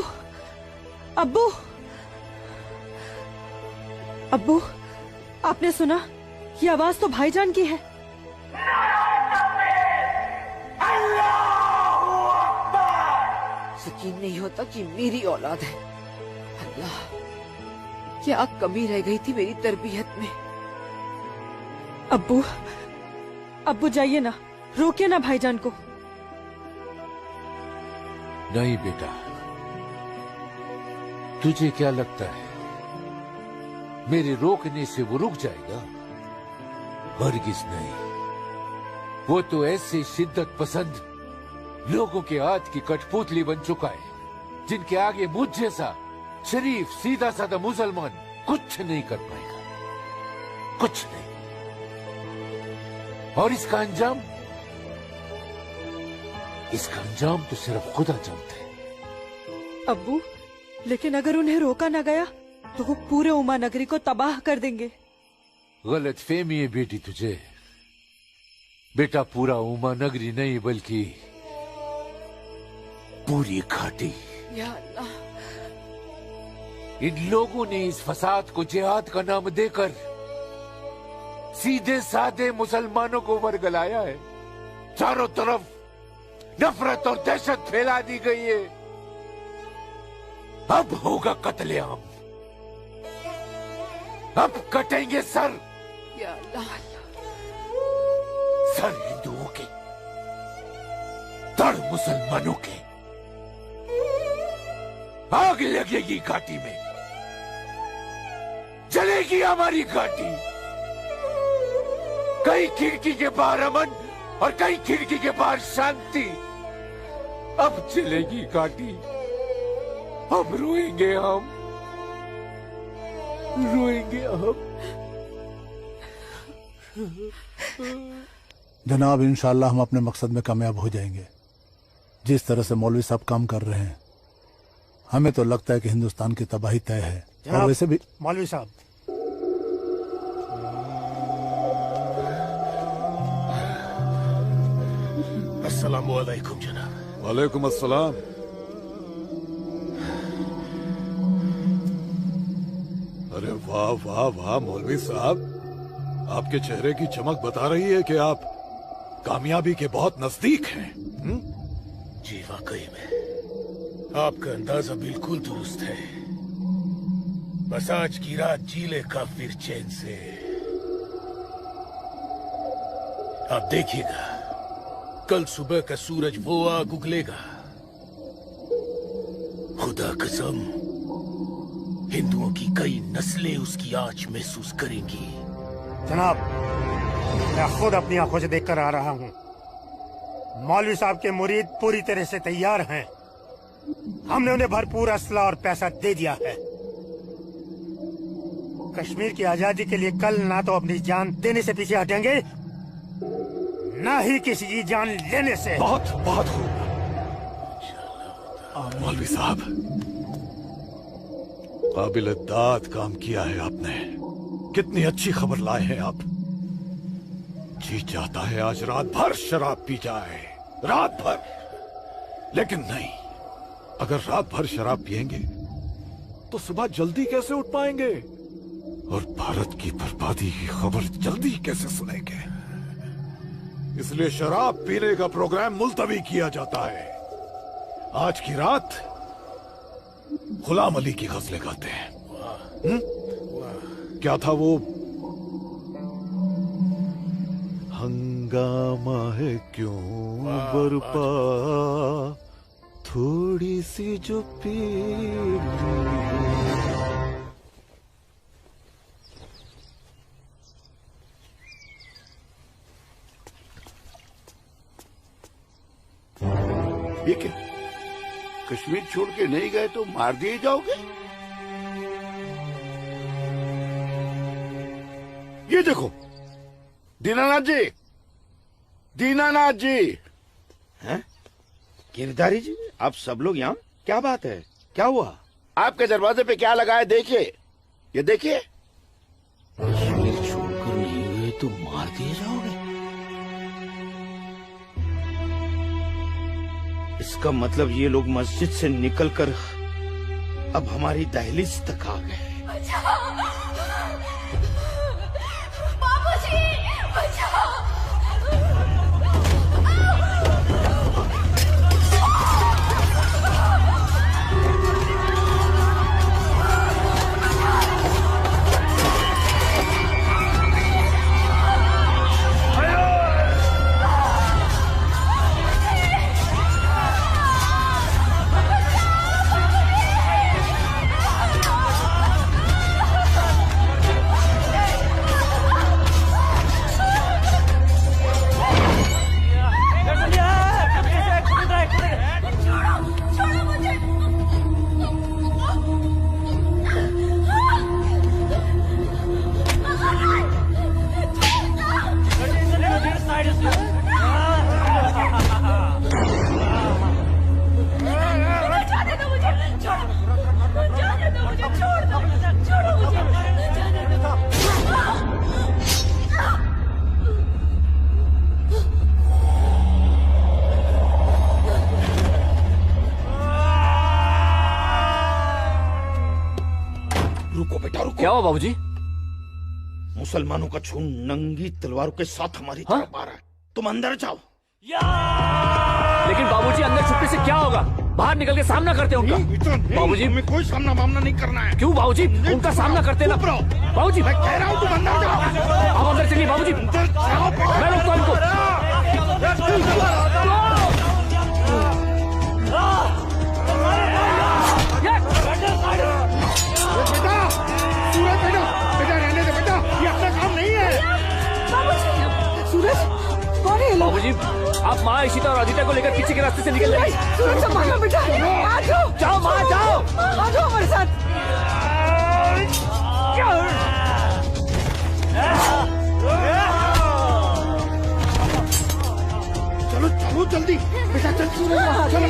[SPEAKER 14] अब्बू, अब्बू, आपने सुना? ये आवाज तो भाईजान की है।
[SPEAKER 8] यकीन नहीं होता कि मेरी औलाद है। अल्लाह, क्या कमी रह गई थी मेरी तरबियत में।
[SPEAKER 14] अब्बू, अब्बू जाइए ना, रोकिए ना भाईजान को।
[SPEAKER 17] नहीं बेटा, तुझे क्या लगता है मेरे रोकने से वो रुक जाएगा? हरगिज नहीं। वो तो ऐसे शिद्दत पसंद लोगों के हाथ की कठपुतली बन चुका है जिनके आगे मुझ जैसा शरीफ सीधा साधा मुसलमान कुछ नहीं कर पाएगा, कुछ नहीं। और इसका अंजाम तो सिर्फ खुदा जानता है।
[SPEAKER 14] अब्बू, लेकिन अगर उन्हें रोका न गया तो वो पूरे उमा नगरी को तबाह कर देंगे।
[SPEAKER 17] गलत फहमी है बेटी तुझे। बेटा, पूरा उमा नगरी नहीं बल्कि पूरी घाटी।
[SPEAKER 8] या अल्लाह,
[SPEAKER 17] इन लोगों ने इस फसाद को जिहाद का नाम देकर सीधे साधे मुसलमानों को वर्गलाया है। चारों तरफ नफरत और दहशत फैला दी गई है। अब होगा कत्लेआम, अब कटेंगे सर।
[SPEAKER 8] या अल्लाह,
[SPEAKER 17] सर हिंदुओं के, धड़ मुसलमानों के। आग लगेगी घाटी में, जलेगी हमारी घाटी। कई खिड़की के बाहर अमन और कई खिड़की के बाहर शांति। अब चलेगी घाटी, अब रोएंगे हम, रोएंगे हम।
[SPEAKER 11] जनाब, इंशाल्लाह हम अपने मकसद में कामयाब हो जाएंगे। जिस तरह से मौलवी साहब काम कर रहे हैं, हमें तो लगता है कि हिंदुस्तान की तबाही तय है। और वैसे भी
[SPEAKER 20] मौलवी साहब,
[SPEAKER 19] अस्सलाम वालेकुम जनाब।
[SPEAKER 6] वालेकुम अस्सलाम। अरे वाह वाह वाह मौलवी साहब, आपके चेहरे की चमक बता रही है कि आप कामयाबी के बहुत नजदीक हैं।
[SPEAKER 19] जी वाकई में। आपका अंदाजा बिल्कुल दुरुस्त है। बस आज की रात जी ले काफिर चैन से। आप देखिएगा, कल सुबह का सूरज वो आग उगलेगा। खुदा कसम, हिंदुओं की कई नस्लें उसकी आंच महसूस करेंगी।
[SPEAKER 20] जनाब, मैं खुद अपनी आंखों से देखकर आ रहा हूँ। मौलवी साहब के मुरीद पूरी तरह से तैयार हैं। हमने उन्हें भरपूर असला और पैसा दे दिया है। कश्मीर की आजादी के लिए कल ना तो अपनी जान देने से पीछे हटेंगे, ना ही किसी की जान लेने से।
[SPEAKER 6] बहुत बहुत खूब मौलवी साहब, काबिल दाद काम किया है आपने। कितनी अच्छी खबर लाए हैं आप। जी चाहता है आज रात भर शराब पी जाए, रात भर। लेकिन नहीं, अगर रात भर शराब पिएंगे तो सुबह जल्दी कैसे उठ पाएंगे और भारत की बर्बादी की खबर जल्दी कैसे सुनेंगे। इसलिए शराब पीने का प्रोग्राम मुलतवी किया जाता है। आज की रात गुलाम अली की गजलें गाते हैं। क्या था वो? हंगामा है क्यों बरपा, थोड़ी सी जो पीर।
[SPEAKER 16] ये क्या? कश्मीर छोड़ के नहीं गए तो मार दिए जाओगे? ये देखो, दीनानाथ जी, दीनानाथ जी।
[SPEAKER 5] हैं? गिरधारी जी, आप सब लोग यहाँ? क्या बात है, क्या हुआ?
[SPEAKER 16] आपके दरवाजे पे क्या लगा है देखिए, ये देखिए।
[SPEAKER 12] कश्मीर छोड़कर नहीं गए तो मार दिए जाओगे?
[SPEAKER 5] इसका मतलब ये लोग मस्जिद से निकलकर अब हमारी दहलीज तक आ गए।
[SPEAKER 9] बाबूजी, बचाओ!
[SPEAKER 13] क्या हुआ बाबूजी?
[SPEAKER 5] मुसलमानों का खून नंगी तलवारों के साथ हमारी तरफ आ रहा है। तुम अंदर जाओ।
[SPEAKER 13] लेकिन बाबूजी, अंदर छुपने से क्या होगा? बाहर निकल के सामना करते हैं उनका। बाबूजी,
[SPEAKER 5] हमें कोई सामना मामला नहीं करना है।
[SPEAKER 13] क्यों बाबूजी? उनका सामना करते ना। बाबूजी,
[SPEAKER 5] मैं कह रहा हूँ तुम अंदर जाओ।
[SPEAKER 13] आप अंदर चलिए बाबूजी। मैं रोकता हूं इनको।
[SPEAKER 5] बेटा रहने दे बेटा, ये अपना काम नहीं है।
[SPEAKER 8] सूरज, कौन है?
[SPEAKER 13] बाबूजी, आप माँ इशिता और आदित्य को लेकर पीछे के रास्ते से निकल जाइए।
[SPEAKER 8] सूरज संभालो बेटा, आ जाओ।
[SPEAKER 13] जाओ माँ, जाओ।
[SPEAKER 8] आ जाओ हमारे साथ।
[SPEAKER 5] चलो चलो जल्दी बेटा, चल सूरज, चलो।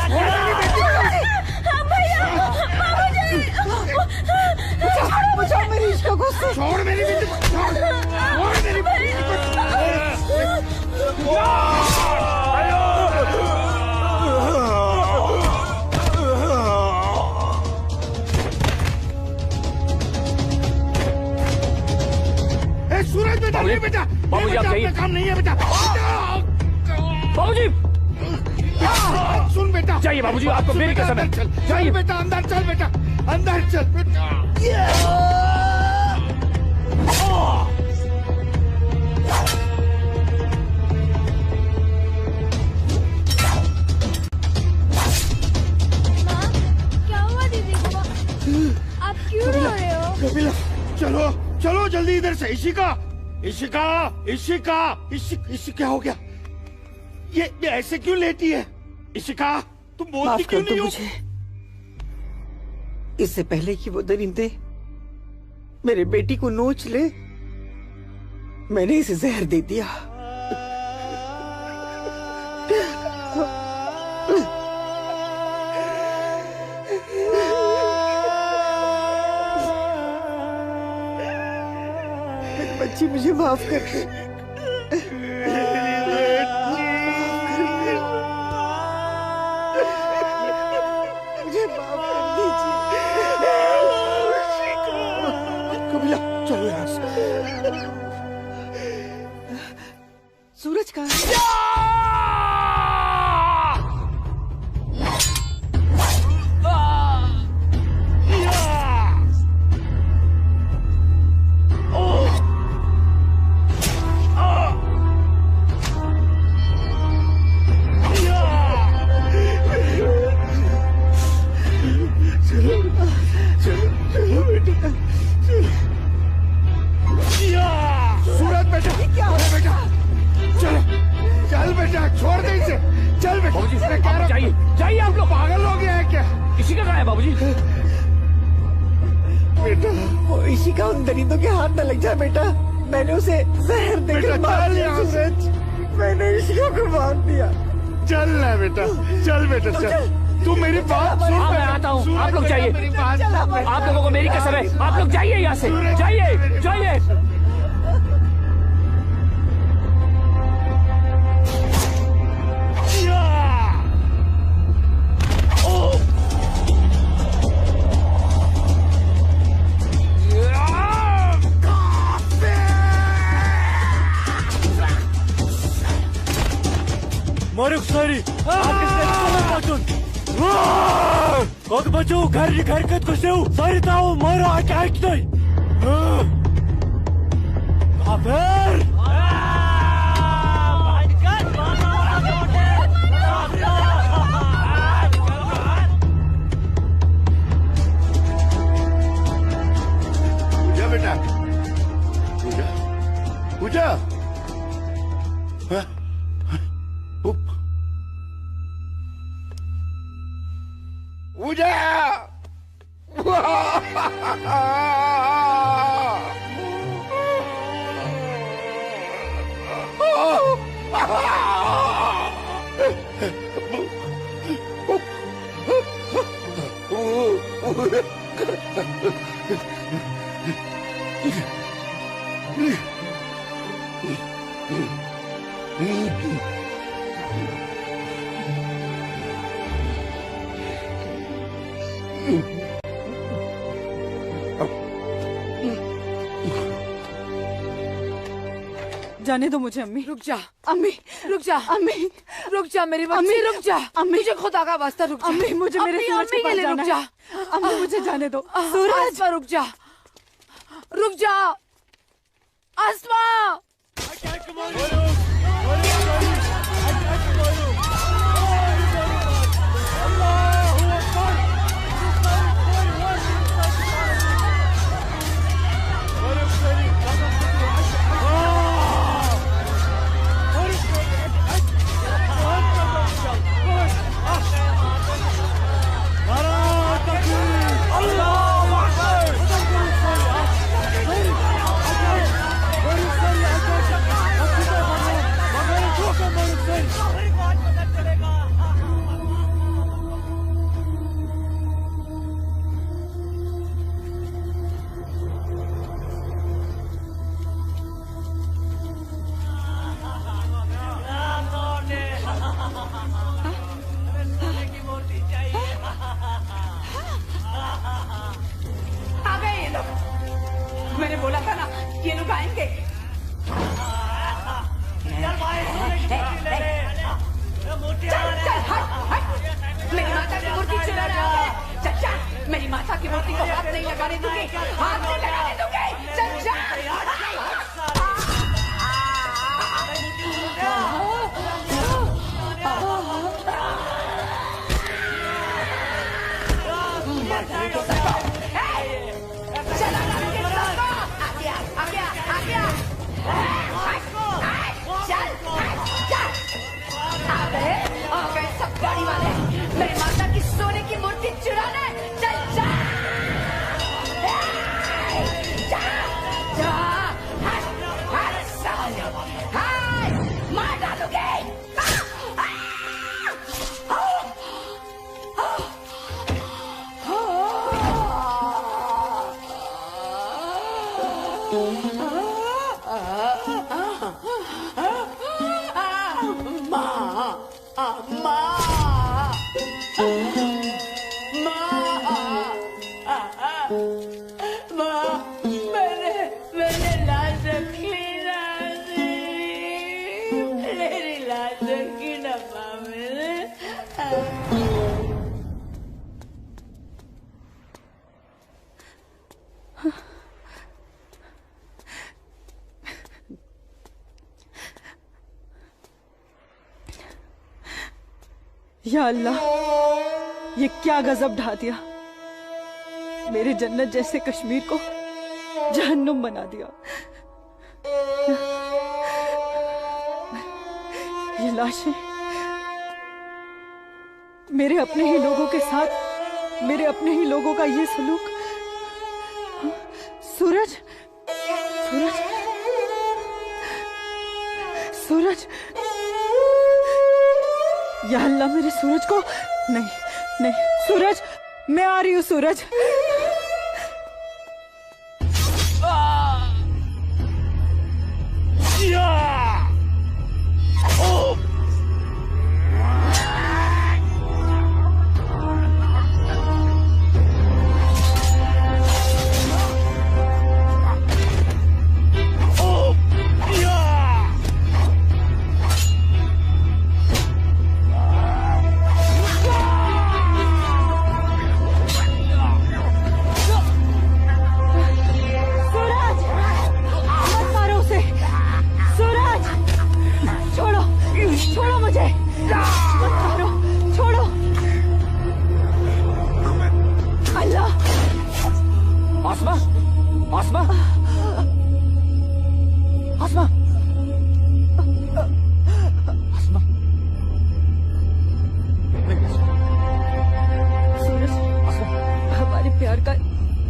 [SPEAKER 8] छोड़ो मुझे, बचाओ मेरी इश्क को।
[SPEAKER 5] छोड़ मेरी बेटी को, छोड़ मेरी बेटी को। सूरज बेटा, नहीं बेटा,
[SPEAKER 13] बाबूजी आप जाइए।
[SPEAKER 5] काम नहीं है बेटा।
[SPEAKER 13] बाबूजी
[SPEAKER 5] सुन बेटा,
[SPEAKER 13] जाइए बाबूजी, आपको मेरी कसम है।
[SPEAKER 5] जाइए बेटा, अंदर चल बेटा, अंदर चल बेटा।
[SPEAKER 9] क्या हुआ दीदी को? आप क्यों रो रहे हो?
[SPEAKER 5] कपिला, चलो चलो जल्दी इधर से। इशिका, इशिका, इशिका, क्या हो गया? ये ऐसे क्यों लेटी है? इशिका, तुम बोलती
[SPEAKER 8] माफ
[SPEAKER 5] क्यों
[SPEAKER 8] कर दो
[SPEAKER 5] नहीं हो?
[SPEAKER 8] मुझे। इससे पहले कि वो दरिंदे मेरे बेटी को नोच ले, मैंने इसे जहर दे दिया। मेरी बच्ची, मुझे माफ कर दे। मुझे माफ कर दीजिए।
[SPEAKER 5] कपिला, चलो यहाँ से।
[SPEAKER 8] सूरज कहाँ है?
[SPEAKER 5] सूरज बेटा, क्या हो बेटा? चलो, चल बेटा, छोड़ दे इसे। चल बेटा।
[SPEAKER 13] बाबूजी,
[SPEAKER 5] मैं कह रहा हूं,
[SPEAKER 13] जाइए, जाइए आप लोग।
[SPEAKER 5] पागल हो गया है क्या?
[SPEAKER 13] इसी का कहाँ है बाबूजी?
[SPEAKER 8] बेटा, वो इसी का उन दरिंदों के हाथ न लग जाए बेटा। मैंने उसे जहर देकर मार दिया। सूरज, मैंने इशिका को मार दिया।
[SPEAKER 5] चल ना बेटा, चल बेटा, चल। तू मेरी बात सुन।
[SPEAKER 13] हाँ, मैं आता हूँ। आप लोग जाइए। आप लोगों को मेरी कसम है। आप लोग जाइए यहाँ से। जाइए, जाइए।
[SPEAKER 18] मारुक सारी कौन बचो घर हरकत को सेव सारी ताऊ मारो अटैक नहीं काफिर
[SPEAKER 5] पूजा बेटा, पूजा, पूजा, हाँ? पूजा,
[SPEAKER 14] जाने दो मुझे अम्मी।
[SPEAKER 10] रुक जा अम्मी, रुक जा अम्मी, रुक जा मेरी बच्ची, रुक जा अम्मी, मुझे खुदा का वास्ता रुक जा
[SPEAKER 14] अम्मी, मुझे मेरे सूरज के पास जाना
[SPEAKER 10] रुक जा
[SPEAKER 14] है। अम्मी मुझे जाने दो।
[SPEAKER 10] सूरज, आसमा रुक जा, रुक जा आसमा। मोती को हाथ नहीं लगाने दूंगी, हाथ नहीं लगाने दूंगी। चल जा। गाड़ी वाले मेरी माता की सोने की मूर्ति चुराने, चल जा जा जा, मार डालूंगी। मैंने लाश रखी ना, मेरी लाश रखी ना माँ मैंने।
[SPEAKER 14] या अल्लाह, ये क्या गजब ढा दिया। मेरे जन्नत जैसे कश्मीर को जहन्नुम बना दिया। ये लाशें मेरे अपने ही लोगों के साथ, मेरे अपने ही लोगों का ये सलूक। सूरज, सूरज, सूरज, या अल्लाह, मेरे सूरज को नहीं, नहीं, सूरज, मैं आ रही हूँ सूरज।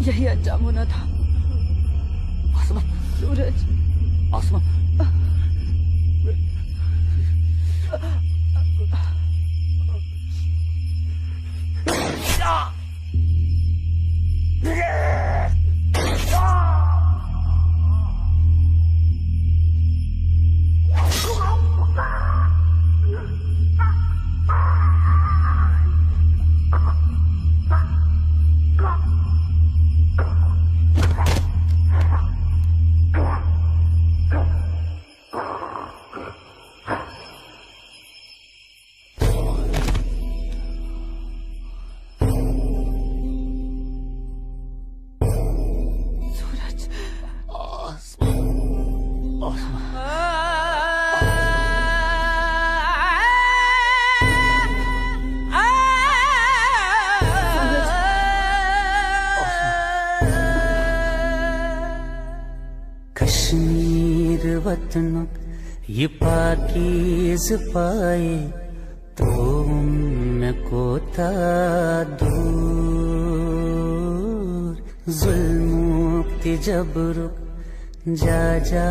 [SPEAKER 14] यही अंजाम होना था। सूरज,
[SPEAKER 2] कश्मीर वतन ये पाकीज़ पाए तो उनको ता दूर जुल्म के जबर जा जा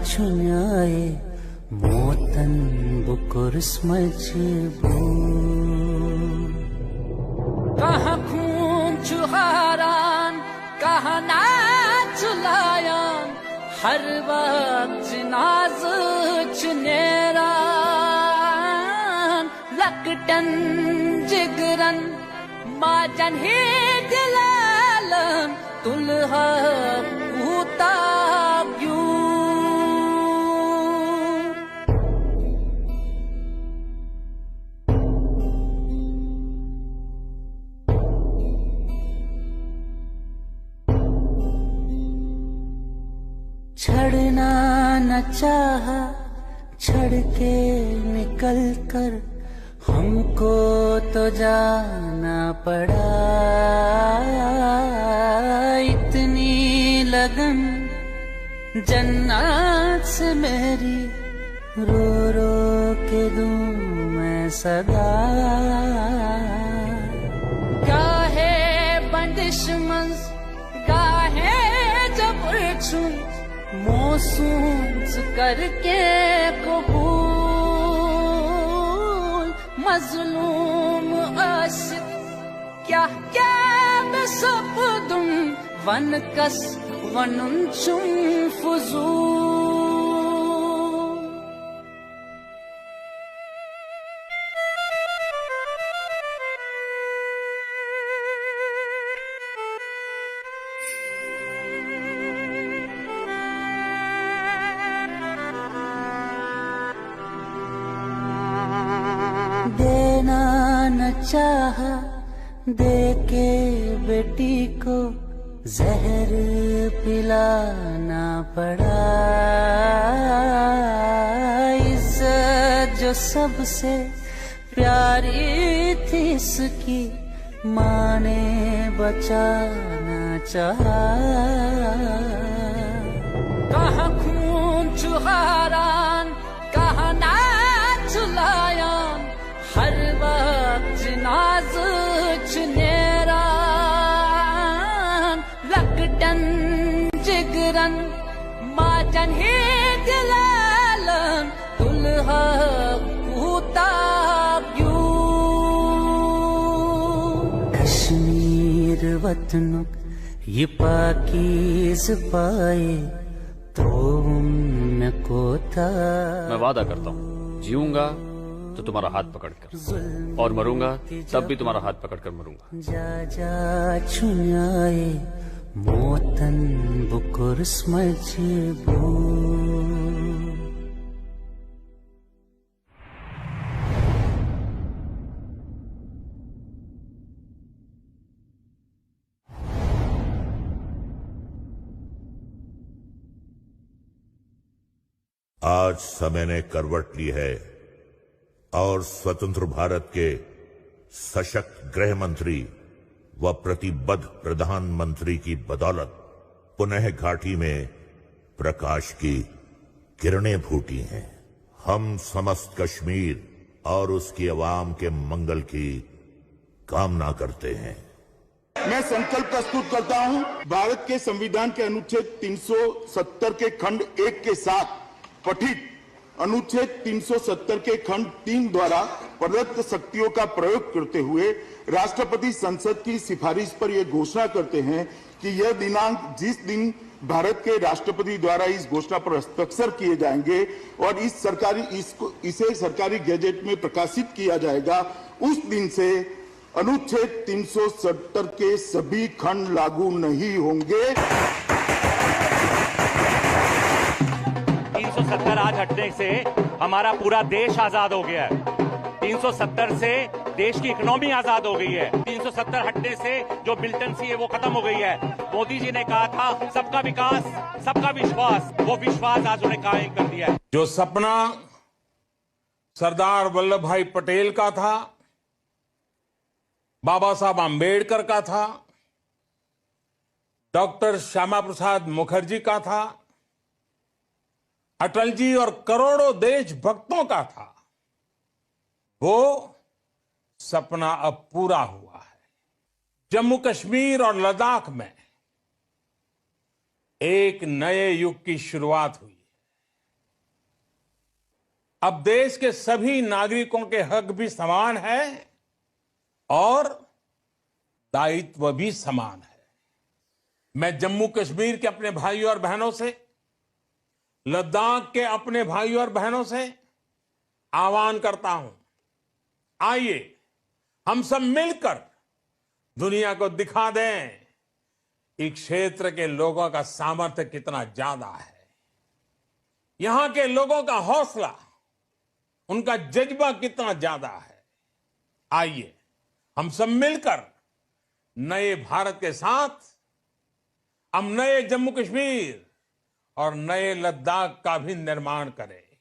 [SPEAKER 2] छुनाए मोतन बुकुर्स मजबूर
[SPEAKER 21] कहाँ खून चुहारान कहाँ नाच लायान हर वक्त नाज चुनेरान लकटन जिगरन माजन ही दिलालन तुलहा पूता
[SPEAKER 2] छड़ना न चाहा, छड़ के निकल कर हमको तो जाना पड़ा। इतनी लगन जन्नत से मेरी, रो रो के दूं मैं सदा।
[SPEAKER 21] गाहे बंदिश मंज गाहे जबर छुन, मौसूम करके कबूल। मजलूम आशिक क्या क्या बेसब दुम, वन कस वनुन चुम फुजूल।
[SPEAKER 2] देना न चाहा, दे के बेटी को जहर पिलाना पड़ा। इज्जत जो सबसे प्यारी थी इसकी, माँ ने बचाना चाहा।
[SPEAKER 21] कहाँ खून चुहारान, कहाँ नाच लायान, हर वक्त नाज चुनेरान। लकटन जिगरन माजन ही दिलालन, दुल्हा कूता क्यों।
[SPEAKER 2] कश्मीर वतनुक ये पाकीज़ पाए तो उनको था।
[SPEAKER 13] मैं वादा करता हूँ, जीऊंगा तो तुम्हारा हाथ पकड़कर, और मरूंगा तब भी तुम्हारा हाथ पकड़कर मरूंगा।
[SPEAKER 2] जा जा छुनाए मोतन बुकुर मजबूर।
[SPEAKER 4] आज समय ने करवट ली है और स्वतंत्र भारत के सशक्त गृह मंत्री व प्रतिबद्ध प्रधानमंत्री की बदौलत पुनः घाटी में प्रकाश की किरणें फूटी हैं। हम समस्त कश्मीर और उसकी आवाम के मंगल की कामना करते हैं।
[SPEAKER 16] मैं संकल्प प्रस्तुत करता हूं, भारत के संविधान के अनुच्छेद 370 के खंड 1 के साथ पठित अनुच्छेद 370 के खंड 3 द्वारा प्रदत्त शक्तियों का प्रयोग करते हुए राष्ट्रपति संसद की सिफारिश पर यह घोषणा करते हैं कि यह दिनांक जिस दिन भारत के राष्ट्रपति द्वारा इस घोषणा पर हस्ताक्षर किए जाएंगे और इसे सरकारी गैजेट में प्रकाशित किया जाएगा, उस दिन से अनुच्छेद 370 के सभी खंड लागू नहीं होंगे।
[SPEAKER 22] 370 आज हटने से हमारा पूरा देश आजाद हो गया है। 370 से देश की इकोनॉमी आजाद हो गई है। 370 हटने से जो मिलिटेंसी है वो खत्म हो गई है। मोदी जी ने कहा था सबका विकास सबका विश्वास, वो विश्वास आज उन्हें कायम कर दिया है।
[SPEAKER 19] जो सपना सरदार वल्लभ भाई पटेल का था, बाबा साहब आम्बेडकर का था, डॉक्टर श्यामा प्रसाद मुखर्जी का था, अटल जी और करोड़ों देशभक्तों का था, वो सपना अब पूरा हुआ है। जम्मू कश्मीर और लद्दाख में एक नए युग की शुरुआत हुई। अब देश के सभी नागरिकों के हक भी समान है और दायित्व भी समान है। मैं जम्मू कश्मीर के अपने भाइयों और बहनों से, लद्दाख के अपने भाइयों और बहनों से आह्वान करता हूं, आइए हम सब मिलकर दुनिया को दिखा दें कि क्षेत्र के लोगों का सामर्थ्य कितना ज्यादा है, यहां के लोगों का हौसला, उनका जज्बा कितना ज्यादा है। आइए हम सब मिलकर नए भारत के साथ हम नए जम्मू कश्मीर
[SPEAKER 3] और नए लद्दाख का भी निर्माण करें।